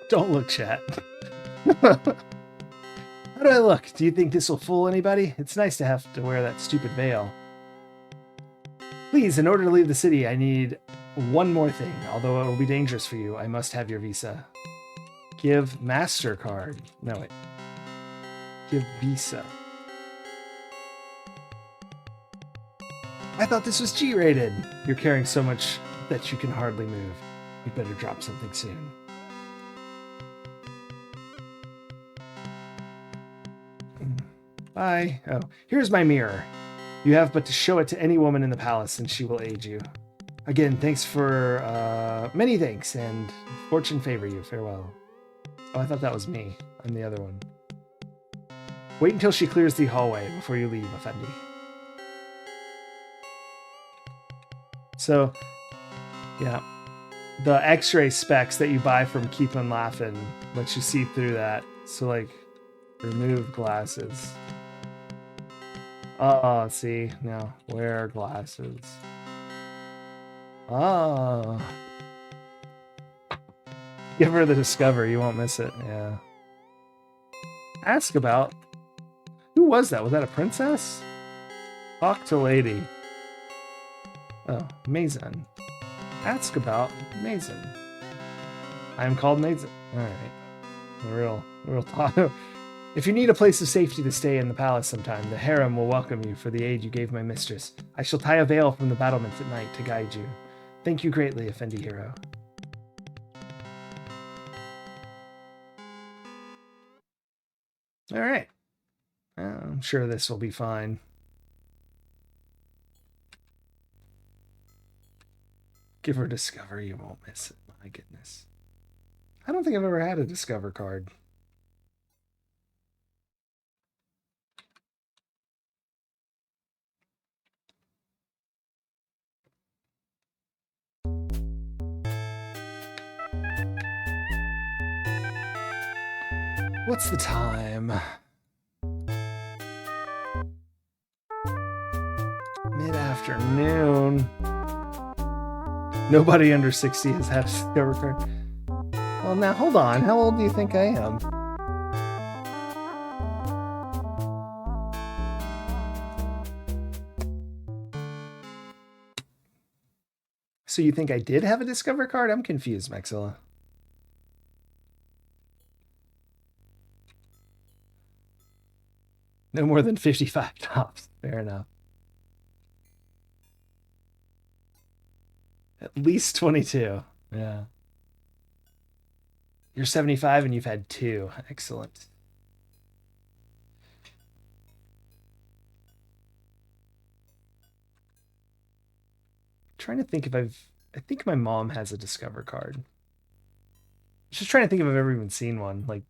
A: Don't look, chat. How do I look? Do you think this will fool anybody? It's nice to have to wear that stupid veil. Please, in order to leave the city, I need one more thing. Although it will be dangerous for you, I must have your visa. Give MasterCard. No, wait. Give Visa. I thought this was G-rated. You're carrying so much that you can hardly move. You better drop something soon. Bye. Oh, here's my mirror. You have but to show it to any woman in the palace and she will aid you. Again, thanks for, many thanks, and fortune favor you. Farewell. Oh, I thought that was me. I'm the other one. Wait until she clears the hallway before you leave, Effendi. So, yeah. The x-ray specs that you buy from Keep on Laughing lets you see through that. So, like, remove glasses. Oh, see? No. Wear glasses. Oh. Give her the discover. You won't miss it. Yeah. Ask about. Who was that? Was that a princess? Talk to lady. Oh, Mason. Ask about Mason. I am called Mason. Alright. Real talk. If you need a place of safety to stay in the palace sometime, the harem will welcome you for the aid you gave my mistress. I shall tie a veil from the battlements at night to guide you. Thank you greatly, Effendi Hero. Alright. I'm sure this will be fine. Give her Discover, you won't miss it. My goodness. I don't think I've ever had a Discover card. What's the time? Mid-afternoon. Nobody under 60 has had a Discover card. Well, now hold on. How old do you think I am? So you think I did have a Discover card? I'm confused, Maxilla. No more than 55 tops. Fair enough. At least 22. Yeah. You're 75 and you've had 2. Excellent. Trying to think if I think my mom has a Discover card. Just trying to think if I've ever even seen one. Like,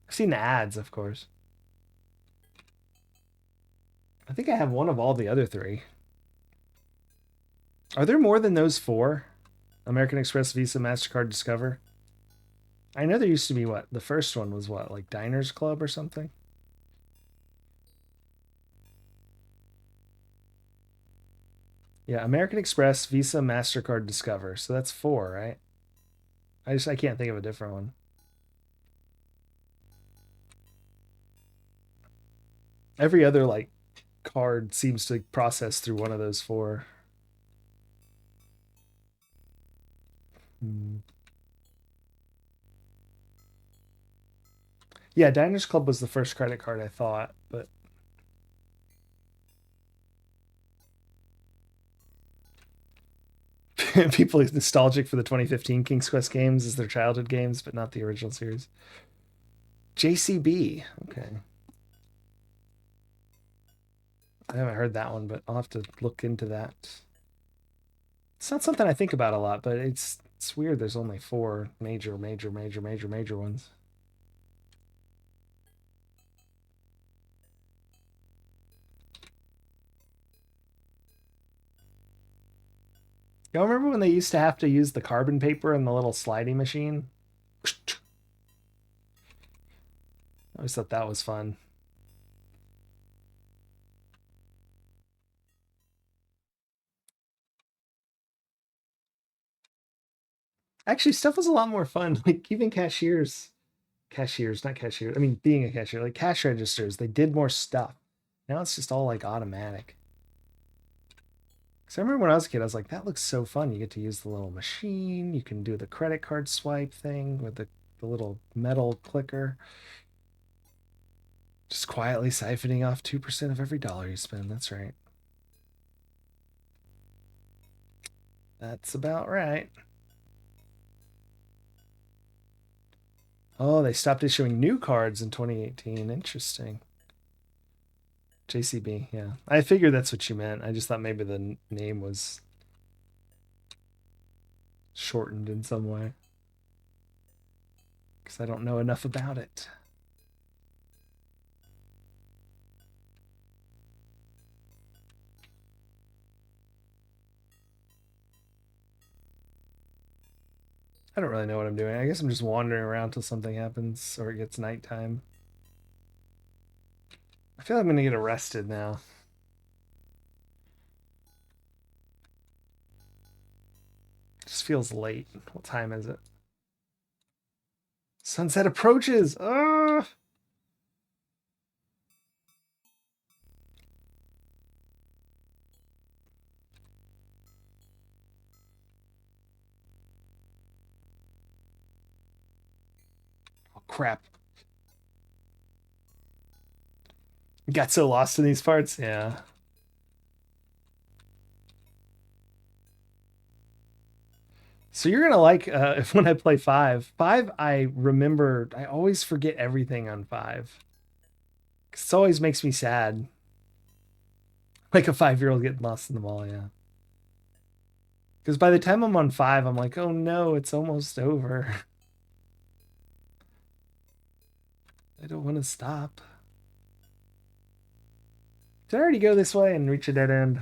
A: I've seen the ads, of course. I think I have one of all the other 3. Are there more than those 4? American Express, Visa, MasterCard, Discover? I know there used to be what? The first one was what? Like Diners Club or something? Yeah, American Express, Visa, MasterCard, Discover. So that's 4, right? I can't think of a different one. Every other like card seems to process through one of those 4. Yeah, Diners Club was the first credit card I thought, but people are nostalgic for the 2015 King's Quest games as their childhood games, but not the original series. JCB. Okay. I haven't heard that one, but I'll have to look into that. It's not something I think about a lot, but it's weird. There's only 4 major ones. Y'all remember when they used to have to use the carbon paper in the little sliding machine? I always thought that was fun. Actually, stuff was a lot more fun. Like even not cashiers. I mean, being a cashier, like cash registers, they did more stuff. Now it's just all like automatic. Because I remember when I was a kid, I was like, that looks so fun. You get to use the little machine. You can do the credit card swipe thing with the little metal clicker. Just quietly siphoning off 2% of every dollar you spend. That's right. That's about right. Oh, they stopped issuing new cards in 2018. Interesting. JCB, yeah. I figured that's what you meant. I just thought maybe the name was shortened in some way. Because I don't know enough about it. I don't really know what I'm doing. I guess I'm just wandering around till something happens or it gets nighttime. I feel like I'm going to get arrested now. It just feels late. What time is it? Sunset approaches. Ugh. Oh, crap. Got so lost in these parts. Yeah. So you're gonna like if when I play 5. 5, I remember. I always forget everything on 5. 'Cause it always makes me sad. Like a 5-year-old getting lost in the mall. Yeah. Because by the time I'm on 5, I'm like, oh no, it's almost over. I don't want to stop. Did I already go this way and reach a dead end?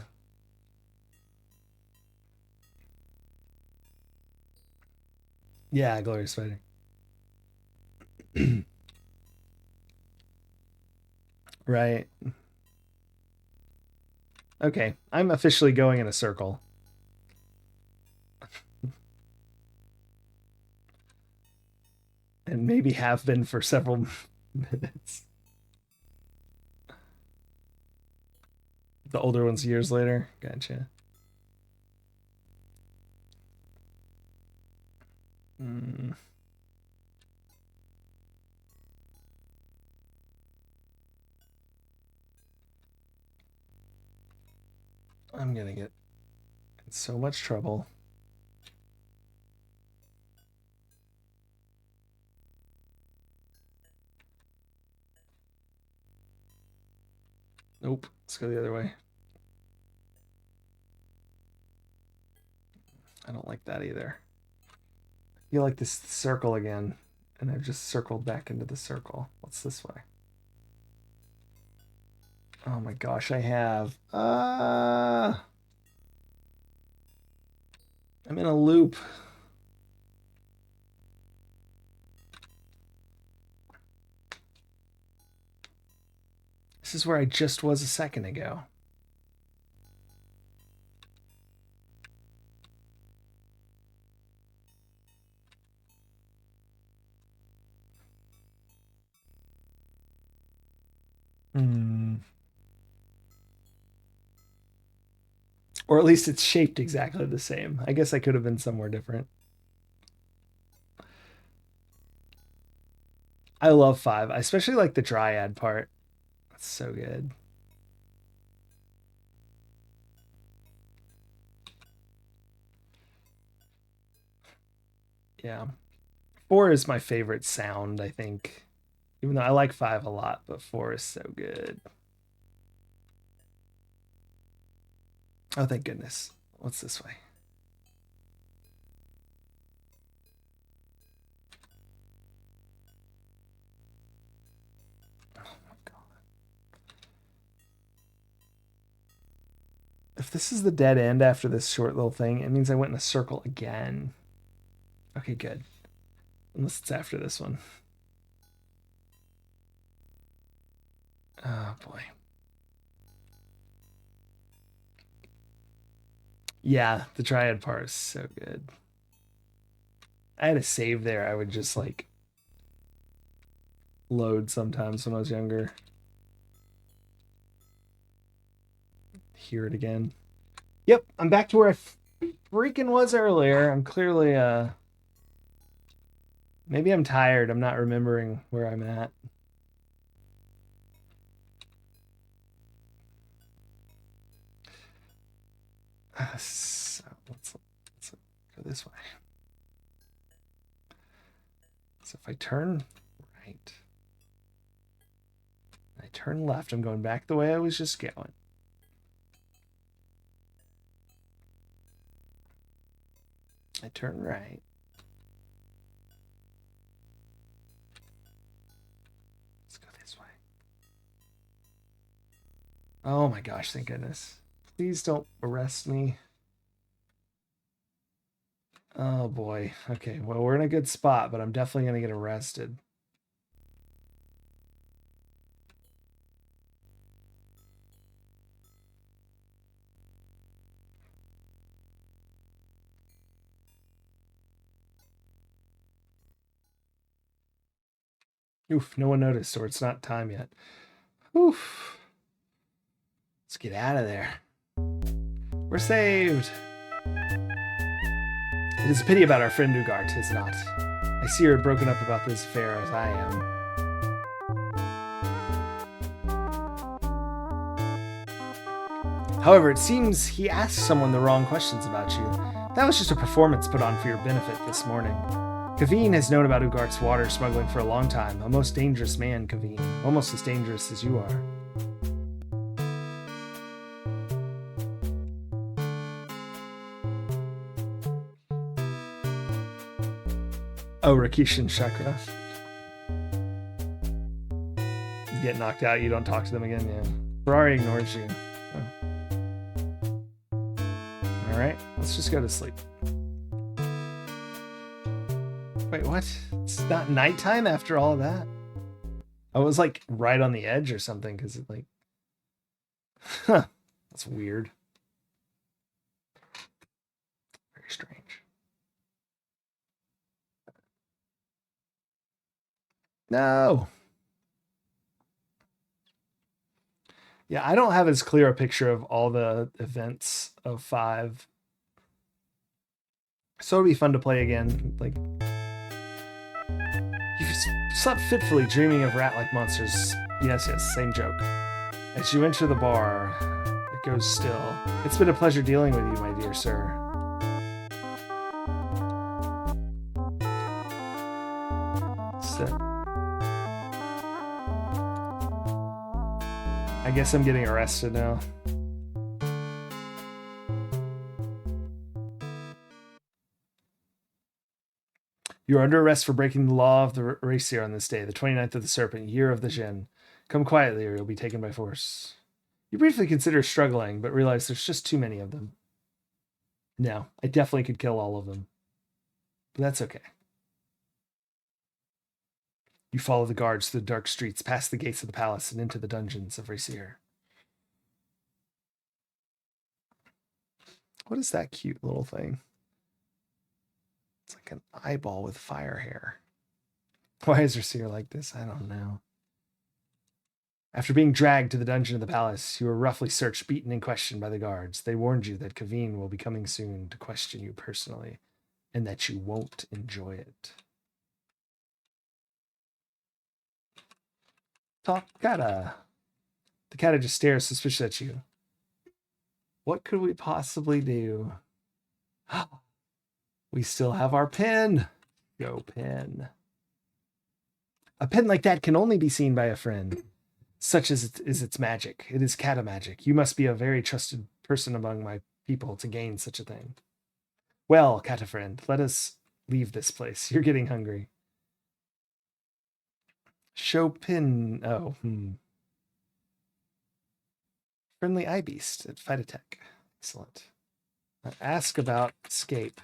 A: Yeah, glorious fighting. Right. Okay, I'm officially going in a circle. And maybe have been for several minutes. The older ones years later. Gotcha. Mm. I'm gonna get in so much trouble. Nope. Let's go the other way. I don't like that either. I feel like this circle again, and I've just circled back into the circle. What's this way? Oh my gosh, I have. I'm in a loop. This is where I just was a second ago. Or at least it's shaped exactly the same. I guess I could have been somewhere different. I love 5. I especially like the Dryad part. That's so good. Yeah. 4 is my favorite sound, I think. Even though I like 5 a lot, but 4 is so good. Oh, thank goodness. What's this way? Oh my god. If this is the dead end after this short little thing, it means I went in a circle again. Okay, good. Unless it's after this one. Oh boy. Yeah, the Dryad part is so good. I had a save there. I would just like load sometimes when I was younger. Hear it again. Yep, I'm back to where I freaking was earlier. I'm clearly maybe I'm tired. I'm not remembering where I'm at. So let's go this way. So if I turn right, I turn left, I'm going back the way I was just going. I turn right. Let's go this way. Oh my gosh, thank goodness. Please don't arrest me. Oh boy. Okay, well, we're in a good spot, but I'm definitely going to get arrested. Oof, no one noticed, or it's not time yet. Oof. Let's get out of there. We're saved. It is a pity about our friend Ugart, is not. I see her broken up about this affair as I am. However, it seems he asked someone the wrong questions about you. That was just a performance put on for your benefit this morning. Kaveen has known about Ugart's water smuggling for a long time. A most dangerous man, Kaveen. Almost as dangerous as you are. Oh, Rakesh and Chakra. You get knocked out, you don't talk to them again, yeah. Ferrari ignores you. Oh. Alright, let's just go to sleep. Wait, what? It's not nighttime after all of that? I was like right on the edge or something because it like, huh, that's weird. Very strange. No. Yeah, I don't have as clear a picture of all the events of 5. So it'll be fun to play again. Like, you slept fitfully dreaming of rat-like monsters. Yes, same joke. As you enter the bar, it goes still. It's been a pleasure dealing with you, my dear sir. So, I guess I'm getting arrested now. You are under arrest for breaking the law of the Racier on this day, the 29th of the Serpent, year of the Jinn. Come quietly or you'll be taken by force. You briefly consider struggling, but realize there's just too many of them. No, I definitely could kill all of them. But that's okay. You follow the guards through the dark streets, past the gates of the palace, and into the dungeons of Racier. What is that cute little thing? It's like an eyeball with fire hair. Why is Racier like this? I don't know. After being dragged to the dungeon of the palace, you were roughly searched, beaten, and questioned by the guards. They warned you that Kaveen will be coming soon to question you personally, and that you won't enjoy it. The cat just stares suspiciously at you. What could we possibly do? We still have our pin. Go pin. A pin like that can only be seen by a friend. Such as it is its magic. It is Cata magic. You must be a very trusted person among my people to gain such a thing. Well, Cata friend, let us leave this place. You're getting hungry. Show pin. Oh, Friendly eye beast at Phytotech. Excellent. Ask about escape.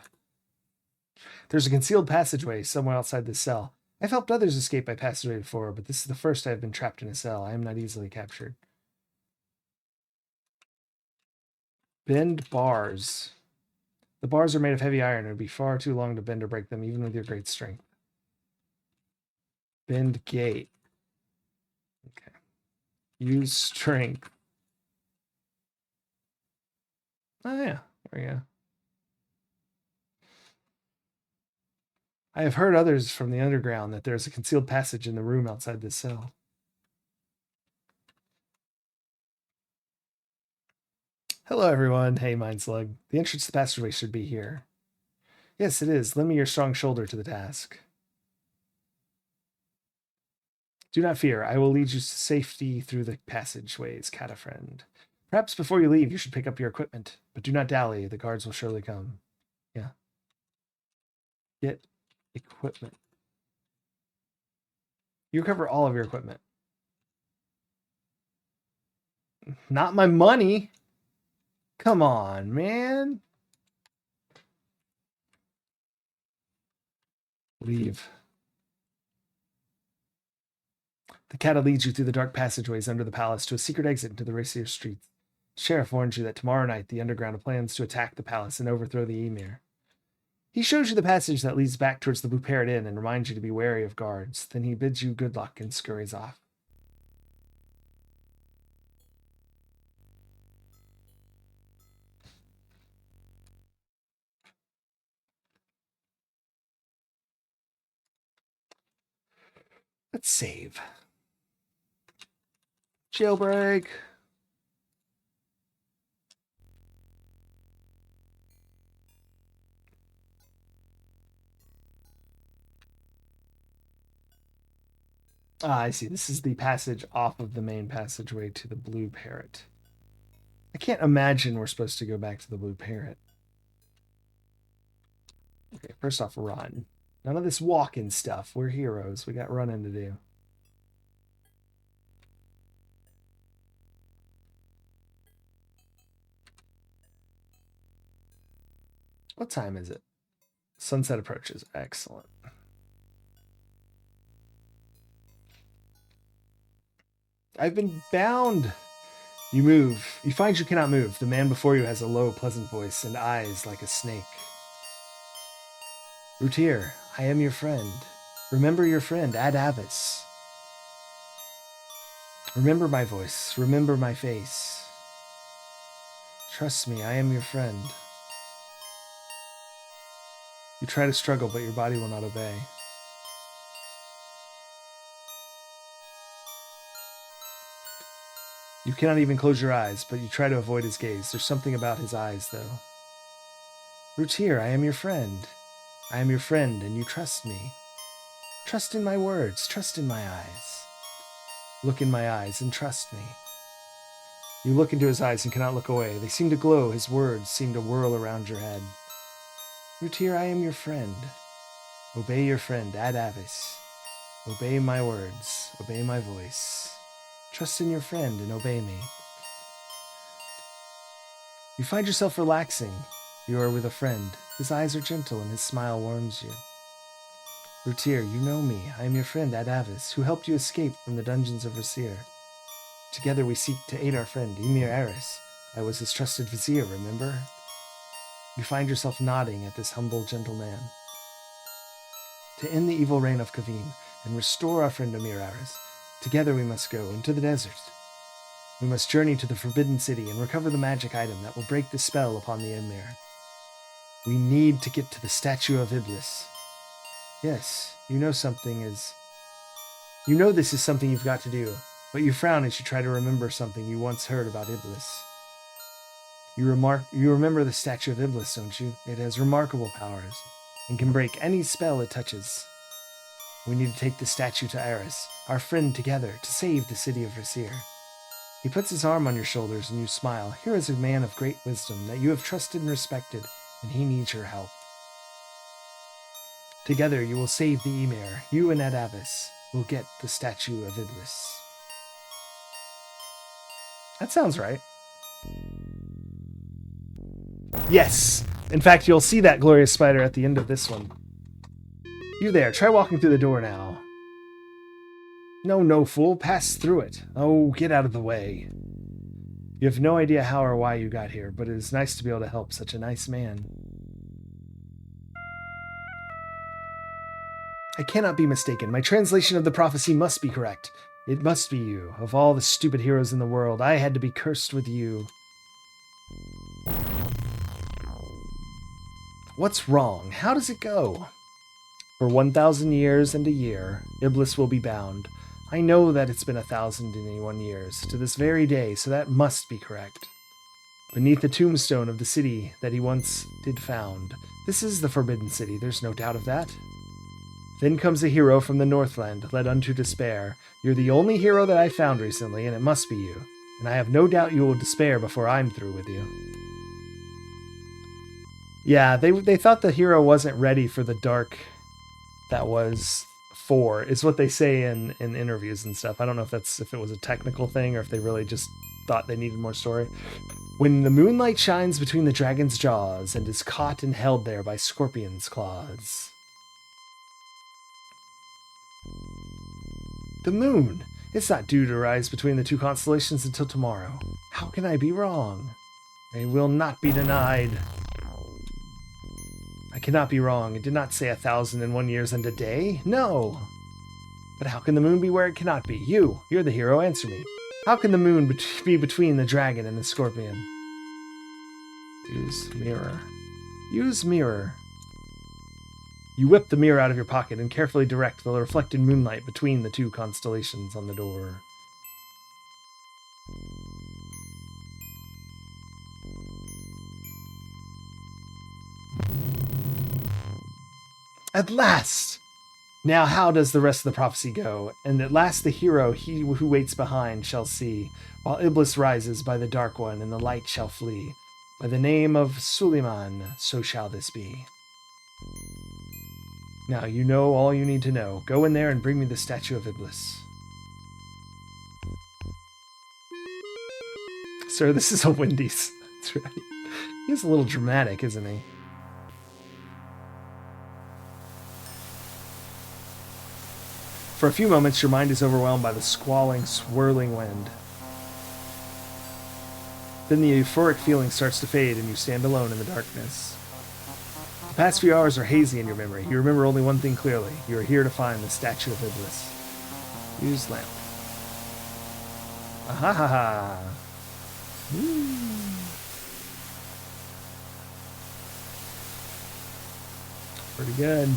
A: There's a concealed passageway somewhere outside this cell. I've helped others escape by passageway before, but this is the first I've been trapped in a cell. I am not easily captured. Bend bars. The bars are made of heavy iron. It would be far too long to bend or break them, even with your great strength. Bend gate. Okay. Use strength. Oh, yeah. There we go. I have heard others from the underground that there is a concealed passage in the room outside this cell. Hello, everyone. Hey, Mindslug. The entrance to the passageway should be here. Yes, it is. Lend me your strong shoulder to the task. Do not fear. I will lead you to safety through the passageways, Cata friend. Perhaps before you leave, you should pick up your equipment. But do not dally. The guards will surely come. Yeah. Get equipment. You recover all of your equipment. Not my money. Come on, man. Leave. The Cata leads you through the dark passageways under the palace to a secret exit into the Racier streets. The sheriff warns you that tomorrow night the underground plans to attack the palace and overthrow the emir. He shows you the passage that leads back towards the Blue Parrot Inn and reminds you to be wary of guards. Then he bids you good luck and scurries off. Let's save. Jailbreak. Ah, I see. This is the passage off of the main passageway to the Blue Parrot. I can't imagine we're supposed to go back to the Blue Parrot. Okay, first off, run. None of this walking stuff. We're heroes. We got running to do. What time is it? Sunset approaches. Excellent. I've been bound. You move. You find you cannot move. The man before you has a low, pleasant voice and eyes like a snake. Rutir, I am your friend. Remember your friend, Ad Avis. Remember my voice. Remember my face. Trust me, I am your friend. You try to struggle, but your body will not obey. You cannot even close your eyes, but you try to avoid his gaze. There's something about his eyes, though. Rutir, I am your friend. I am your friend, and you trust me. Trust in my words. Trust in my eyes. Look in my eyes and trust me. You look into his eyes and cannot look away. They seem to glow. His words seem to whirl around your head. Rutir, I am your friend. Obey your friend, Ad Avis. Obey my words. Obey my voice. Trust in your friend and obey me. You find yourself relaxing. You are with a friend. His eyes are gentle and his smile warms you. Rutir, you know me. I am your friend, Ad Avis, who helped you escape from the dungeons of Rasir. Together we seek to aid our friend, Emir Eris. I was his trusted vizier, remember? You find yourself nodding at this humble, gentle man. To end the evil reign of Kavim and restore our friend Emir Eris, together we must go into the desert. We must journey to the Forbidden City and recover the magic item that will break the spell upon the Emir. We need to get to the statue of Iblis. Yes, you know something is... You know this is something you've got to do, but you frown as you try to remember something you once heard about Iblis. You remember the statue of Iblis, don't you? It has remarkable powers and can break any spell it touches. We need to take the statue to Eris, our friend, together to save the city of Rasir. He puts his arm on your shoulders and you smile. Here is a man of great wisdom that you have trusted and respected, and he needs your help. Together you will save the Emir. You and Ad Avis will get the statue of Iblis. That sounds right. Yes! In fact, you'll see that glorious spider at the end of this one. You there, try walking through the door now. No, fool, pass through it. Oh, get out of the way. You have no idea how or why you got here, but it is nice to be able to help such a nice man. I cannot be mistaken. My translation of the prophecy must be correct. It must be you. Of all the stupid heroes in the world, I had to be cursed with you. What's wrong? How does it go? For 1,000 years and a year, Iblis will be bound. I know that it's been 1,001 years to this very day, so that must be correct. Beneath the tombstone of the city that he once did found. This is the Forbidden City, there's no doubt of that. Then comes a hero from the Northland, led unto despair. You're the only hero that I found recently, and it must be you. And I have no doubt you will despair before I'm through with you. Yeah, they thought the hero wasn't ready for the dark that was 4, is what they say in interviews and stuff. I don't know if it was a technical thing or if they really just thought they needed more story. When the moonlight shines between the dragon's jaws and is caught and held there by scorpion's claws. The moon! It's not due to rise between the two constellations until tomorrow. How can I be wrong? I will not be denied. I cannot be wrong. It did not say 1,001 years and a day. No! But how can the moon be where it cannot be? You're the hero, answer me. How can the moon be between the dragon and the scorpion? Use mirror. Use mirror. You whip the mirror out of your pocket and carefully direct the reflected moonlight between the two constellations on the door. At last! Now how does the rest of the prophecy go? And at last the hero, he who waits behind, shall see, while Iblis rises by the dark one and the light shall flee. By the name of Suleiman, so shall this be. Now you know all you need to know. Go in there and bring me the statue of Iblis. Sir, this is a Wendy's. That's right. He's a little dramatic, isn't he? For a few moments, your mind is overwhelmed by the squalling, swirling wind. Then the euphoric feeling starts to fade and you stand alone in the darkness. The past few hours are hazy in your memory. You remember only one thing clearly. You are here to find the statue of Iblis. Use lamp. Ahahaha. Pretty good.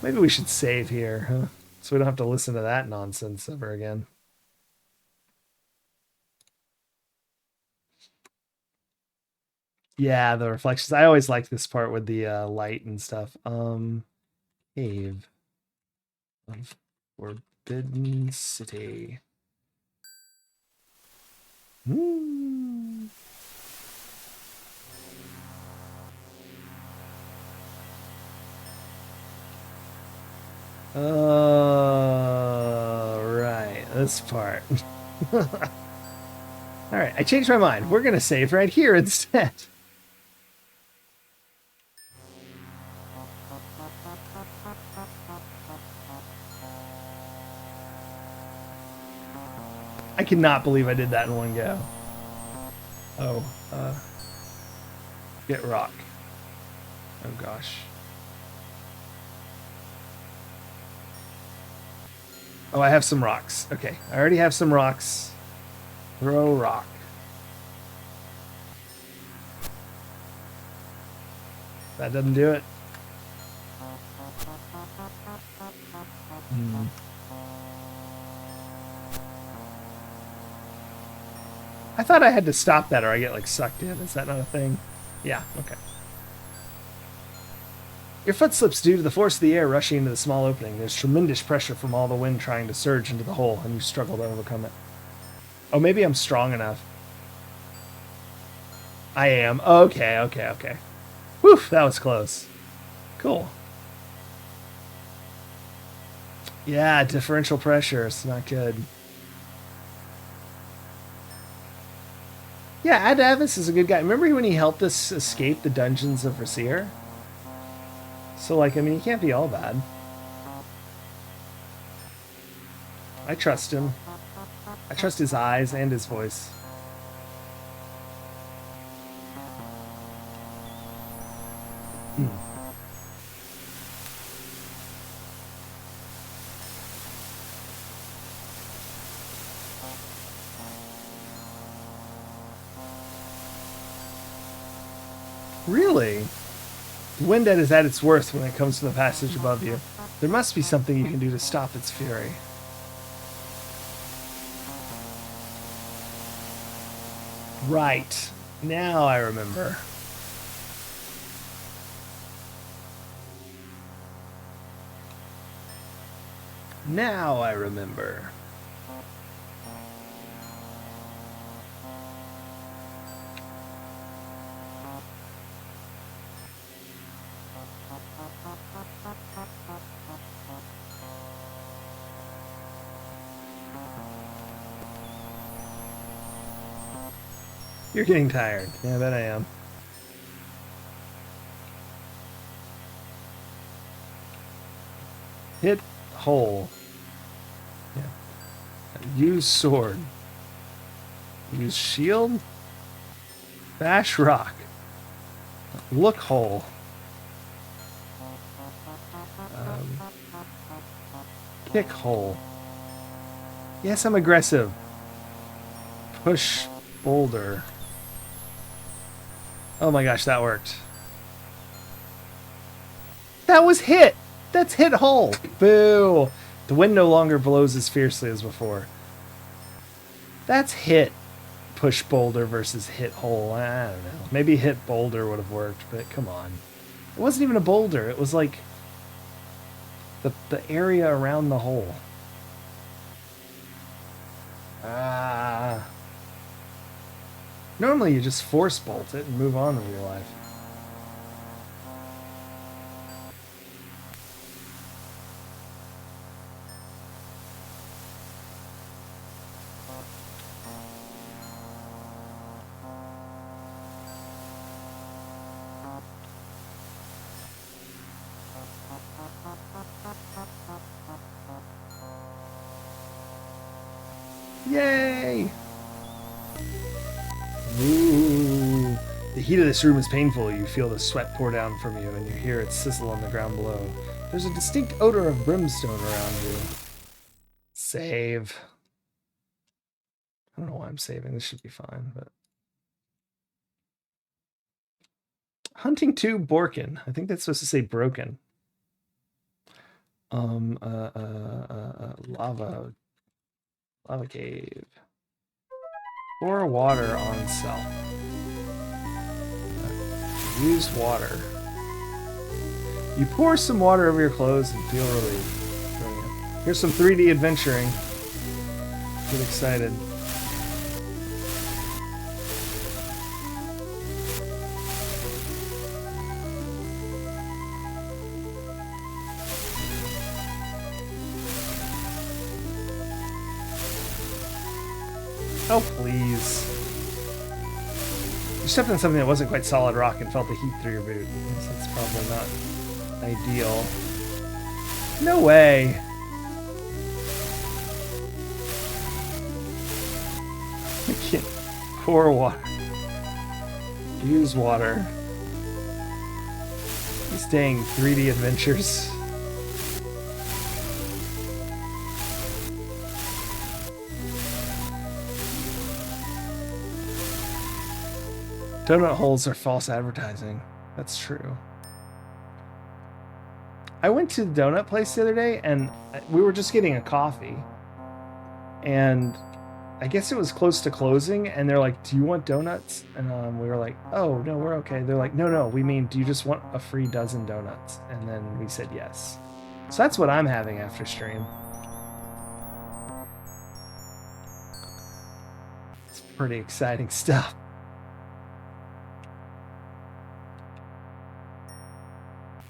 A: Maybe we should save here, huh? So we don't have to listen to that nonsense ever again. Yeah, the reflections. I always like this part with the light and stuff. Cave of Forbidden City. Right, this part. All right, I changed my mind. We're gonna save right here instead. I cannot believe I did that in one go. Oh, get rock. Oh gosh. Oh, I have some rocks. Okay, I already have some rocks. Throw rock. That doesn't do it. I thought I had to stop that or I get like sucked in. Is that not a thing? Yeah, okay. Your foot slips due to the force of the air rushing into the small opening. There's tremendous pressure from all the wind trying to surge into the hole, and you struggle to overcome it. Oh, maybe I'm strong enough. I am. Okay, okay, okay. Whew, that was close. Cool. Yeah, differential pressure. It's not good. Yeah, Adavis is a good guy. Remember when he helped us escape the dungeons of Rasir? So, like, I mean, he can't be all bad. I trust him. I trust his eyes and his voice. Really? The wind is at its worst when it comes to the passage above you. There must be something you can do to stop its fury. Right. Now I remember. Now I remember. You're getting tired. Yeah, I bet I am. Hit hole. Yeah. Use sword. Use shield. Bash rock. Look hole. Kick hole. Yes, I'm aggressive. Push boulder. Oh my gosh, that worked. That was hit! That's hit hole! Boo! The wind no longer blows as fiercely as before. That's hit push boulder versus hit hole. I don't know. Maybe hit boulder would have worked, but come on. It wasn't even a boulder. It was like the area around the hole. Normally you just force bolt it and move on with your life. Yay! Ooh. The heat of this room is painful. You feel the sweat pour down from you, and you hear it sizzle on the ground below. There's a distinct odor of brimstone around you. Save. I don't know why I'm saving. This should be fine, but... Hunting tube Borkin. I think that's supposed to say broken. Lava cave. Pour water on self. Use water. You pour some water over your clothes and feel relief. Brilliant. Here's some 3D adventuring. Get excited. Oh, please. You stepped on something that wasn't quite solid rock and felt the heat through your boot. So that's probably not ideal. No way. I can't pour water. Use water. These dang 3D adventures. Donut holes are false advertising. That's true. I went to the donut place the other day, and we were just getting a coffee. And I guess it was close to closing, and they're like, do you want donuts? And we were like, oh, no, we're okay. They're like, no, we mean, do you just want a free dozen donuts? And then we said yes. So that's what I'm having after stream. It's pretty exciting stuff.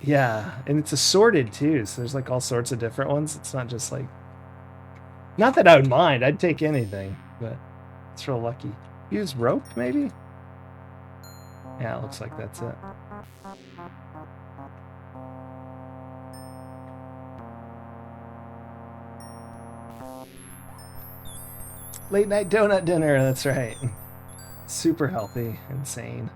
A: Yeah, and it's assorted too, so there's like all sorts of different ones. It's not just like... Not that I would mind, I'd take anything, but it's real lucky. Use rope, maybe? Yeah, it looks like that's it. Late night donut dinner, that's right. Super healthy, insane.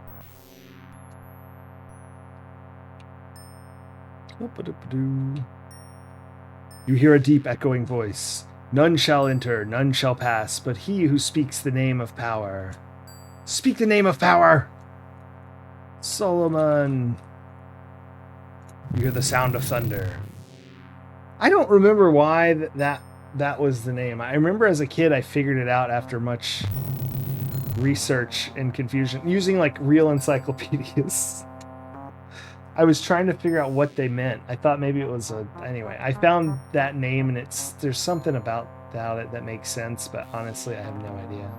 A: You hear a deep echoing voice. None shall enter, none shall pass, but he who speaks the name of power. Speak the name of power! Solomon. You hear the sound of thunder. I don't remember why that was the name. I remember as a kid I figured it out after much research and confusion, using like real encyclopedias. I was trying to figure out what they meant. I thought maybe it was anyway, I found that name, and there's something about it that makes sense, but honestly, I have no idea.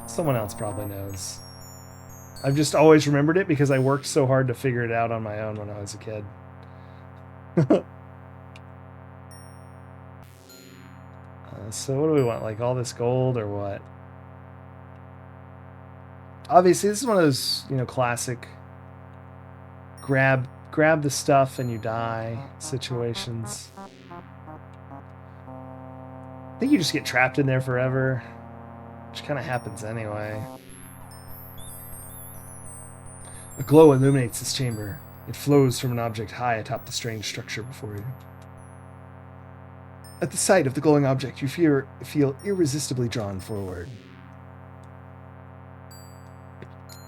A: Someone else probably knows. I've just always remembered it because I worked so hard to figure it out on my own when I was a kid. So what do we want? Like all this gold or what? Obviously, this is one of those, classic grab the stuff and you die situations. I think you just get trapped in there forever, which kind of happens anyway. A glow illuminates this chamber. It flows from an object high atop the strange structure before you. At the sight of the glowing object, you feel irresistibly drawn forward.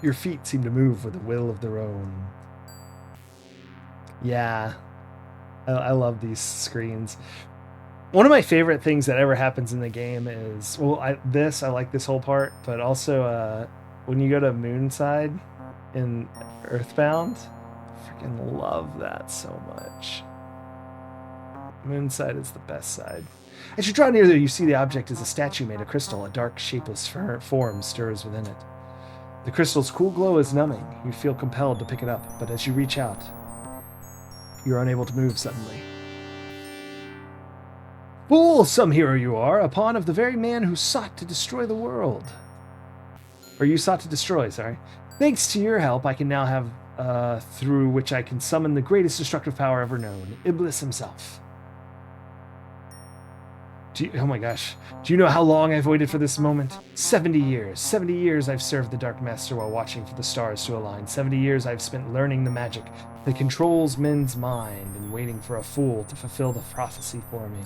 A: Your feet seem to move with a will of their own. Yeah, I love these screens. One of my favorite things that ever happens in the game is, well, I like this whole part, but also when you go to Moonside in Earthbound, I freaking love that so much. Moonside is the best side. As you draw near there, you see the object is a statue made of crystal. A dark, shapeless form stirs within it. The crystal's cool glow is numbing. You feel compelled to pick it up, but as you reach out, you're unable to move suddenly. Fool, some hero you are, a pawn of the very man who sought to destroy the world. Or you sought to destroy, sorry. Thanks to your help, I can now have, through which I can summon the greatest destructive power ever known, Iblis himself. Oh my gosh. Do you know how long I've waited for this moment? 70 years. 70 years I've served the Dark Master while watching for the stars to align. 70 years I've spent learning the magic that controls men's mind and waiting for a fool to fulfill the prophecy for me.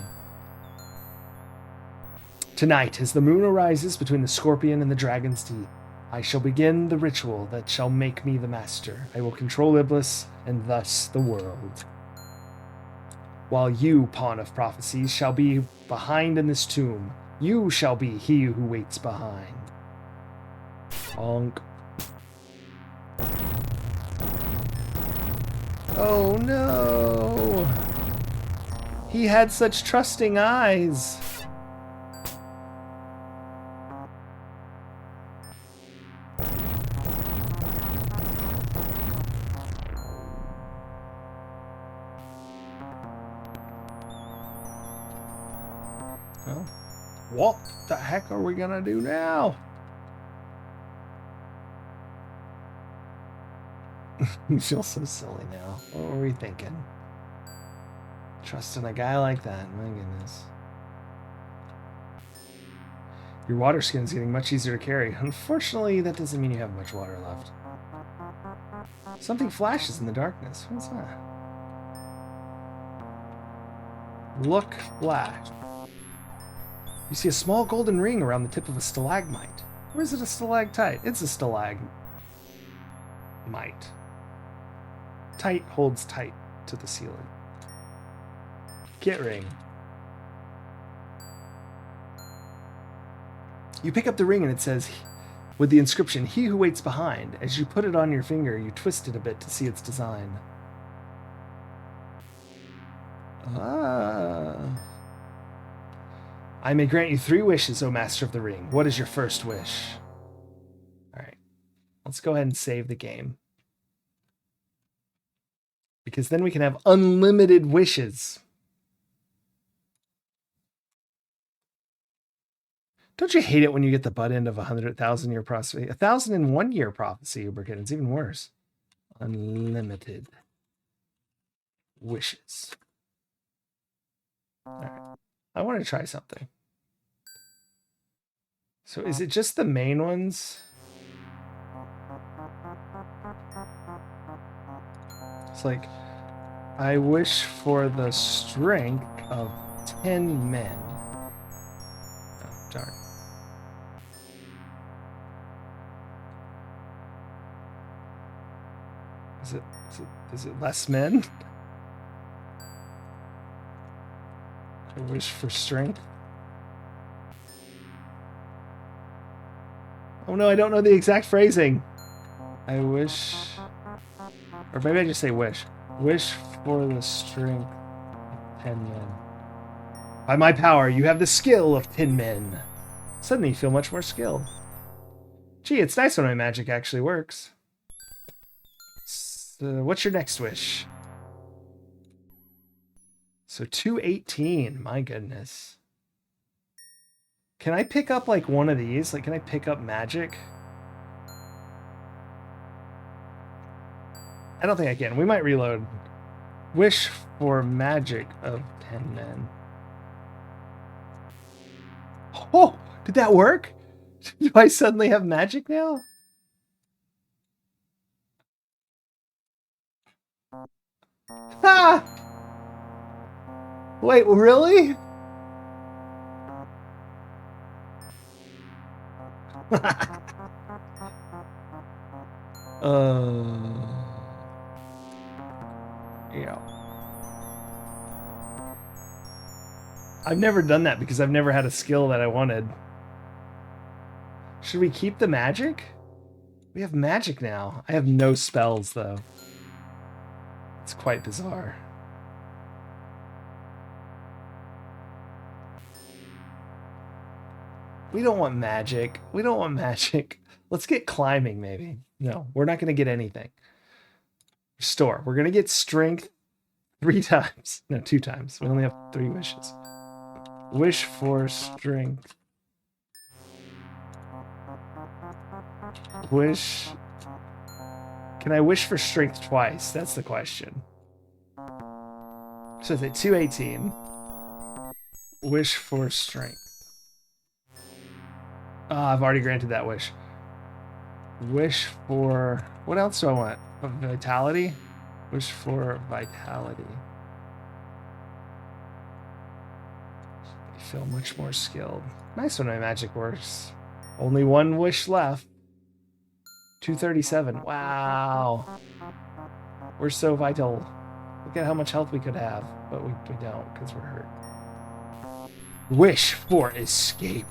A: Tonight, as the moon arises between the scorpion and the dragon's teeth, I shall begin the ritual that shall make me the master. I will control Iblis and thus the world. While you, pawn of prophecies, shall be behind in this tomb, you shall be he who waits behind. Honk. Oh no! He had such trusting eyes. Well, what the heck are we gonna do now? You feel so silly now. What were we thinking? Trusting a guy like that, my goodness. Your water skin's getting much easier to carry. Unfortunately, that doesn't mean you have much water left. Something flashes in the darkness. What's that? Look flash. You see a small golden ring around the tip of a stalagmite. Or is it a stalactite? It's a stalagmite. Tight holds tight to the ceiling. Get ring. You pick up the ring and it says, with the inscription, "He who waits behind." As you put it on your finger, you twist it a bit to see its design. I may grant you 3 wishes, O Master of the Ring. What is your first wish? Alright. Let's go ahead and save the game. Because then we can have unlimited wishes. Don't you hate it when you get the butt end of 100,000-year prophecy? 1,001-year prophecy, Uberkid. It's even worse. Unlimited wishes. All right. I want to try something. So is it just the main ones? It's like, I wish for the strength of 10 men. Oh, darn. Is it less men? I wish for strength. Oh no, I don't know the exact phrasing. I wish... Or maybe I just say wish. Wish for the strength of 10 men. By my power, you have the skill of 10 men. Suddenly you feel much more skilled. Gee, it's nice when my magic actually works. So, what's your next wish? So 218, my goodness. Can I pick up like one of these? Like, can I pick up magic? I don't think I can. We might reload. Wish for magic of 10 men. Oh, did that work? Do I suddenly have magic now? Ah! Wait, really? Yeah. I've never done that because I've never had a skill that I wanted. Should we keep the magic? We have magic now. I have no spells, though. It's quite bizarre. We don't want magic. We don't want magic. Let's get climbing, maybe. No, we're not going to get anything. Restore. We're going to get strength 3 times. No, 2 times. We only have 3 wishes. Wish for strength. Wish. Can I wish for strength twice? That's the question. So is it 218? Wish for strength. I've already granted that wish. Wish for... What else do I want? Vitality? Wish for vitality. I feel much more skilled. Nice when my magic works. Only one wish left. 237. Wow. We're so vital. Look at how much health we could have, but we don't because we're hurt. Wish for escape.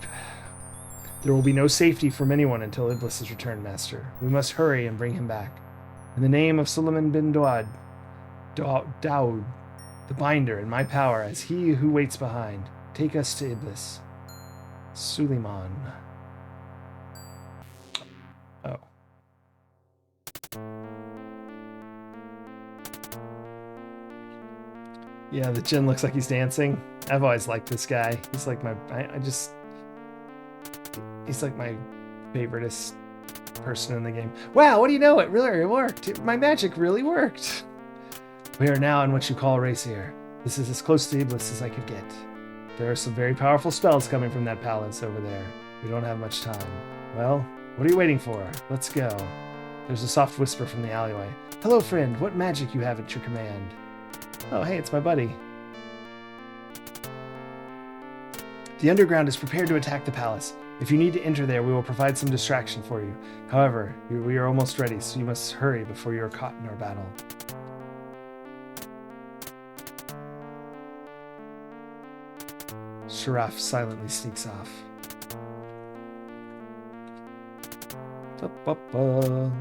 A: There will be no safety from anyone until Iblis is returned, Master. We must hurry and bring him back. In the name of Suleiman bin Daoud, the Binder, in my power, as he who waits behind, take us to Iblis. Suleiman. Oh. Yeah, the Jinn looks like he's dancing. I've always liked this guy. He's like my... He's like my favoriteest person in the game. Wow, what do you know? It really worked. My magic really worked. We are now in what you call Racier. This is as close to Iblis as I could get. There are some very powerful spells coming from that palace over there. We don't have much time. Well, what are you waiting for? Let's go. There's a soft whisper from the alleyway. Hello, friend. What magic you have at your command? Oh, hey, it's my buddy. The underground is prepared to attack the palace. If you need to enter there, we will provide some distraction for you. However, we are almost ready, so you must hurry before you are caught in our battle. Sharaf silently sneaks off. Da-ba-ba.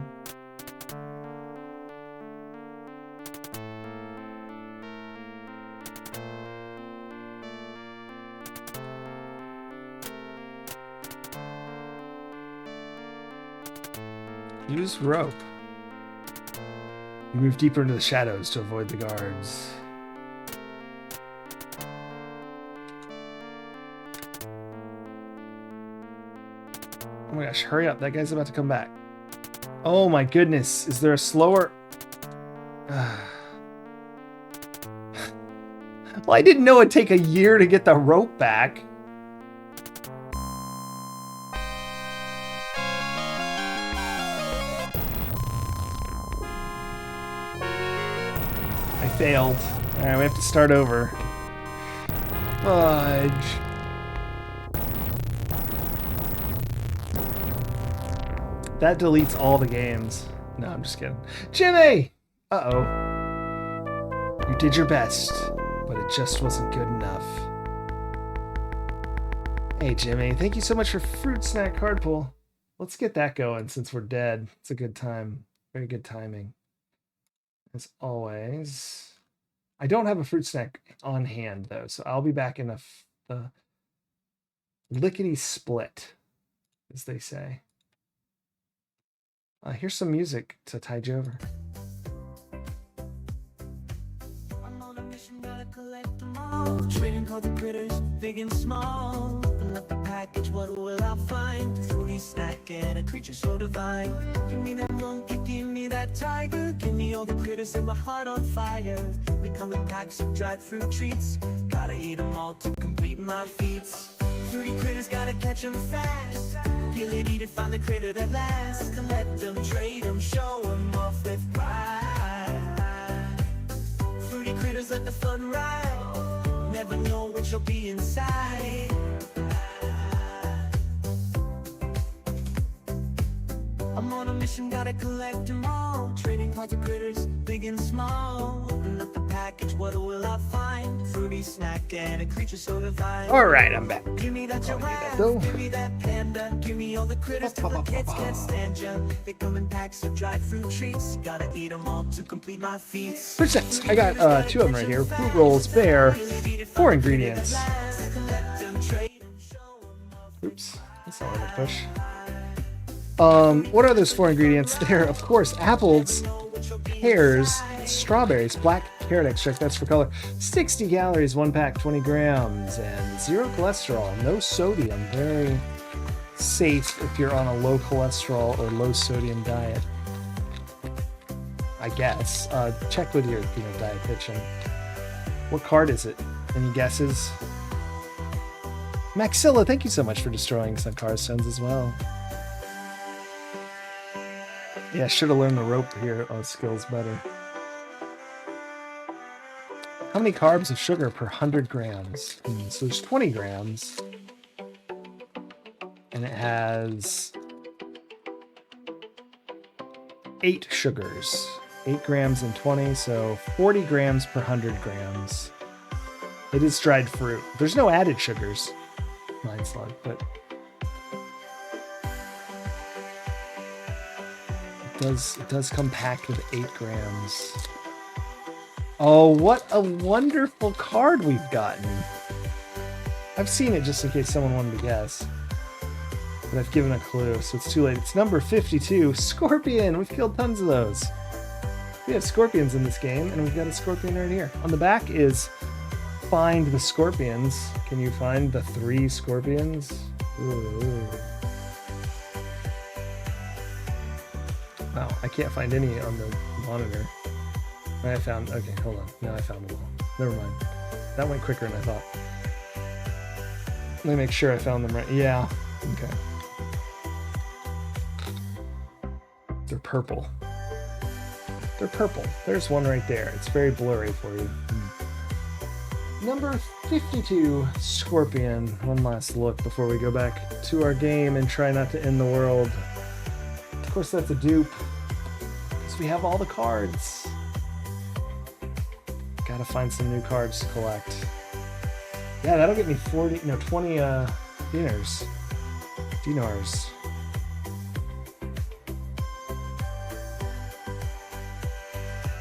A: Use rope. You move deeper into the shadows to avoid the guards. Oh my gosh, hurry up. That guy's about to come back. Oh my goodness. Is there a slower... Well, I didn't know it'd take a year to get the rope back. Failed. Alright, we have to start over. Fudge. That deletes all the games. No, I'm just kidding. Jimmy! Uh-oh. You did your best, but it just wasn't good enough. Hey, Jimmy. Thank you so much for Fruit Snack Card Pull. Let's get that going since we're dead. It's a good time. Very good timing. As always. I don't have a fruit snack on hand, though, so I'll be back in the lickety-split, as they say. Here's some music to tide you over. I'm on a mission, gotta collect them all. Trading called the critters, big and small. Open up the package, what will I find? Fruity snack and a creature so divine. Give me that monkey, give me that tiger. Give me all the critters and my heart on fire. We come in packs of dried fruit treats. Gotta eat them all to complete my feats. Fruity critters, gotta catch them fast. Peel it, eat it, find the critter that lasts. Collect them, trade them, show them off with pride. Fruity critters, let the fun ride. Never know which will be inside. I'm on a mission, gotta collect them all. Trading cards of critters, big and small. Open up the package, what will I find? Fruity snack and a creature so divine. Alright, I'm back. Give me that giraffe, give me that panda. Give me all the critters till the kids can't stand ya. They come in packs of dried fruit treats. Gotta eat them all to complete my feats. Percents. I got two of them right here. Fruit rolls, bear, 4 ingredients. Oops, that's not what I push. What are those 4 ingredients? There, of course, apples, pears, strawberries, black carrot extract, that's for color, 60 calories, 1 pack, 20 grams, and 0 cholesterol, no sodium. Very safe if you're on a low cholesterol or low sodium diet, I guess. Check with your dietitian. What card is it? Any guesses? Maxilla, thank you so much for destroying some Carstones as well. Yeah, should have learned the rope here skills better. How many carbs of sugar per 100 grams? So there's 20 grams. And it has 8 sugars. 8 grams and 20, so 40 grams per 100 grams. It is dried fruit. There's no added sugars. Mind Slug, but it does come packed with 8 grams. Oh, what a wonderful card we've gotten. I've seen it just in case someone wanted to guess. But I've given a clue, so it's too late. It's number 52, Scorpion. We've killed tons of those. We have scorpions in this game, and we've got a scorpion right here. On the back is find the scorpions. Can you find the 3 scorpions? Ooh. Wow, I can't find any on the monitor. I found, okay, hold on. Now I found them all. Never mind. That went quicker than I thought. Let me make sure I found them right. Yeah, okay. They're purple. They're purple. There's one right there. It's very blurry for you. Number 52, Scorpion. One last look before we go back to our game and try not to end the world. Of course, that's a dupe. Because we have all the cards. Gotta find some new cards to collect. Yeah, that'll get me 20 dinars. Dinars.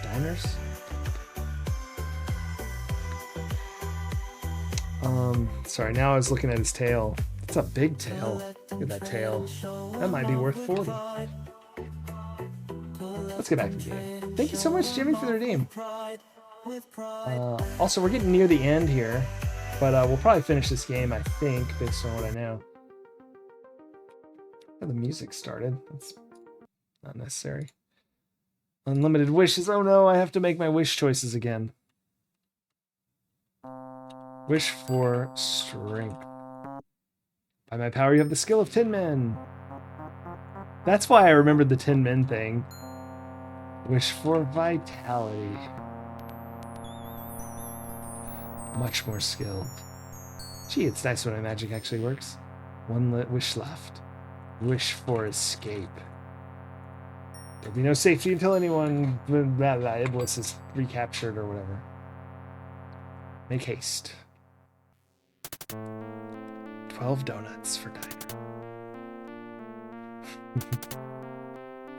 A: Diners? Sorry, now I was looking at his tail. It's a big tail. Look at that tail. That might be worth 40. Let's get back to the game. Thank you so much, Jimmy, for the redeem. Also, we're getting near the end here, but we'll probably finish this game, I think, based on what I know. Oh, the music started. That's not necessary. Unlimited wishes. Oh no, I have to make my wish choices again. Wish for strength. By my power, you have the skill of Tin Men. That's why I remembered the Tin Men thing. Wish for vitality. Much more skilled. Gee, it's nice when my magic actually works. One wish left. Wish for escape. There'll be no safety until anyone Iblis is recaptured or whatever. Make haste. 12 donuts for Diner.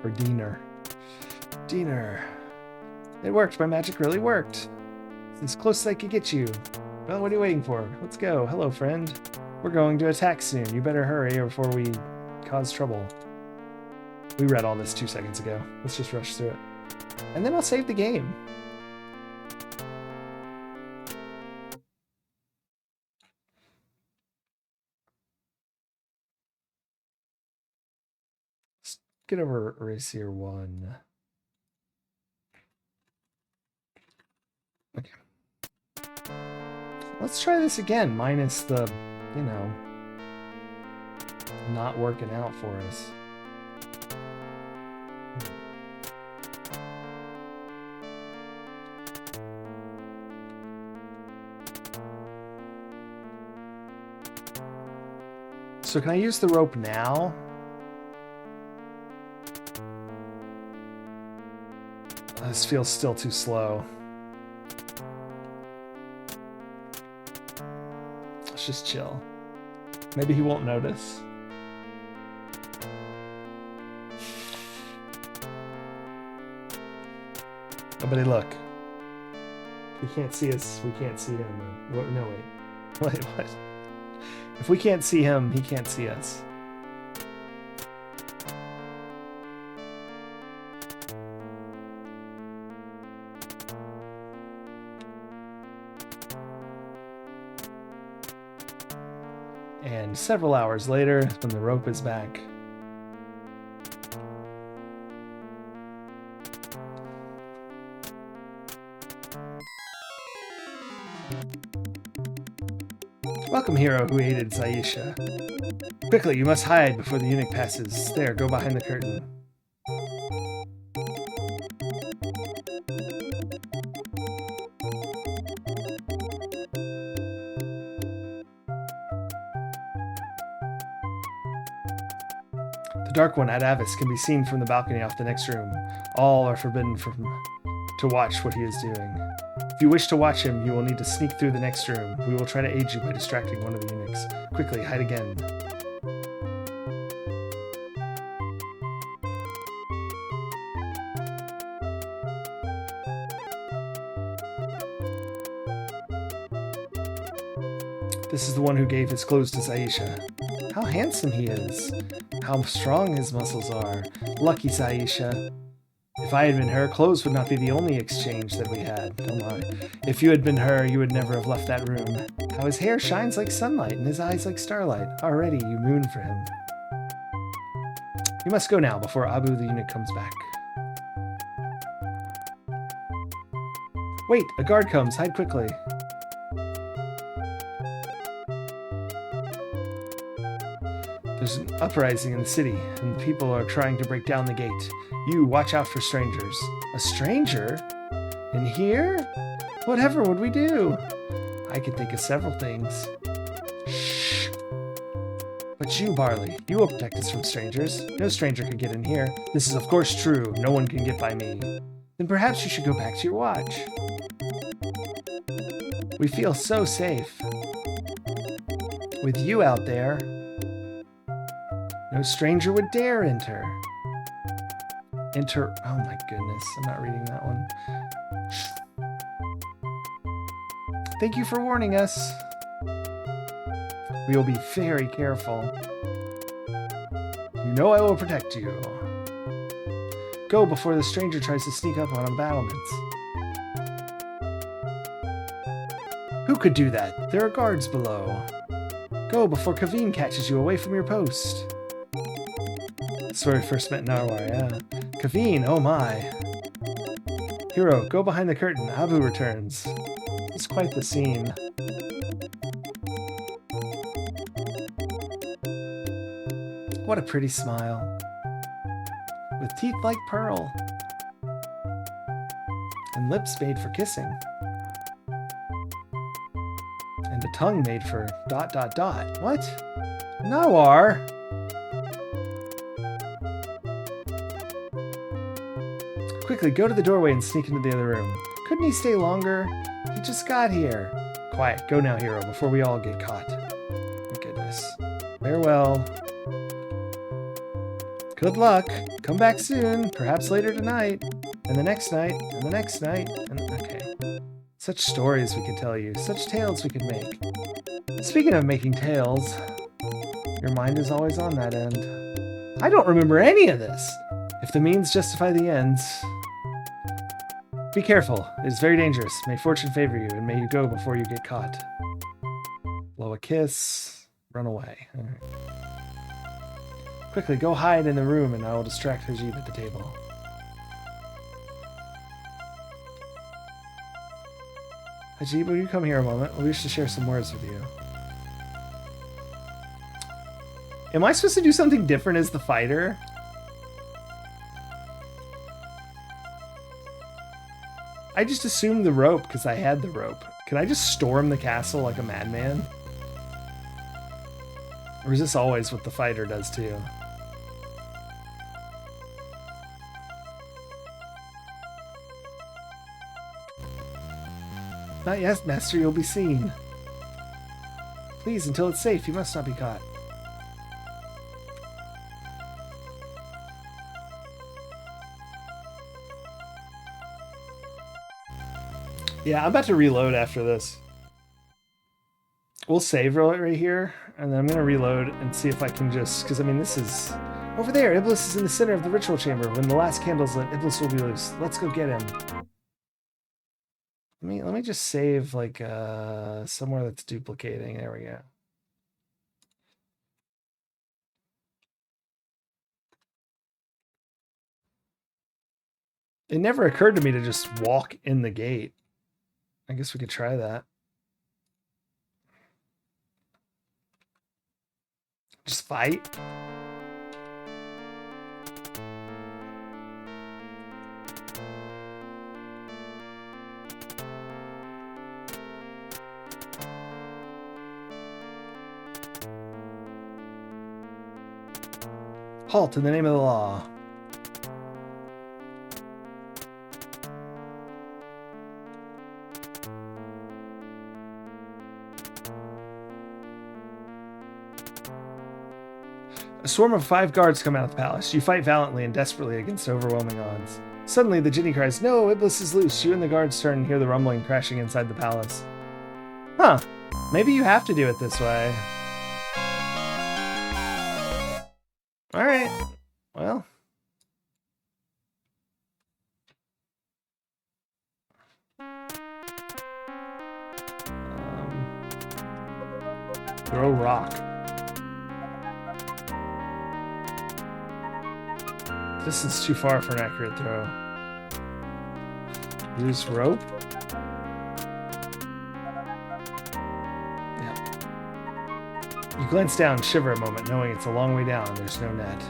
A: For Diener. Diener. It worked. My magic really worked. It's as close as I could get you. Well, what are you waiting for? Let's go. Hello, friend. We're going to attack soon. You better hurry before we cause trouble. We read all this 2 seconds ago. Let's just rush through it. And then I'll save the game. Let's get over Eraser 1. Okay. Let's try this again, minus the, not working out for us. So can I use the rope now? This feels still too slow. Let's just chill. Maybe he won't notice. Nobody look. If we can't see us, we can't see him. No, wait. Wait, what? If we can't see him, he can't see us. And several hours later, when the rope is back, welcome, Welcome, hero who aided Zaisha. Quickly, you must hide before the eunuch passes. There, go behind the curtain. The Dark One at Avis can be seen from the balcony off the next room. All are forbidden to watch what he is doing. If you wish to watch him, you will need to sneak through the next room. We will try to aid you by distracting one of the eunuchs. Quickly, hide again. This is the one who gave his clothes to Zaisha. How handsome he is. How strong his muscles are. Lucky Zaisha. If I had been her, clothes would not be the only exchange that we had. Oh my. If you had been her, you would never have left that room. How his hair shines like sunlight and his eyes like starlight. Already you moon for him. You must go now before Abu the eunuch comes back. Wait, a guard comes. Hide quickly. There's an uprising in the city, and the people are trying to break down the gate. You, watch out for strangers. A stranger? In here? Whatever would we do? I could think of several things. Shh. But you, Barley, you will protect us from strangers. No stranger could get in here. This is of course true. No one can get by me. Then perhaps you should go back to your watch. We feel so safe. With you out there, no stranger would dare enter. Oh my goodness, I'm not reading that one. Thank you for warning us. We will be very careful. You know I will protect you. Go before the stranger tries to sneak up on battlements. Who could do that? There are guards below. Go before Kaveen catches you away from your post. That's where we first met Narwar, yeah. Kaveen, oh my. Hero, go behind the curtain. Abu returns. It's quite the scene. What a pretty smile. With teeth like pearl. And lips made for kissing. And a tongue made for ... What? Nawar! Quickly, go to the doorway and sneak into the other room. Couldn't he stay longer? He just got here. Quiet, go now, hero, before we all get caught. Oh, goodness. Farewell. Good luck. Come back soon. Perhaps later tonight. And the next night. And the next night. And okay. Such stories we could tell you. Such tales we could make. Speaking of making tales, your mind is always on that end. I don't remember any of this. If the means justify the ends. Be careful. It is very dangerous. May fortune favor you, and may you go before you get caught. Blow a kiss. Run away. All right. Quickly, go hide in the room, and I will distract Hajib at the table. Hajib, will you come here a moment? We wish to share some words with you. Am I supposed to do something different as the fighter? I just assumed the rope because I had the rope. Can I just storm the castle like a madman? Or is this always what the fighter does too? Not yet, Master, you'll be seen. Please, until it's safe, you must not be caught. Yeah, I'm about to reload after this. We'll save right here, and then I'm going to reload and see if I can just... Because, I mean, this is... Over there, Iblis is in the center of the ritual chamber. When the last candle's lit, Iblis will be loose. Let's go get him. Let me just save, like, somewhere that's duplicating. There we go. It never occurred to me to just walk in the gate. I guess we could try that. Just fight? Halt in the name of the law. A swarm of 5 guards come out of the palace. You fight valiantly and desperately against overwhelming odds. Suddenly, the genie cries, "No, Iblis is loose." You and the guards turn and hear the rumbling crashing inside the palace. Huh. Maybe you have to do it this way. Alright. Well. Throw rock. This is too far for an accurate throw. Use rope? Yeah. You glance down, shiver a moment, knowing it's a long way down and there's no net.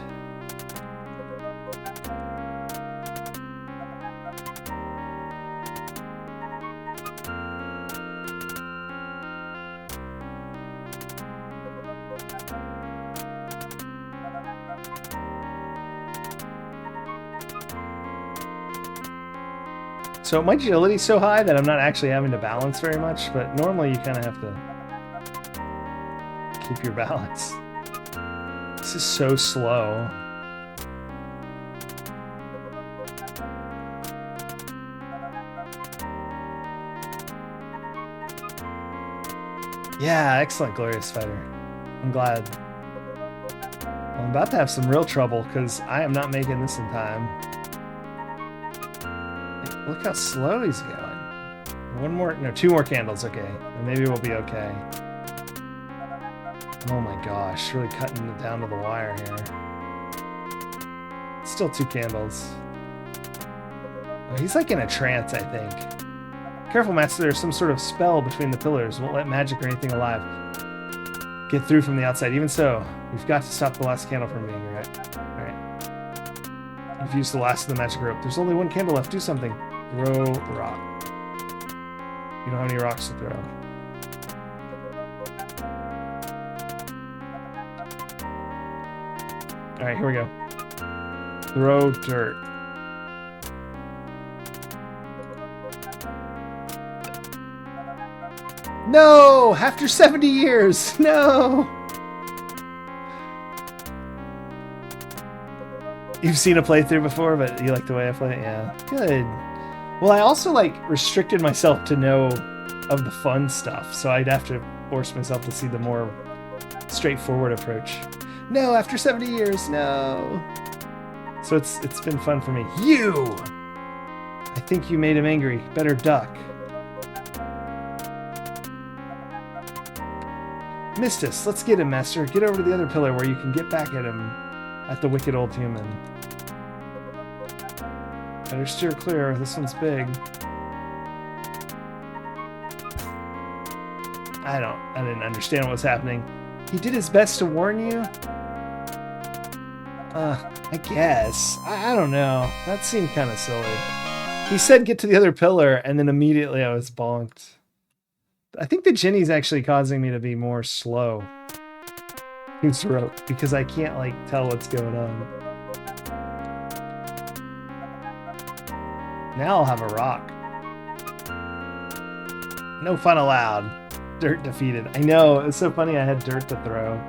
A: So my agility's so high that I'm not actually having to balance very much, but normally you kind of have to keep your balance. This is so slow. Yeah, excellent, Glorious Fighter. I'm glad. Well, I'm about to have some real trouble because I am not making this in time. Look how slow he's going. 2 more candles, okay. And maybe we'll be okay. Oh my gosh, really cutting it down to the wire here. Still 2 candles. Oh, he's like in a trance, I think. Careful, Master, there's some sort of spell between the pillars. Won't let magic or anything alive get through from the outside. Even so, we've got to stop the last candle from being right. Alright. You've used the last of the magic rope. There's only 1 candle left. Do something. Throw rock. You don't have any rocks to throw. Alright, here we go. Throw dirt. No! After 70 years! No! You've seen a playthrough before, but you like the way I play it? Yeah. Good. Well, I also, restricted myself to know of the fun stuff, so I'd have to force myself to see the more straightforward approach. No, after 70 years, no! So it's been fun for me. You! I think you made him angry. Better duck. Mistus, let's get him, Master. Get over to the other pillar where you can get back at him. At the wicked old human. Better steer clear. This one's big. I didn't understand what was happening. He did his best to warn you? I guess. I don't know. That seemed kind of silly. He said get to the other pillar, and then immediately I was bonked. I think the genie's actually causing me to be more slow. Use rope, because I can't, tell what's going on. Now I'll have a rock. No fun allowed. Dirt defeated. I know, it's so funny I had dirt to throw.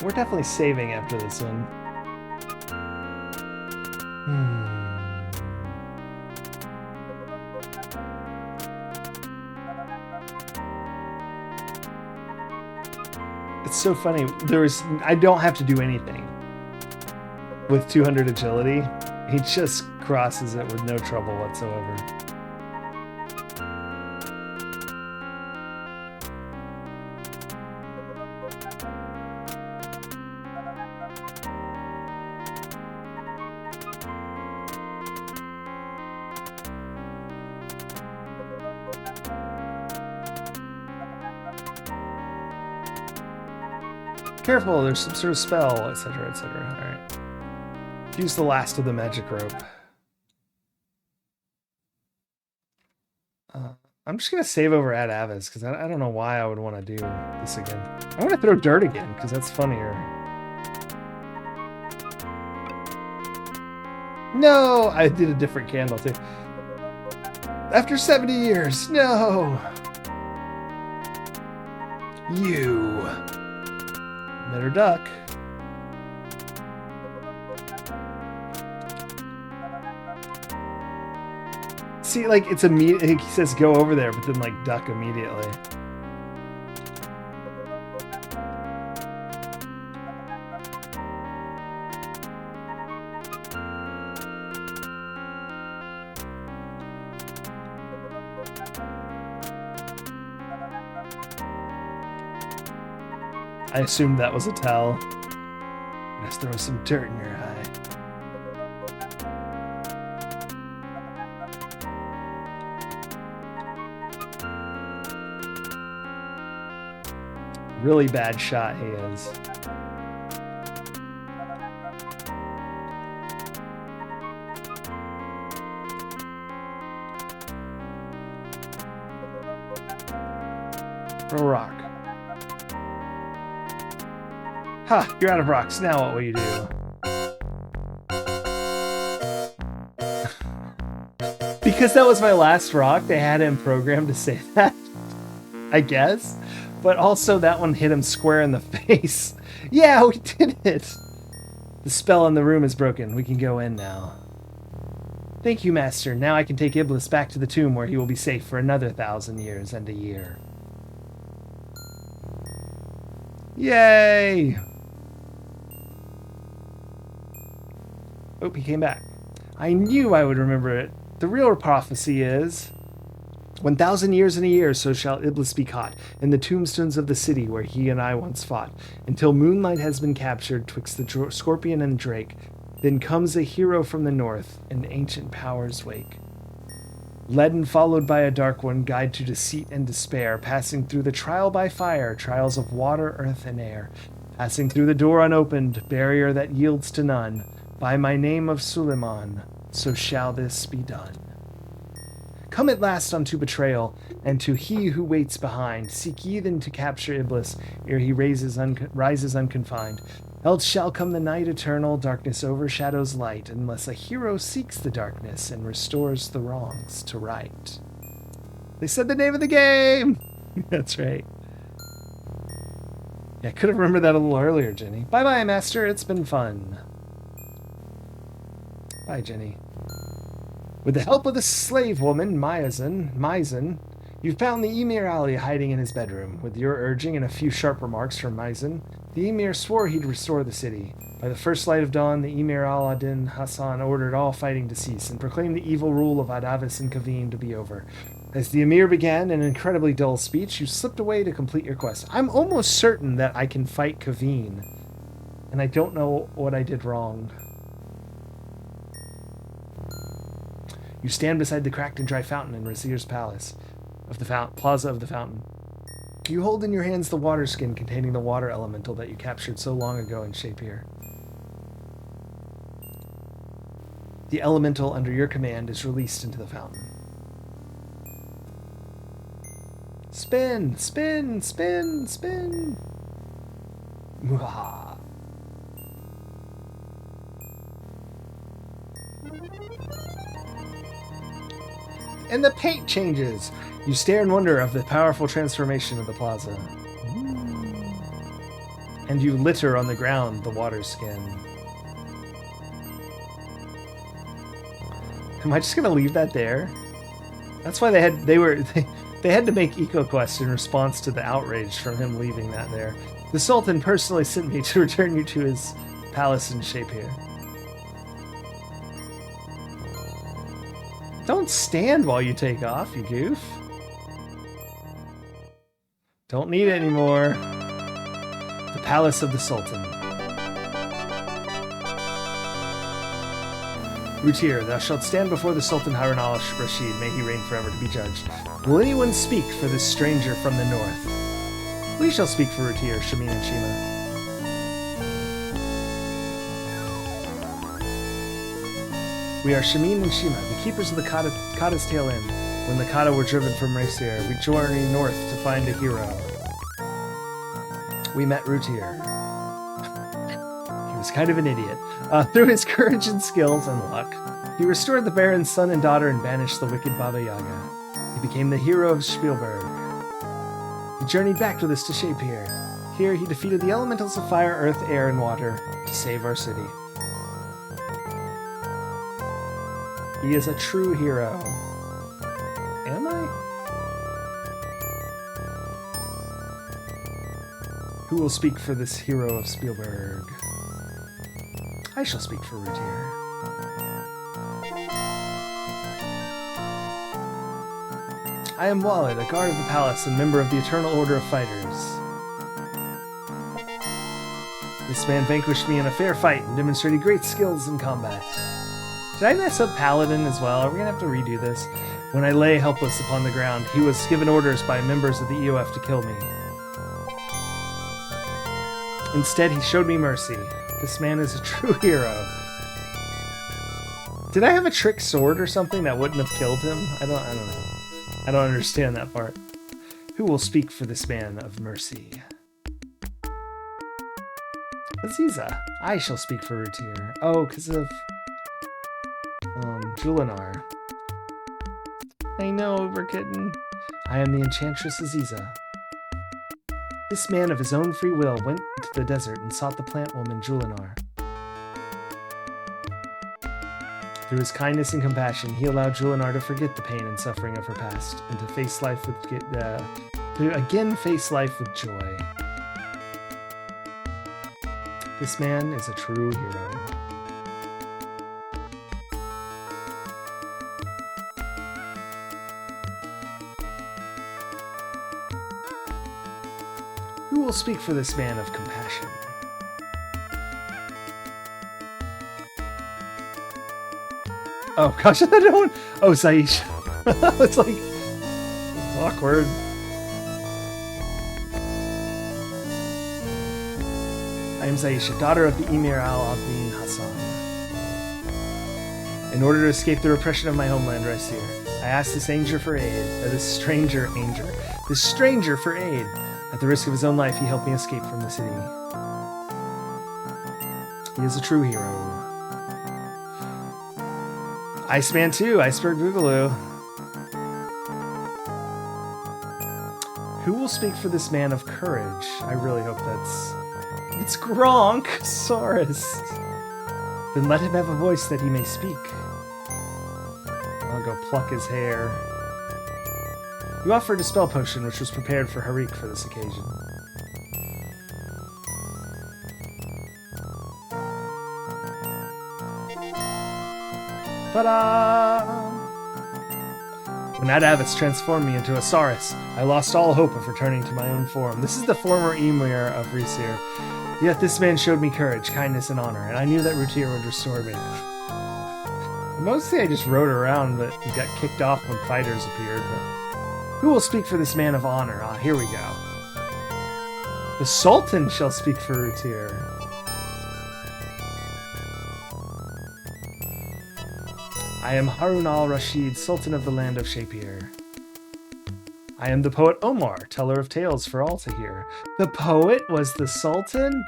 A: We're definitely saving after this one. It's so funny. I don't have to do anything with 200 agility. He just crosses it with no trouble whatsoever. Careful, there's some sort of spell, etc., etc. Alright. Use the last of the magic rope. I'm just going to save over at Avis, because I don't know why I would want to do this again. I want to throw dirt again, because that's funnier. No! I did a different candle, too. After 70 years, no! You. Better duck. See, like, it's immediate. He says go over there, but then, like, duck immediately. I assumed that was a towel. Let's throw some dirt in your eye. Really bad shot he is. Throw a rock. Ha! You're out of rocks. Now what will you do? Because that was my last rock, they had him programmed to say that. I guess. But also that one hit him square in the face. Yeah, we did it! The spell in the room is broken. We can go in now. Thank you, Master. Now I can take Iblis back to the tomb where he will be safe for another 1,000 years and a year. Yay! Oh, he came back. I knew I would remember it. The real prophecy is... 1,000 years and a year, so shall Iblis be caught in the tombstones of the city where he and I once fought, until moonlight has been captured twixt the scorpion and drake. Then comes a hero from the north, in ancient powers wake. Led and followed by a dark one, guide to deceit and despair, passing through the trial by fire, trials of water, earth, and air, passing through the door unopened, barrier that yields to none. By my name of Suleiman, so shall this be done. Come at last unto betrayal, and to he who waits behind. Seek ye then to capture Iblis, ere he rises unconfined. Else shall come the night eternal, darkness overshadows light, unless a hero seeks the darkness and restores the wrongs to right. They said the name of the game! That's right. Yeah, I could have remembered that a little earlier, Jenny. Bye-bye, Master. It's been fun. Bye, Jenny. With the help of the slave woman, Maizen, you found the Emir Ali hiding in his bedroom. With your urging and a few sharp remarks from Maizen, the Emir swore he'd restore the city. By the first light of dawn, the Emir al-Adin Hassan ordered all fighting to cease and proclaimed the evil rule of Adavis and Kaveen to be over. As the Emir began an incredibly dull speech, you slipped away to complete your quest. I'm almost certain that I can fight Kaveen, and I don't know what I did wrong. You stand beside the cracked and dry fountain in Razir's palace of the plaza of the fountain. You hold in your hands the water skin containing the water elemental that you captured so long ago in Shapir. The elemental under your command is released into the fountain. Spin, spin, spin, spin. Muhaha. And the paint changes. You stare in wonder of the powerful transformation of the plaza. And you litter on the ground the water skin. Am I just gonna leave that there? That's why they had to make EcoQuest in response to the outrage from him leaving that there. The Sultan personally sent me to return you to his palace in Shapir. Don't stand while you take off, you goof. Don't need it anymore. The Palace of the Sultan. Rutir, thou shalt stand before the Sultan Harun al-Rashid, may he reign forever, to be judged. Will anyone speak for this stranger from the north? We shall speak for Rutir, Shamin and Shima. We are Shamin and Shima, the keepers of the Kata's Tail Inn. When the Kata were driven from Racier, we journeyed north to find a hero. We met Rutir. He was kind of an idiot. Through his courage and skills and luck, he restored the Baron's son and daughter and banished the wicked Baba Yaga. He became the hero of Spielberg. He journeyed back with us to Shapier. Here he defeated the elementals of fire, earth, air, and water to save our city. He is a true hero. Am I? Who will speak for this hero of Spielberg? I shall speak for Rutir. I am Walid, a guard of the palace and member of the Eternal Order of Fighters. This man vanquished me in a fair fight and demonstrated great skills in combat. Did I mess up Paladin as well? Are we gonna have to redo this? When I lay helpless upon the ground, he was given orders by members of the EOF to kill me. Instead, he showed me mercy. This man is a true hero. Did I have a trick sword or something that wouldn't have killed him? I don't know. I don't understand that part. Who will speak for this man of mercy? Aziza. I shall speak for Rutir. Oh, because of Julinar. I know, we're kidding. I am the Enchantress Aziza. This man of his own free will went into the desert and sought the plant woman Julinar. Through his kindness and compassion, he allowed Julinar to forget the pain and suffering of her past and to face life with to again face life with joy. This man is a true hero. Who will speak for this man of compassion? Oh gosh, I don't. Oh, Saish. It's like awkward. I am Zaisha, daughter of the Emir al-Abdin Hassan. In order to escape the repression of my homeland, Racier, I asked this stranger for aid. At the risk of his own life, he helped me escape from the city. He is a true hero. Iceman 2, Iceberg Boogaloo. Who will speak for this man of courage? I really hope it's Gronk, Saurus. Then let him have a voice that he may speak. I'll go pluck his hair. You offered a spell potion which was prepared for Harik for this occasion. Ta-da! When Adavitz transformed me into a Saurus, I lost all hope of returning to my own form. This is the former Emir of Racier. Yet this man showed me courage, kindness, and honor, and I knew that Rutir would restore me. Mostly I just rode around, but got kicked off when fighters appeared. But who will speak for this man of honor? Ah, here we go. The Sultan shall speak for Rutir. I am Harun al-Rashid, Sultan of the land of Shapier. I am the poet Omar, teller of tales for all to hear. The poet was the Sultan?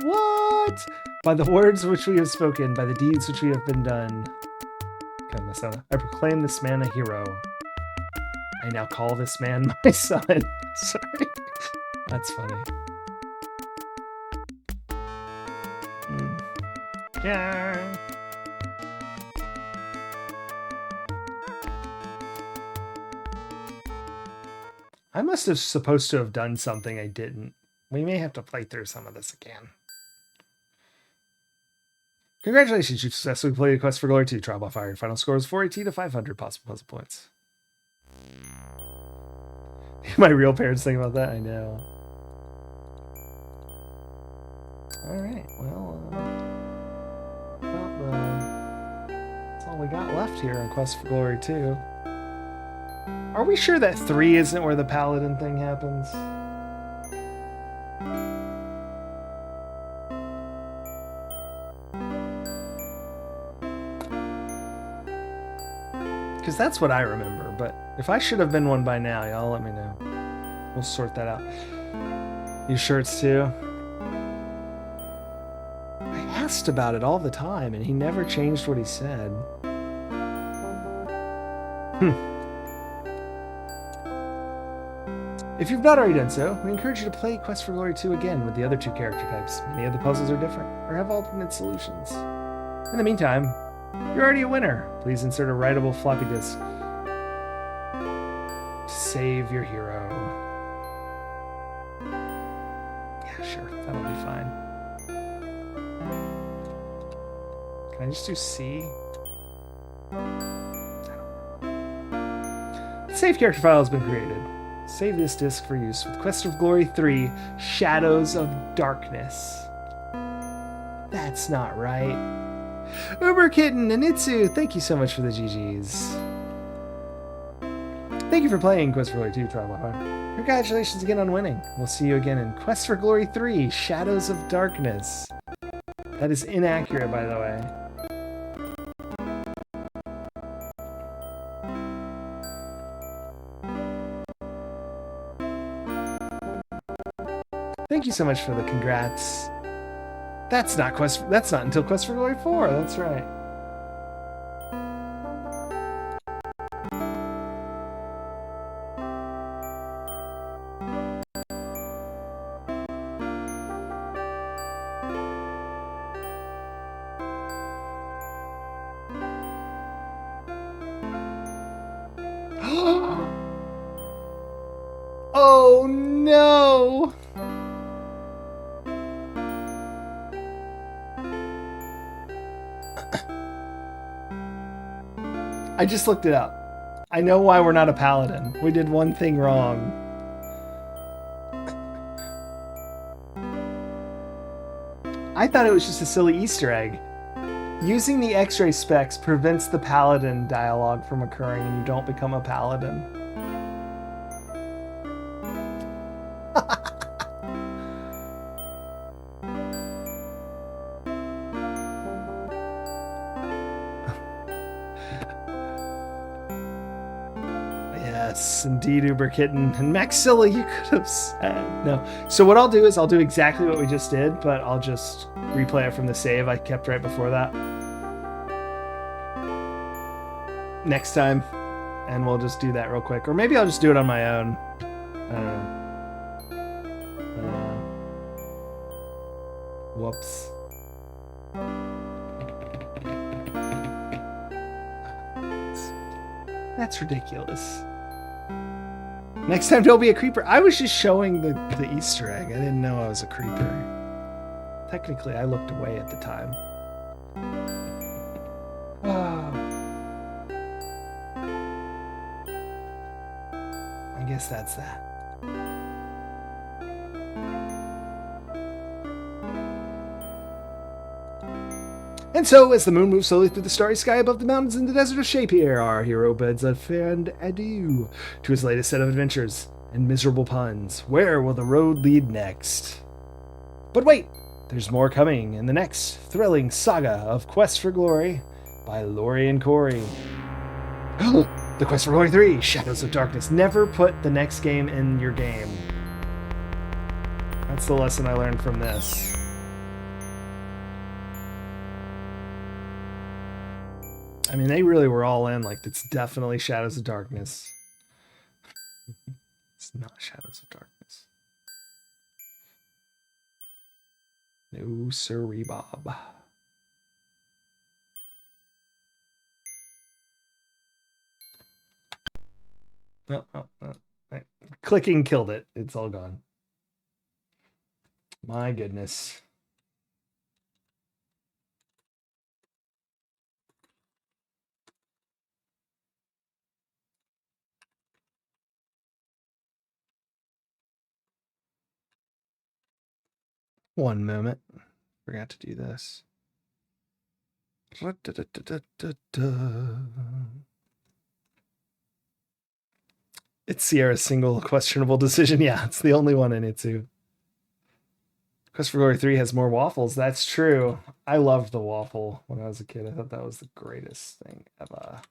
A: What? By the words which we have spoken, by the deeds which we have been done. I proclaim this man a hero. I now call this man my son. Sorry. That's funny. Yeah. I must have supposed to have done something I didn't. We may have to play through some of this again. Congratulations, you successfully played Quest for Glory 2 Trial by Fire. Your final score is 480 to 500 possible puzzle points. My real parents think about that? I know. Alright, well, that's all we got left here on Quest for Glory 2. Are we sure that 3 isn't where the Paladin thing happens? Because that's what I remember, but if I should have been one by now, y'all let me know. We'll sort that out. You shirts too? I asked about it all the time, and he never changed what he said. If you've not already done so, we encourage you to play Quest for Glory 2 again with the other two character types. Many of the puzzles are different, or have alternate solutions. In the meantime, you're already a winner. Please insert a writable floppy disk to save your hero. Yeah, sure, that'll be fine. Can I just do C? The save character file has been created. Save this disk for use with Quest of Glory 3, Shadows of Darkness. That's not right. Uber Kitten and Itsu, thank you so much for the GGs. Thank you for playing Quest for Glory 2, Tribal Heart. Congratulations again on winning. We'll see you again in Quest for Glory 3, Shadows of Darkness. That is inaccurate, by the way. Thank you so much for the congrats. That's not until Quest for Glory 4, that's right. Oh no! I just looked it up. I know why we're not a paladin. We did one thing wrong. I thought it was just a silly Easter egg. Using the X-ray specs prevents the paladin dialogue from occurring and you don't become a paladin. Yes, indeed, Uber Kitten. And Maxilla, you could have said. No. So what I'll do is I'll do exactly what we just did, but I'll just replay it from the save I kept right before that. Next time. And we'll just do that real quick. Or maybe I'll just do it on my own. I don't know. Whoops. That's ridiculous. Next time, don't be a creeper. I was just showing the Easter egg. I didn't know I was a creeper. Technically, I looked away at the time. Oh. I guess that's that. And so, as the moon moves slowly through the starry sky above the mountains in the desert of Shapier, our hero bids a fair adieu to his latest set of adventures and miserable puns. Where will the road lead next? But wait, there's more coming in the next thrilling saga of Quest for Glory by Lori and Corey. The Quest for Glory 3, Shadows of Darkness. Never put the next game in your game. That's the lesson I learned from this. I mean, they really were all in. Like, it's definitely Shadows of Darkness. It's not Shadows of Darkness. No, sirree, Bob. Clicking killed it. It's all gone. My goodness. One moment. Forgot to do this. It's Sierra's single questionable decision. Yeah, it's the only one in it too. Quest for Glory 3 has more waffles. That's true. I loved the waffle when I was a kid. I thought that was the greatest thing ever.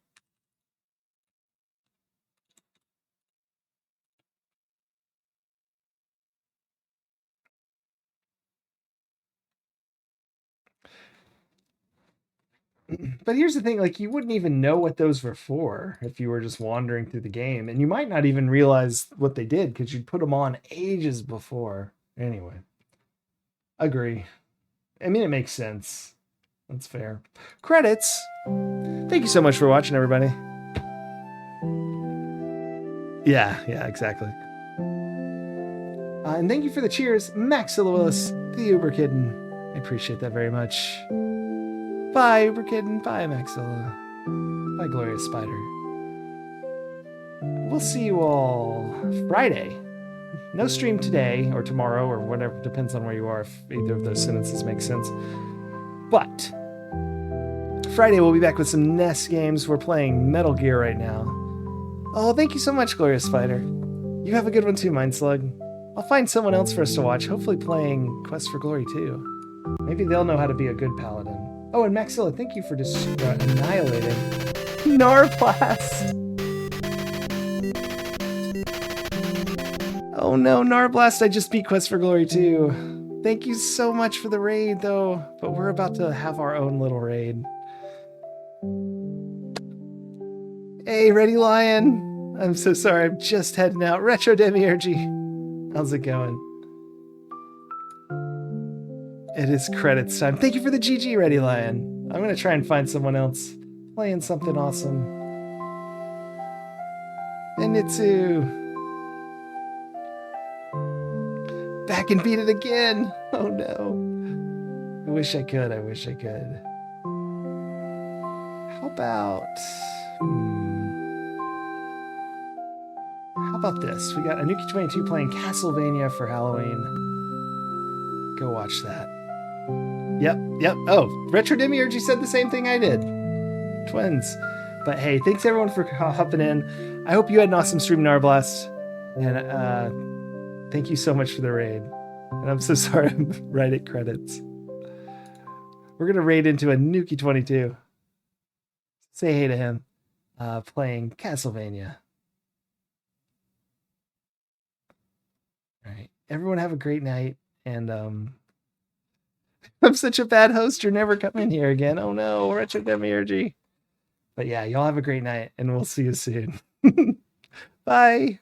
A: But here's the thing, like, you wouldn't even know what those were for if you were just wandering through the game, and you might not even realize what they did because you'd put them on ages before. Anyway, agree. I mean, it makes sense. That's fair. Credits. Thank you so much for watching, everybody. Yeah, exactly. And thank you for the cheers, Max Willis, the Uber Kitten. I appreciate that very much. Bye, Uber Kitten. Bye, Maxilla. Bye, Glorious Spider. We'll see you all Friday. No stream today or tomorrow or whatever. Depends on where you are, if either of those sentences make sense. But Friday we'll be back with some NES games. We're playing Metal Gear right now. Oh, thank you so much, Glorious Spider. You have a good one too, Mind Slug. I'll find someone else for us to watch, hopefully playing Quest for Glory too. Maybe they'll know how to be a good paladin. Oh, and Maxilla, thank you for just annihilating Narblast. Oh no, Narblast, I just beat Quest for Glory 2. Thank you so much for the raid, though. But we're about to have our own little raid. Hey, Ready Lion. I'm so sorry, I'm just heading out. Retro Demiurgy. How's it going? It is credits time. Thank you for the GG, Ready Lion. I'm going to try and find someone else playing something awesome. And Nitsu. Back and beat it again. Oh no. I wish I could. How about... How about this? We got Anuki22 playing Castlevania for Halloween. Go watch that. Yep. Oh, Retro Demiurgy said the same thing I did. Twins. But hey, thanks everyone for hopping in. I hope you had an awesome stream, Narblast. And thank you so much for the raid. And I'm so sorry I'm right at credits. We're going to raid into Anuki22. Say hey to him. Playing Castlevania. All right. Everyone have a great night. And I'm such a bad host. You're never coming here again. Oh no, Retro Demiurgy. But yeah, y'all have a great night and we'll see you soon. Bye.